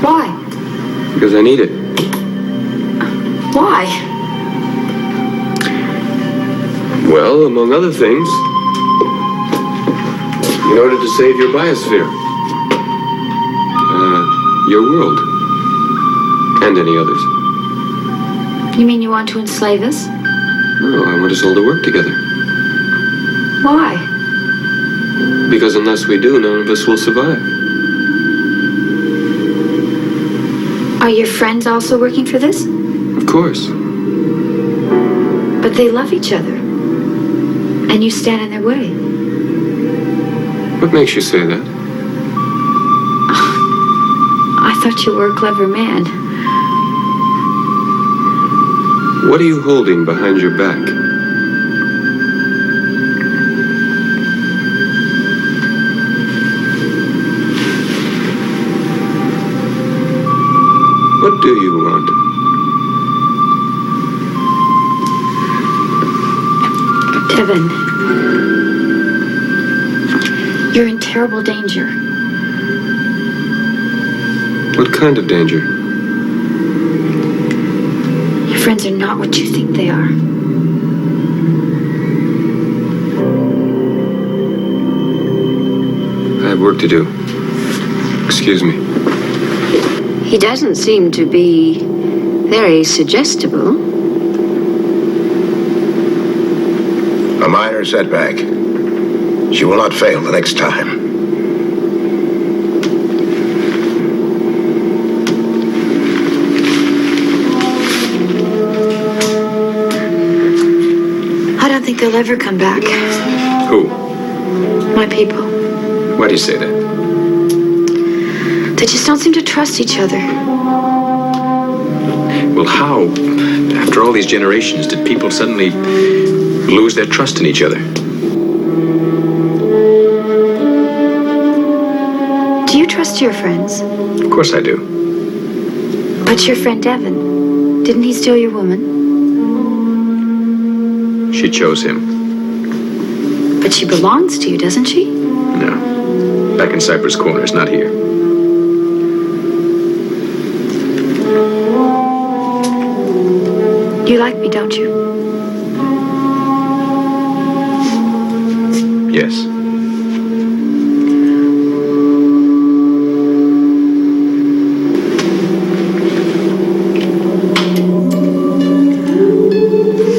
[SPEAKER 6] Why?
[SPEAKER 4] Because I need it.
[SPEAKER 6] Why?
[SPEAKER 4] Well, among other things, in order to save your biosphere. Your world. And any others.
[SPEAKER 6] You mean you want to enslave us?
[SPEAKER 4] No, I want us all to work together.
[SPEAKER 6] Why?
[SPEAKER 4] Because unless we do, none of us will survive.
[SPEAKER 6] Are your friends also working for this?
[SPEAKER 4] Of course.
[SPEAKER 6] But they love each other. And you stand in their way.
[SPEAKER 4] What makes you say that?
[SPEAKER 6] I thought you were a clever man.
[SPEAKER 4] What are you holding behind your back? What do you want?
[SPEAKER 6] Kevin, you're in terrible danger.
[SPEAKER 4] What kind of danger?
[SPEAKER 6] Your friends are not what you think they are.
[SPEAKER 4] I have work to do. Excuse me.
[SPEAKER 19] He doesn't seem to be very suggestible.
[SPEAKER 23] minor setback. She will not fail the next time.
[SPEAKER 6] I don't think they'll ever come back.
[SPEAKER 8] Who?
[SPEAKER 6] My people.
[SPEAKER 8] Why do you say that?
[SPEAKER 6] They just don't seem to trust each other.
[SPEAKER 8] Well, how, after all these generations, did people suddenly lose their trust in each other?
[SPEAKER 6] Do you trust your friends?
[SPEAKER 8] Of course I do.
[SPEAKER 6] But your friend Devon, didn't he steal your woman?
[SPEAKER 8] She chose him.
[SPEAKER 6] But she belongs to you, doesn't she?
[SPEAKER 8] No. Back in Cypress Corners, not here.
[SPEAKER 6] You like me, don't you?
[SPEAKER 8] Yes.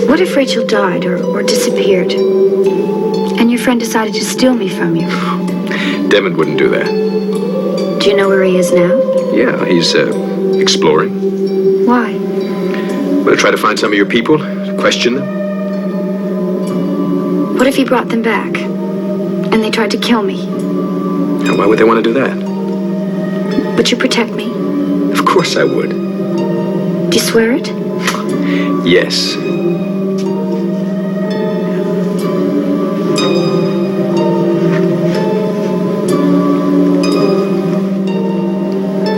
[SPEAKER 6] What if Rachel died or disappeared? And your friend decided to steal me from you?
[SPEAKER 8] Devon wouldn't do that.
[SPEAKER 6] Do you know where he is now?
[SPEAKER 8] Yeah, he's exploring.
[SPEAKER 6] Why?
[SPEAKER 8] Will try to find some of your people, question them.
[SPEAKER 6] What if he brought them back and they tried to kill me?
[SPEAKER 8] And why would they want to do that?
[SPEAKER 6] Would you protect me?
[SPEAKER 8] Of course I would.
[SPEAKER 6] Do you swear it?
[SPEAKER 8] Yes.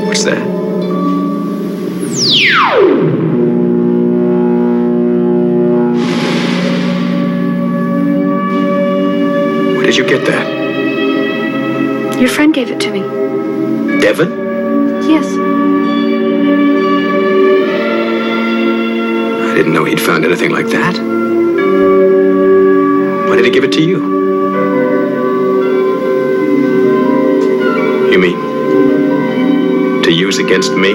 [SPEAKER 8] What's that? Where did you get that?
[SPEAKER 6] Your friend gave it to me.
[SPEAKER 8] Devon?
[SPEAKER 6] Yes.
[SPEAKER 8] I didn't know he'd found anything like that. Why did he give it to you? You mean to use against me?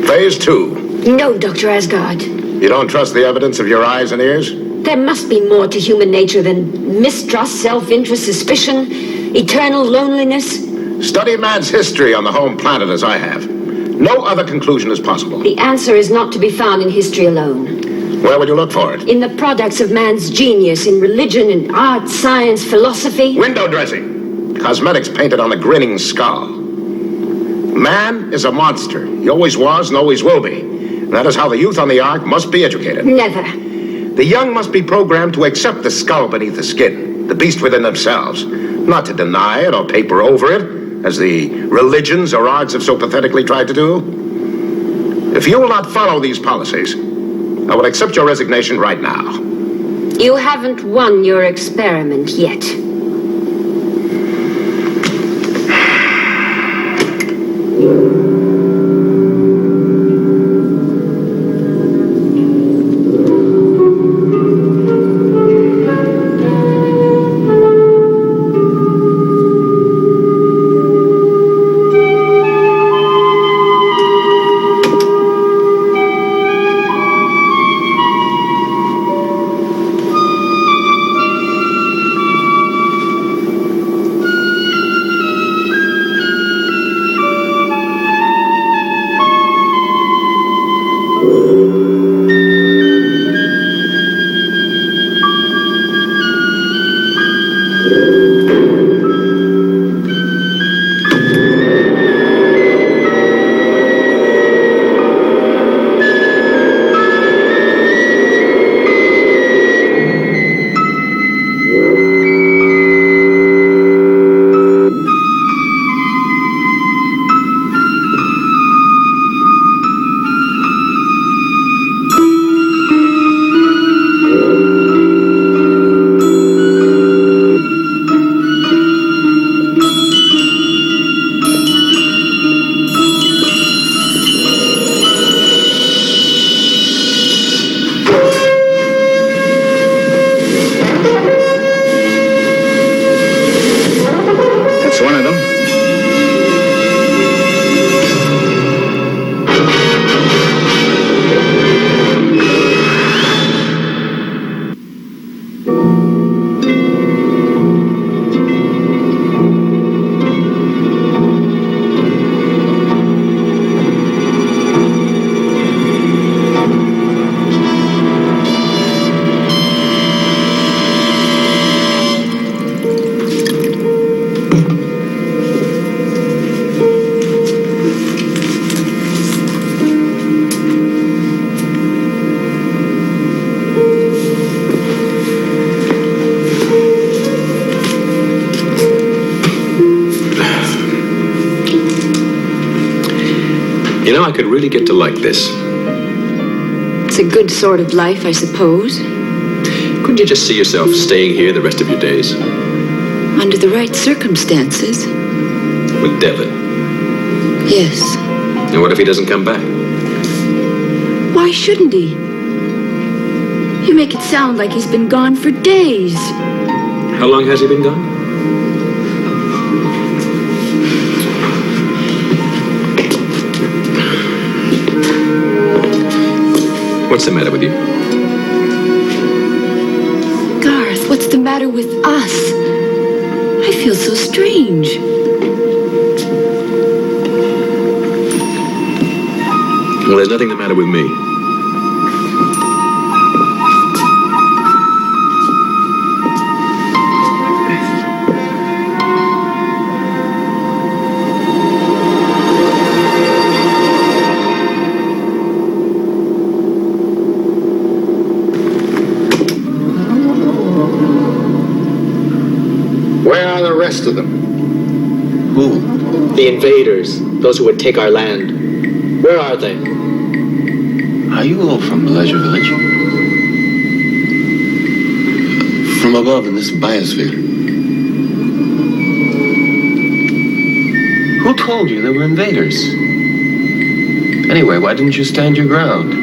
[SPEAKER 23] Phase 2.
[SPEAKER 19] No, Dr. Asgard.
[SPEAKER 23] You don't trust the evidence of your eyes and ears?
[SPEAKER 19] There must be more to human nature than mistrust, self-interest, suspicion, eternal loneliness.
[SPEAKER 23] Study man's history on the home planet as I have. No other conclusion is possible.
[SPEAKER 19] The answer is not to be found in history alone.
[SPEAKER 23] Where would you look for it?
[SPEAKER 19] In the products of man's genius, in religion, in art, science, philosophy.
[SPEAKER 23] Window dressing. Cosmetics painted on a grinning skull. Man is a monster. He always was and always will be. And that is how the youth on the Ark must be educated.
[SPEAKER 19] Never.
[SPEAKER 23] The young must be programmed to accept the skull beneath the skin, the beast within themselves, not to deny it or paper over it, as the religions or arts have so pathetically tried to do. If you will not follow these policies, I will accept your resignation right now.
[SPEAKER 19] You haven't won your experiment yet.
[SPEAKER 8] You know, I could really get to like this.
[SPEAKER 6] It's a good sort of life, I suppose.
[SPEAKER 8] Couldn't you just see yourself staying here the rest of your days?
[SPEAKER 6] Under the right circumstances.
[SPEAKER 8] With Devon?
[SPEAKER 6] Yes.
[SPEAKER 8] And what if he doesn't come back?
[SPEAKER 6] Why shouldn't he? You make it sound like he's been gone for days.
[SPEAKER 8] How long has he been gone? What's the matter with you?
[SPEAKER 6] Garth, what's the matter with us? I feel so strange.
[SPEAKER 8] Well, there's nothing the matter with me.
[SPEAKER 9] Where are the rest of them?
[SPEAKER 5] Who? The invaders, those who would take our land. Where are they?
[SPEAKER 4] Are you all from the Leisure Village? From above in this biosphere. Who told you there were invaders? Anyway, why didn't you stand your ground?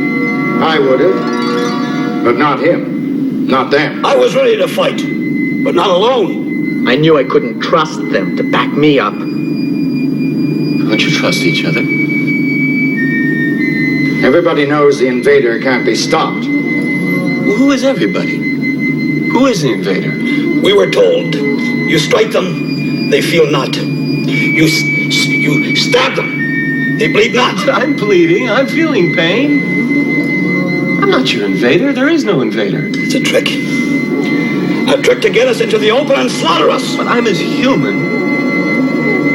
[SPEAKER 9] I would have, but not him, not them.
[SPEAKER 5] I was ready to fight, but not alone. I knew I couldn't trust them to back me up.
[SPEAKER 4] Don't you trust each other?
[SPEAKER 9] Everybody knows the invader can't be stopped.
[SPEAKER 4] Well, who is everybody? Who is the invader?
[SPEAKER 5] We were told, you strike them, they feel not. You stab them, they bleed not.
[SPEAKER 4] I'm bleeding, I'm feeling pain. I'm not your invader, there is no invader.
[SPEAKER 5] It's a trick. A trick to get us into the open and slaughter us.
[SPEAKER 4] But I'm as human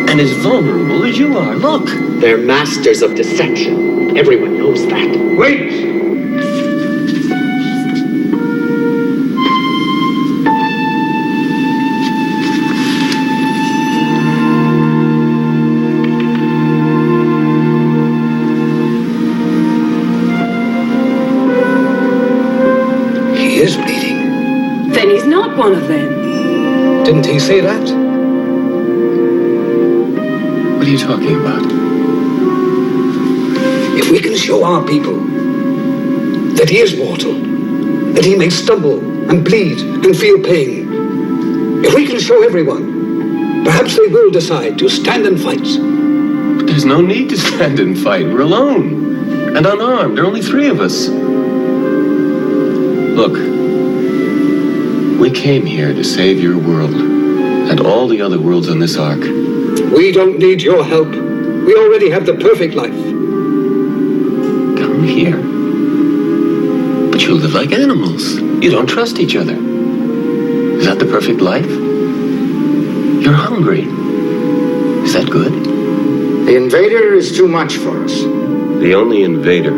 [SPEAKER 4] and as vulnerable as you are. Look.
[SPEAKER 5] They're masters of deception. Everyone knows that.
[SPEAKER 9] Wait!
[SPEAKER 5] He is bleeding.
[SPEAKER 22] Then he's not one of them.
[SPEAKER 5] Didn't he say that?
[SPEAKER 4] What are you talking about?
[SPEAKER 5] If we can show our people that he is mortal, that he may stumble and bleed and feel pain, if we can show everyone, perhaps they will decide to stand and fight.
[SPEAKER 4] But there's no need to stand and fight. We're alone and unarmed. There are only 3 of us. Look, we came here to save your world and all the other worlds on this ark.
[SPEAKER 5] We don't need your help. We already have the perfect life.
[SPEAKER 4] Come here. But you live like animals. You don't trust each other. Is that the perfect life? You're hungry. Is that good?
[SPEAKER 9] The invader is too much for us.
[SPEAKER 4] The only invader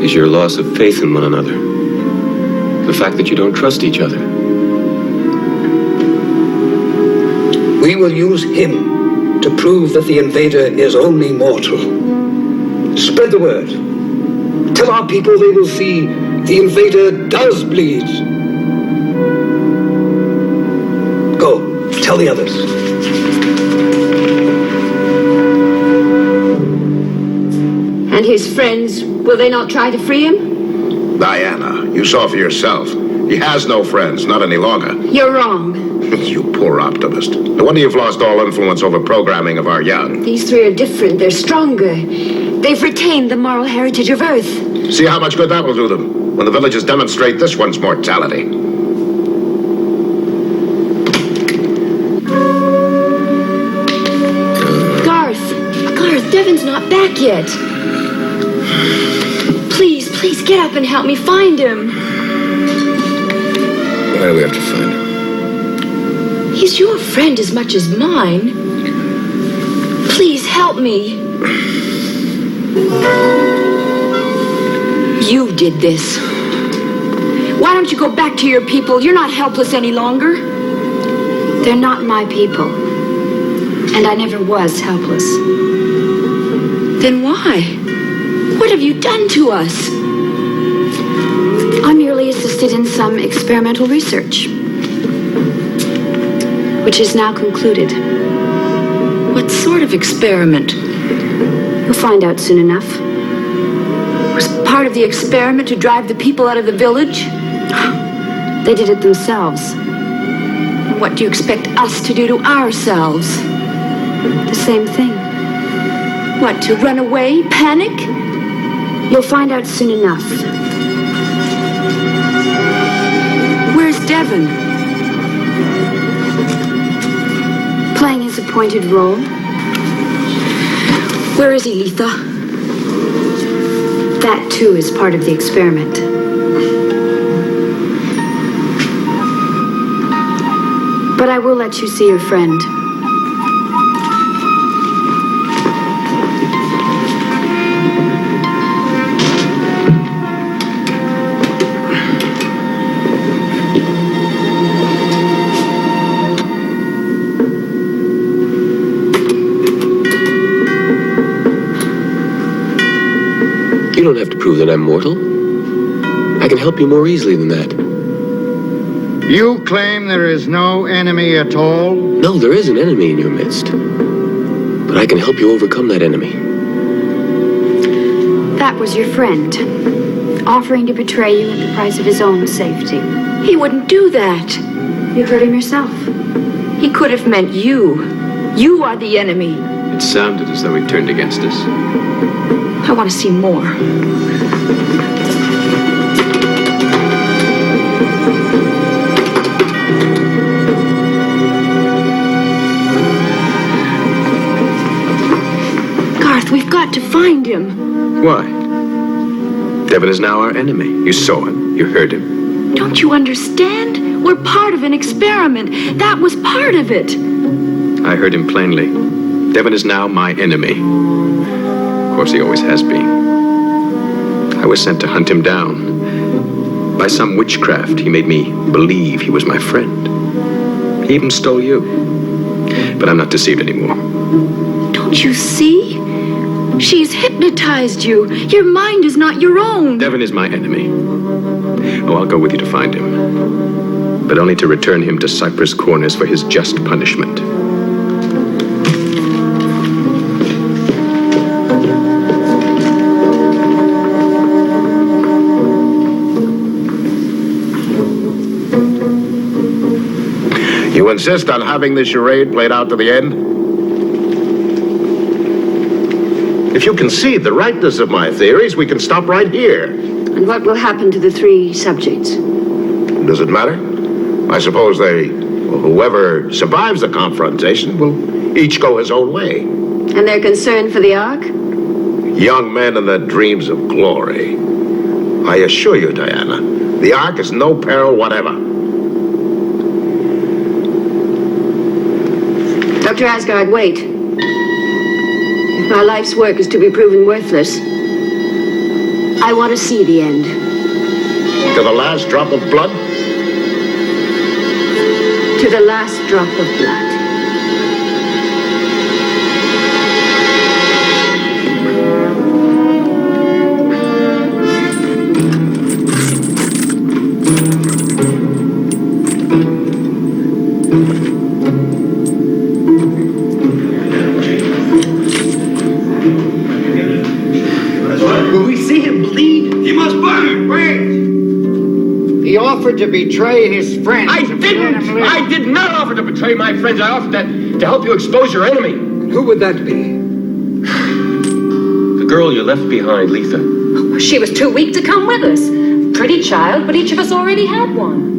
[SPEAKER 4] is your loss of faith in one another. The fact that you don't trust each other.
[SPEAKER 5] We will use him to prove that the invader is only mortal. Spread the word. Tell our people they will see the invader does bleed. Go, tell the others.
[SPEAKER 6] And his friends, will they not try to free him?
[SPEAKER 23] Diana, you saw for yourself. He has no friends, not any longer.
[SPEAKER 6] You're wrong.
[SPEAKER 23] You poor optimist. No wonder you've lost all influence over programming of our young.
[SPEAKER 6] These 3 are different. They're stronger. They've retained the moral heritage of Earth.
[SPEAKER 23] See how much good that will do them when the villagers demonstrate this one's mortality.
[SPEAKER 6] Garth, Devon's not back yet. Please get up and help me find him.
[SPEAKER 8] Why do we have to find him?
[SPEAKER 6] He's your friend as much as mine. Please help me. You did this. Why don't you go back to your people? You're not helpless any longer. They're not my people. And I never was helpless. Then why? What have you done to us? I merely assisted in some experimental research, which is now concluded. What sort of experiment? You'll find out soon enough. Was part of the experiment to drive the people out of the village? They did it themselves. And what do you expect us to do to ourselves? The same thing. What, to run away? Panic? You'll find out soon enough. Where's Devon? Playing his appointed role. Where is he, Letha? That, too, is part of the experiment. But I will let you see your friend.
[SPEAKER 4] You don't have to prove that I'm mortal. I can help you more easily than that.
[SPEAKER 13] You claim there is no enemy at all?
[SPEAKER 4] No, there is an enemy in your midst. But I can help you overcome that enemy.
[SPEAKER 6] That was your friend, offering to betray you at the price of his own safety. He wouldn't do that. You heard him yourself. He could have meant you. You are the enemy.
[SPEAKER 8] It sounded as though he turned against us.
[SPEAKER 6] I want to see more. Garth, we've got to find him.
[SPEAKER 8] Why? Devon is now our enemy. You saw him. You heard him.
[SPEAKER 6] Don't you understand? We're part of an experiment. That was part of it.
[SPEAKER 8] I heard him plainly. Devon is now my enemy. Of course, he always has been. I was sent to hunt him down. By some witchcraft, he made me believe he was my friend. He even stole you. But I'm not deceived anymore.
[SPEAKER 6] Don't you see? She's hypnotized you. Your mind is not your own.
[SPEAKER 8] Devon is my enemy. Oh, I'll go with you to find him. But only to return him to Cypress Corners for his just punishment.
[SPEAKER 23] You insist on having the charade played out to the end? If you concede the rightness of my theories, we can stop right here.
[SPEAKER 6] And what will happen to the three subjects?
[SPEAKER 23] Does it matter? I suppose whoever survives the confrontation will each go his own way.
[SPEAKER 6] And they're concerned for the Ark?
[SPEAKER 23] Young men and their dreams of glory. I assure you, Diana, the Ark is no peril whatever.
[SPEAKER 6] Dr. Asgard, wait. If my life's work is to be proven worthless, I want to see the end.
[SPEAKER 23] To the last drop of blood?
[SPEAKER 6] To the last drop of blood.
[SPEAKER 13] He offered to betray his friends.
[SPEAKER 4] I didn't! I did not offer to betray my friends. I offered to help you expose your enemy.
[SPEAKER 5] Who would that be?
[SPEAKER 4] The girl you left behind, Letha.
[SPEAKER 16] She was too weak to come with us. Pretty child, but each of us already had one.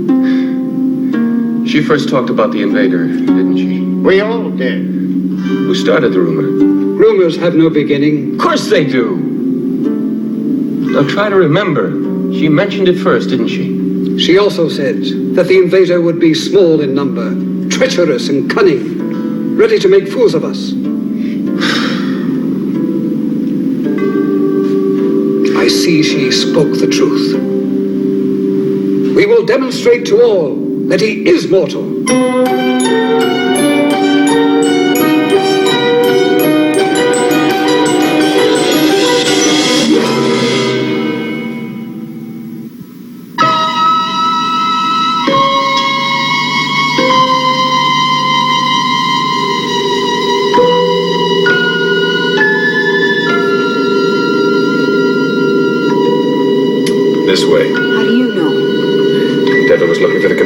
[SPEAKER 4] She first talked about the invader, didn't she?
[SPEAKER 13] We all did.
[SPEAKER 4] Who started the rumor?
[SPEAKER 5] Rumors have no beginning.
[SPEAKER 4] Of course they do. Now try to remember. She mentioned it first, didn't she?
[SPEAKER 5] She also said that the invader would be small in number, treacherous and cunning, ready to make fools of us. I see she spoke the truth. We will demonstrate to all that he is mortal.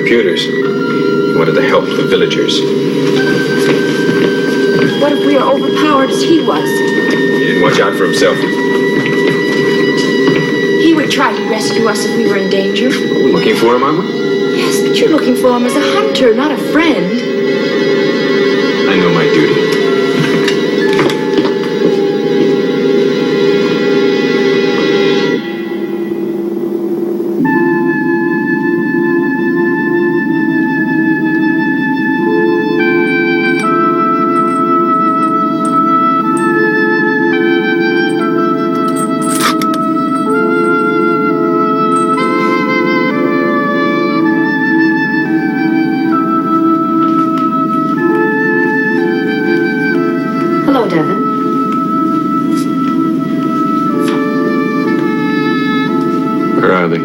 [SPEAKER 8] computers. He wanted to help the villagers.
[SPEAKER 6] What if we are overpowered as he was?
[SPEAKER 8] He didn't watch out for himself.
[SPEAKER 6] He would try to rescue us if we were in danger.
[SPEAKER 8] We're looking for him, aren't we?
[SPEAKER 6] Yes, but you're looking for him as a hunter, not a friend.
[SPEAKER 8] I know my duty.
[SPEAKER 6] Hello, Devin.
[SPEAKER 8] Where are they?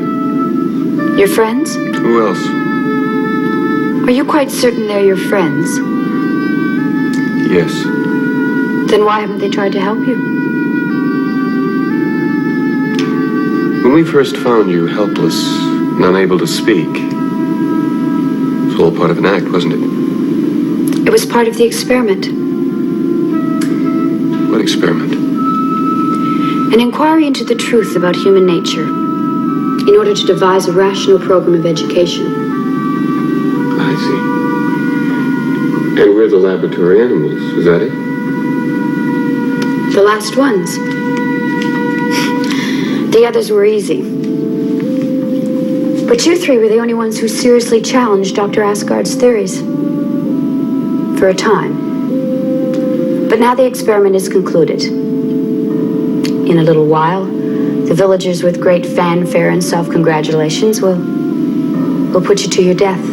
[SPEAKER 6] Your friends?
[SPEAKER 8] Who else?
[SPEAKER 6] Are you quite certain they're your friends?
[SPEAKER 8] Yes.
[SPEAKER 6] Then why haven't they tried to help you?
[SPEAKER 8] When we first found you helpless and unable to speak, it was all part of an act, wasn't it?
[SPEAKER 6] It was part of the experiment.
[SPEAKER 8] What experiment?
[SPEAKER 6] An inquiry into the truth about human nature in order to devise a rational program of education.
[SPEAKER 8] I see. And we're the laboratory animals, is that it?
[SPEAKER 6] The last ones. The others were easy. But you three were the only ones who seriously challenged Dr. Asgard's theories. For a time. But now the experiment is concluded. In a little while, the villagers with great fanfare and self-congratulations will put you to your death.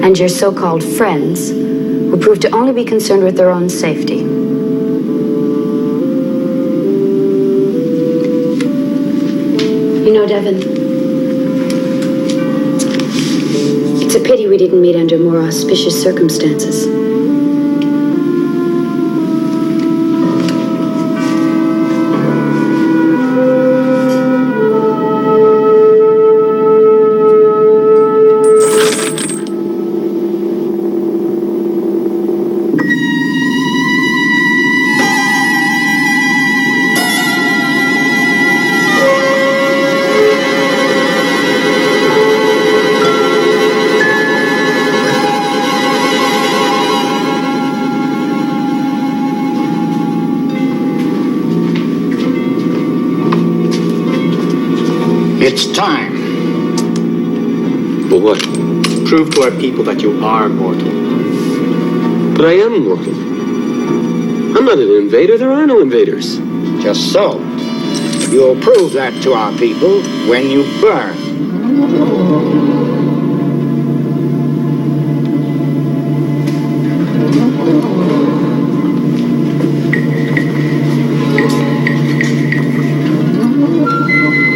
[SPEAKER 6] And your so-called friends will prove to only be concerned with their own safety. You know, Devin, it's a pity we didn't meet under more auspicious circumstances.
[SPEAKER 13] It's time.
[SPEAKER 4] For what? Prove to our people that you are mortal. But I am mortal. I'm not an invader. There are no invaders.
[SPEAKER 13] Just so. You'll prove that to our people when you burn.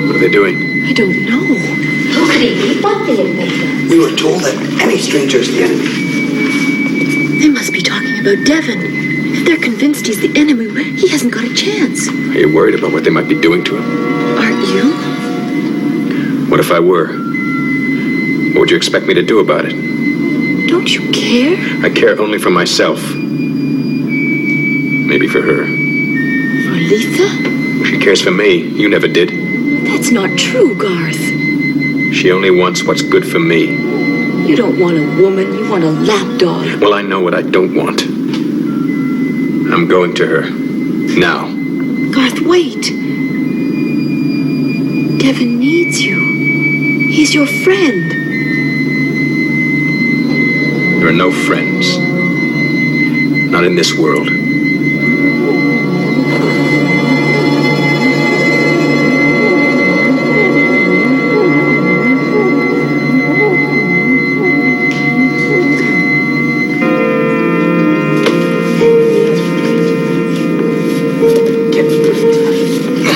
[SPEAKER 8] What are they doing?
[SPEAKER 6] I don't know.
[SPEAKER 19] Who could he be but the invader?
[SPEAKER 5] We were told that any stranger is the enemy.
[SPEAKER 6] They must be talking about Devin. If they're convinced he's the enemy, he hasn't got a chance.
[SPEAKER 8] Are you worried about what they might be doing to him?
[SPEAKER 6] Aren't you?
[SPEAKER 8] What if I were? What would you expect me to do about it?
[SPEAKER 6] Don't you care?
[SPEAKER 8] I care only for myself. Maybe for her.
[SPEAKER 6] For Letha?
[SPEAKER 8] She cares for me. You never did.
[SPEAKER 6] That's not true, Garth.
[SPEAKER 8] She only wants what's good for me.
[SPEAKER 6] You don't want a woman, you want a lapdog.
[SPEAKER 8] Well, I know what I don't want. I'm going to her. Now.
[SPEAKER 6] Garth, wait. Devin needs you. He's your friend.
[SPEAKER 8] There are no friends. Not in this world.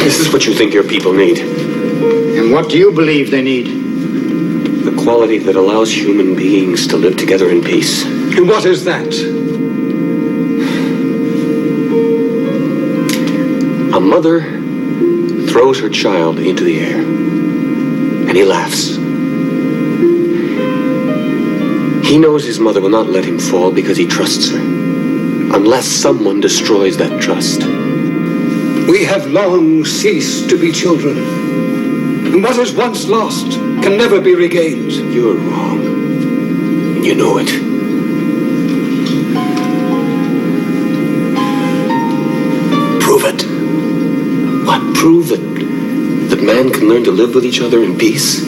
[SPEAKER 4] This is what you think your people need.
[SPEAKER 13] And what do you believe they need?
[SPEAKER 4] The quality that allows human beings to live together in peace.
[SPEAKER 5] And what is that?
[SPEAKER 4] A mother throws her child into the air, and he laughs. He knows his mother will not let him fall because he trusts her. Unless someone destroys that trust.
[SPEAKER 5] We have long ceased to be children. And what is once lost can never be regained.
[SPEAKER 4] You're wrong. And you know it. Prove it. What? Prove that man can learn to live with each other in peace?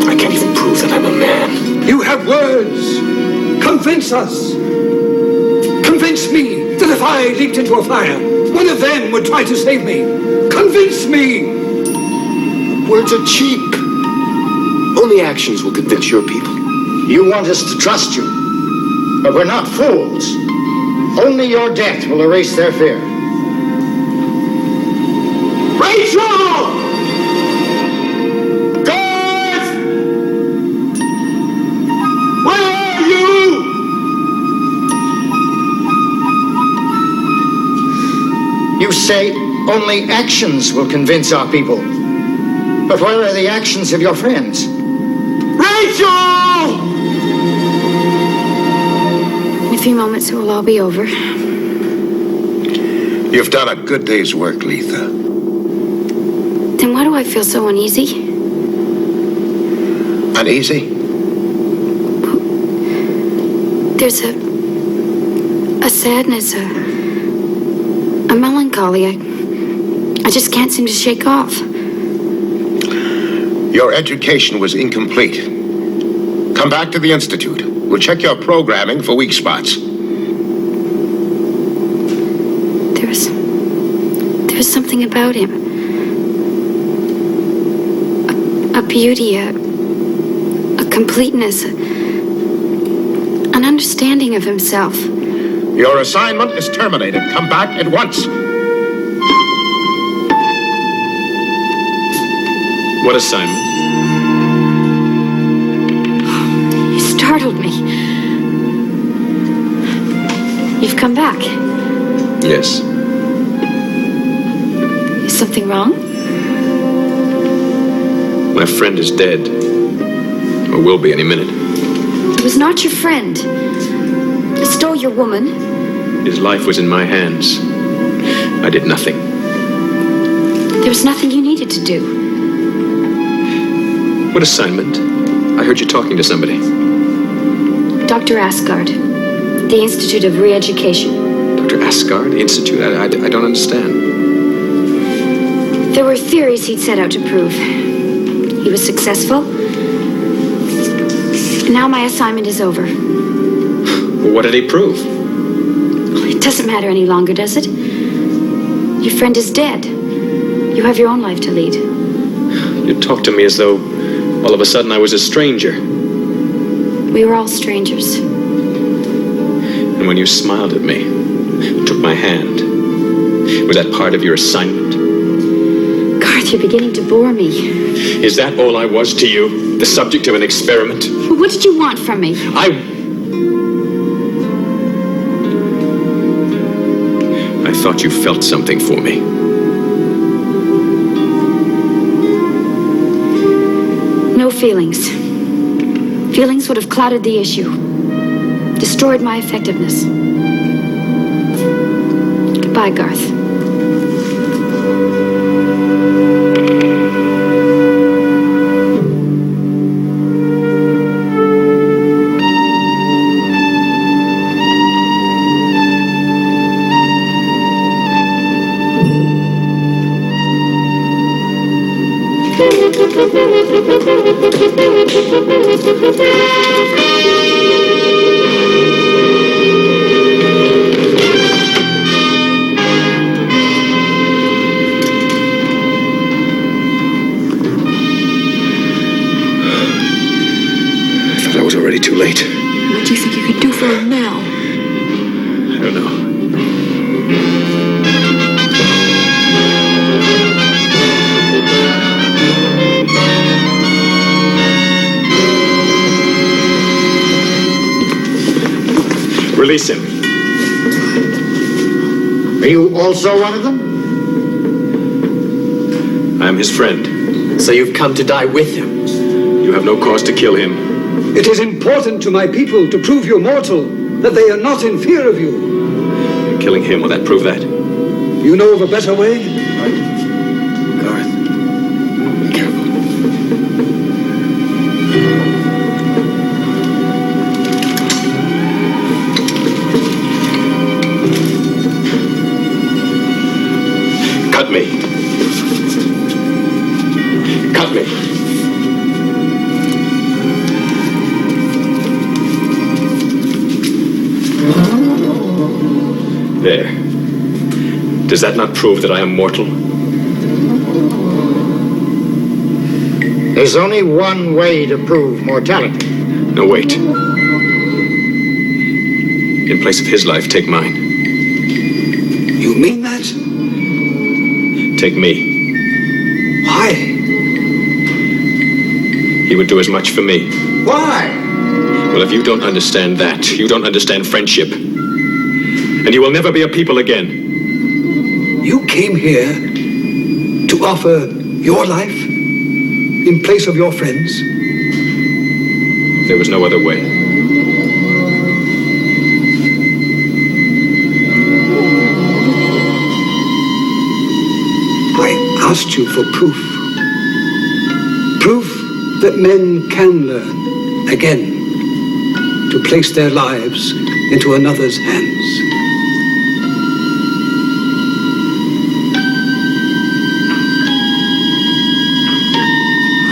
[SPEAKER 4] I can't even prove that I'm a man.
[SPEAKER 5] You have words. Convince us. Convince me that if I leaped into a fire, one of them would try to save me. Convince me.
[SPEAKER 4] Words are cheap. Only actions will convince your people.
[SPEAKER 13] You want us to trust you, but we're not fools. Only your death will erase their fear.
[SPEAKER 12] Rachel!
[SPEAKER 13] Garth!
[SPEAKER 12] Where are you?
[SPEAKER 13] You say only actions will convince our people. But where are the actions of your friends?
[SPEAKER 12] Rachel!
[SPEAKER 6] In a few moments, it will all be over.
[SPEAKER 23] You've done a good day's work, Letha.
[SPEAKER 6] Then why do I feel so uneasy?
[SPEAKER 23] Uneasy?
[SPEAKER 6] There's a sadness, a melancholy I just can't seem to shake off.
[SPEAKER 23] Your education was incomplete. Come back to the Institute. We'll check your programming for weak spots.
[SPEAKER 6] There's something about him. A beauty, a completeness, an understanding of himself.
[SPEAKER 23] Your assignment is terminated. Come back at once.
[SPEAKER 8] What assignment?
[SPEAKER 6] You startled me. You've come back.
[SPEAKER 8] Yes.
[SPEAKER 6] Is something wrong?
[SPEAKER 8] My friend is dead. Or will be any minute.
[SPEAKER 6] It was not your friend. He stole your woman.
[SPEAKER 8] His life was in my hands. I did nothing.
[SPEAKER 6] There was nothing you needed to do.
[SPEAKER 8] What assignment? I heard you talking to somebody.
[SPEAKER 6] Dr. Asgard, the Institute of Re-Education.
[SPEAKER 8] Dr. Asgard, the Institute? I don't understand.
[SPEAKER 6] There were theories he'd set out to prove. He was successful. Now my assignment is over.
[SPEAKER 8] Well, what did he prove?
[SPEAKER 6] It doesn't matter any longer, does it? Your friend is dead. You have your own life to lead.
[SPEAKER 8] You talk to me as though all of a sudden I was a stranger.
[SPEAKER 6] We were all strangers.
[SPEAKER 8] And when you smiled at me, took my hand, was that part of your assignment?
[SPEAKER 6] Garth, you're beginning to bore me.
[SPEAKER 8] Is that all I was to you? The subject of an experiment?
[SPEAKER 6] What did you want from me?
[SPEAKER 8] I thought you felt something for me.
[SPEAKER 6] No feelings. Feelings would have clouded the issue. Destroyed my effectiveness. Goodbye, Garth.
[SPEAKER 8] I was already too late.
[SPEAKER 22] What do you think you could do for him now?
[SPEAKER 8] I don't know. Release him.
[SPEAKER 13] Are you also one of them?
[SPEAKER 8] I am his friend.
[SPEAKER 4] So you've come to die with him?
[SPEAKER 8] You have no cause to kill him.
[SPEAKER 5] It is important to my people to prove you mortal, that they are not in fear of you.
[SPEAKER 8] Killing him, will that prove that?
[SPEAKER 5] You know of a better way?
[SPEAKER 8] Garth, be careful. Cut me. Cut me. There. Does that not prove that I am mortal?
[SPEAKER 13] There's only one way to prove mortality.
[SPEAKER 8] No, wait. In place of his life, take mine.
[SPEAKER 5] You mean that?
[SPEAKER 8] Take me.
[SPEAKER 5] Why?
[SPEAKER 8] He would do as much for me.
[SPEAKER 5] Why?
[SPEAKER 8] Well, if you don't understand that, you don't understand friendship. And you will never be a people again.
[SPEAKER 5] You came here to offer your life in place of your friends?
[SPEAKER 8] There was no other way.
[SPEAKER 5] I asked you for proof. Proof that men can learn again to place their lives into another's hands.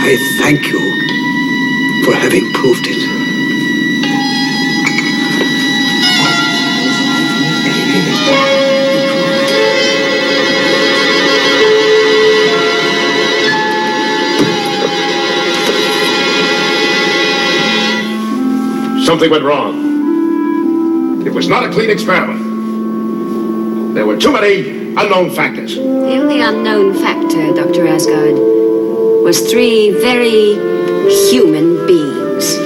[SPEAKER 5] I thank you for having proved it.
[SPEAKER 23] Something went wrong. It was not a clean experiment. There were too many unknown factors.
[SPEAKER 19] The only unknown factor, Dr. Asgard, was 3 very human beings.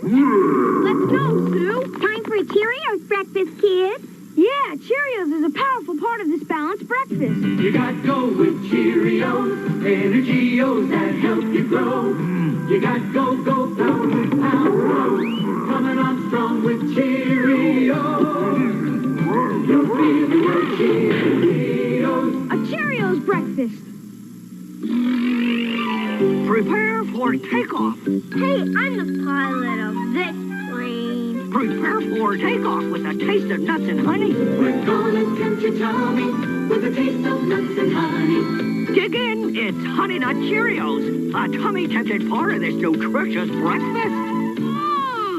[SPEAKER 7] Let's go, Sue. Time for a Cheerios breakfast, kids. Yeah, Cheerios is a powerful part of this balanced breakfast.
[SPEAKER 14] You got go with Cheerios, Energios that help you grow. You got go pound with pound, coming on strong with Cheerios. You'll feel the word Cheerios.
[SPEAKER 7] A Cheerios breakfast.
[SPEAKER 12] Prepare for takeoff.
[SPEAKER 7] Hey, I'm the pilot of this plane.
[SPEAKER 12] Prepare for takeoff with a taste of nuts and honey.
[SPEAKER 14] We're gonna tempt your tummy with a taste of nuts and honey.
[SPEAKER 12] Dig in, it's Honey Nut Cheerios, a tummy-tempted part of this nutritious breakfast.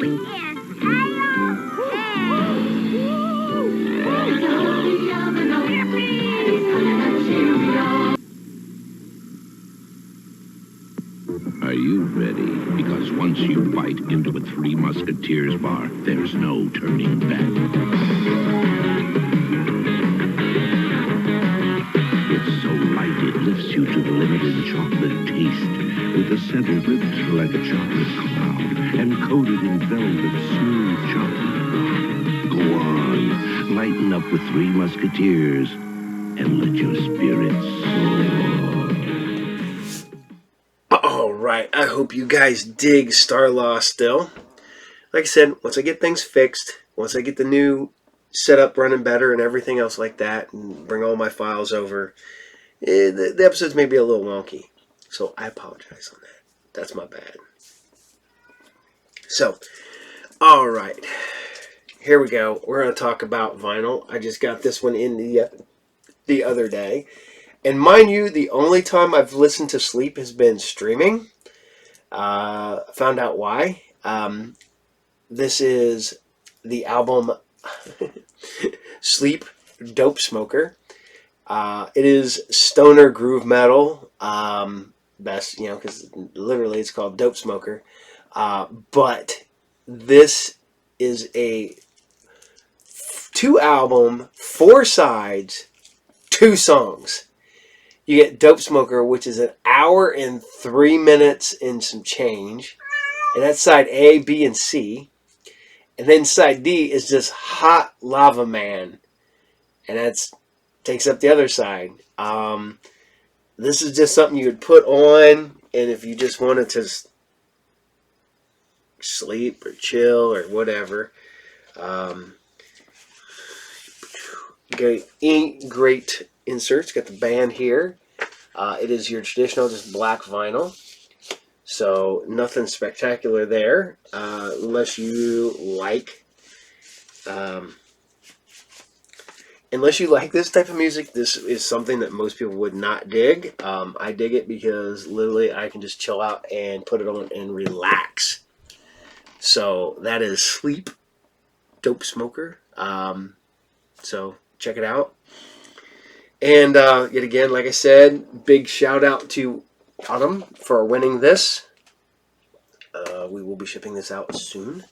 [SPEAKER 7] Yes, hello.
[SPEAKER 3] Are you ready? Because once you bite into a Three Musketeers bar, there's no turning back. It's so light it lifts you to the limit in chocolate taste, with the center ripped like a chocolate cloud, and coated in velvet, smooth chocolate. Go on, lighten up with Three Musketeers, and let your spirits soar.
[SPEAKER 1] Alright, I hope you guys dig Starlost still. Like I said, once I get things fixed, once I get the new set up running better and everything else like that, and bring all my files over, the episodes may be a little wonky. So I apologize on that. That's my bad. So, all right. Here we go. We're going to talk about vinyl. I just got this one in the other day. And mind you, the only time I've listened to Sleep has been streaming. Found out why. This is the album Sleep, Dope Smoker. It is stoner groove metal. Best, because literally it's called Dope Smoker. But this is a 2-album, 4 sides, 2 songs. You get Dope Smoker, which is 1 hour and 3 minutes and some change. And that's side A, B, and C. And then side D is just Hot Lava Man. And that takes up the other side. This is just something you would put on, and if you just wanted to sleep or chill or whatever. Great inserts. Got the band here. It is your traditional, just black vinyl. So nothing spectacular there, unless you like this type of music. This is something that most people would not dig. I dig it because literally I can just chill out and put it on and relax. So that is Sleep, Dope Smoker. So check it out. And yet again, like I said, big shout out to Autumn for winning this. We will be shipping this out soon.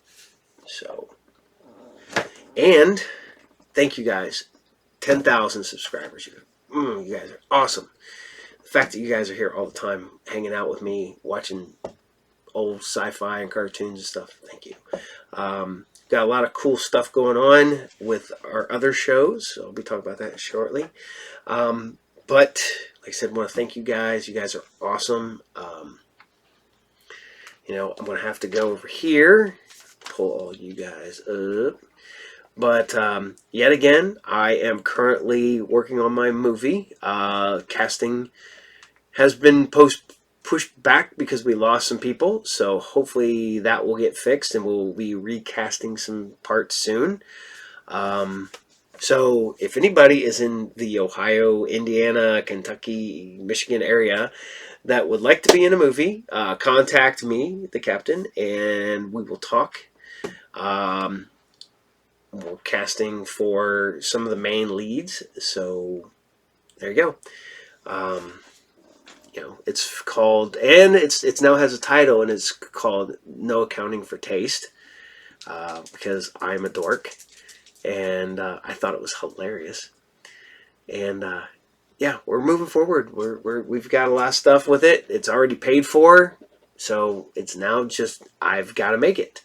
[SPEAKER 1] So, and thank you guys. 10,000 subscribers. You guys are awesome. The fact that you guys are here all the time, hanging out with me, watching old sci-fi and cartoons and stuff. Thank you. Got a lot of cool stuff going on with our other shows. So I'll be talking about that shortly. But like I said, I want to thank you guys. You guys are awesome. I'm going to have to go over here, pull all you guys up. But yet again, I am currently working on my movie. Casting has been pushed back because we lost some people. So hopefully that will get fixed and we'll be recasting some parts soon. So if anybody is in the Ohio, Indiana, Kentucky, Michigan area that would like to be in a movie, contact me, the captain, and we will talk. We're casting for some of the main leads, so there you go. It's called, and it's now has a title, and it's called No Accounting for Taste, because I'm a dork, and I thought it was hilarious. And yeah, we're moving forward. We've got a lot of stuff with it. It's already paid for, so it's now just I've got to make it.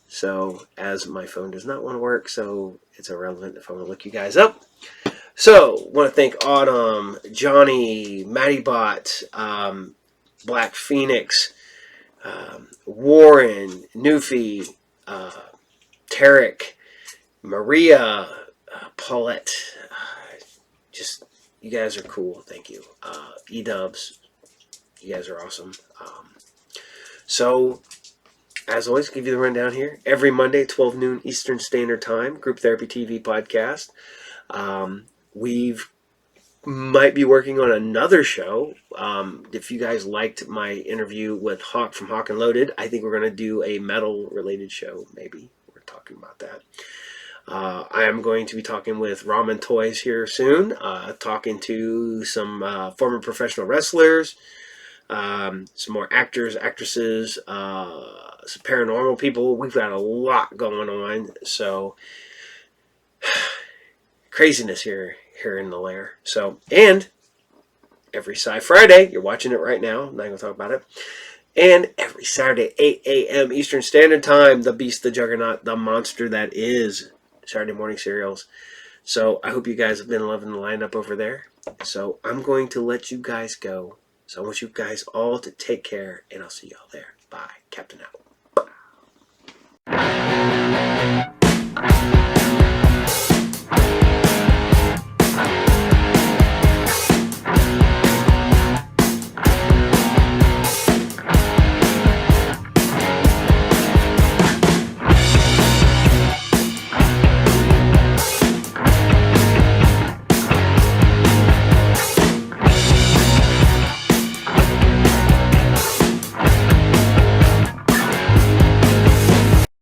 [SPEAKER 1] So, as my phone does not want to work, so it's irrelevant if I want to look you guys up. So, want to thank Autumn, Johnny, Matty Bot, Black Phoenix, Warren, Newfie, Tarek, Maria, Paulette. Just, you guys are cool. Thank you. E-dubs, you guys are awesome. So, as always, give you the rundown here. Every Monday, 12 noon Eastern Standard Time, Group Therapy TV podcast. We've might be working on another show. If you guys liked my interview with Hawk from Hawk and Loaded, I think we're going to do a metal-related show, maybe. We're talking about that. I am going to be talking with Ramen Toys here soon, talking to some former professional wrestlers, some more actors, actresses, some paranormal people. We've got a lot going on, so craziness here in the lair. So, and every SciFriday, you're watching it right now, I'm not going to talk about it, and every Saturday, 8 a.m. Eastern Standard Time, the beast, the juggernaut, the monster that is Saturday Morning Serials. So, I hope you guys have been loving the lineup over there. So, I'm going to let you guys go. So, I want you guys all to take care, and I'll see y'all there. Bye. Captain out.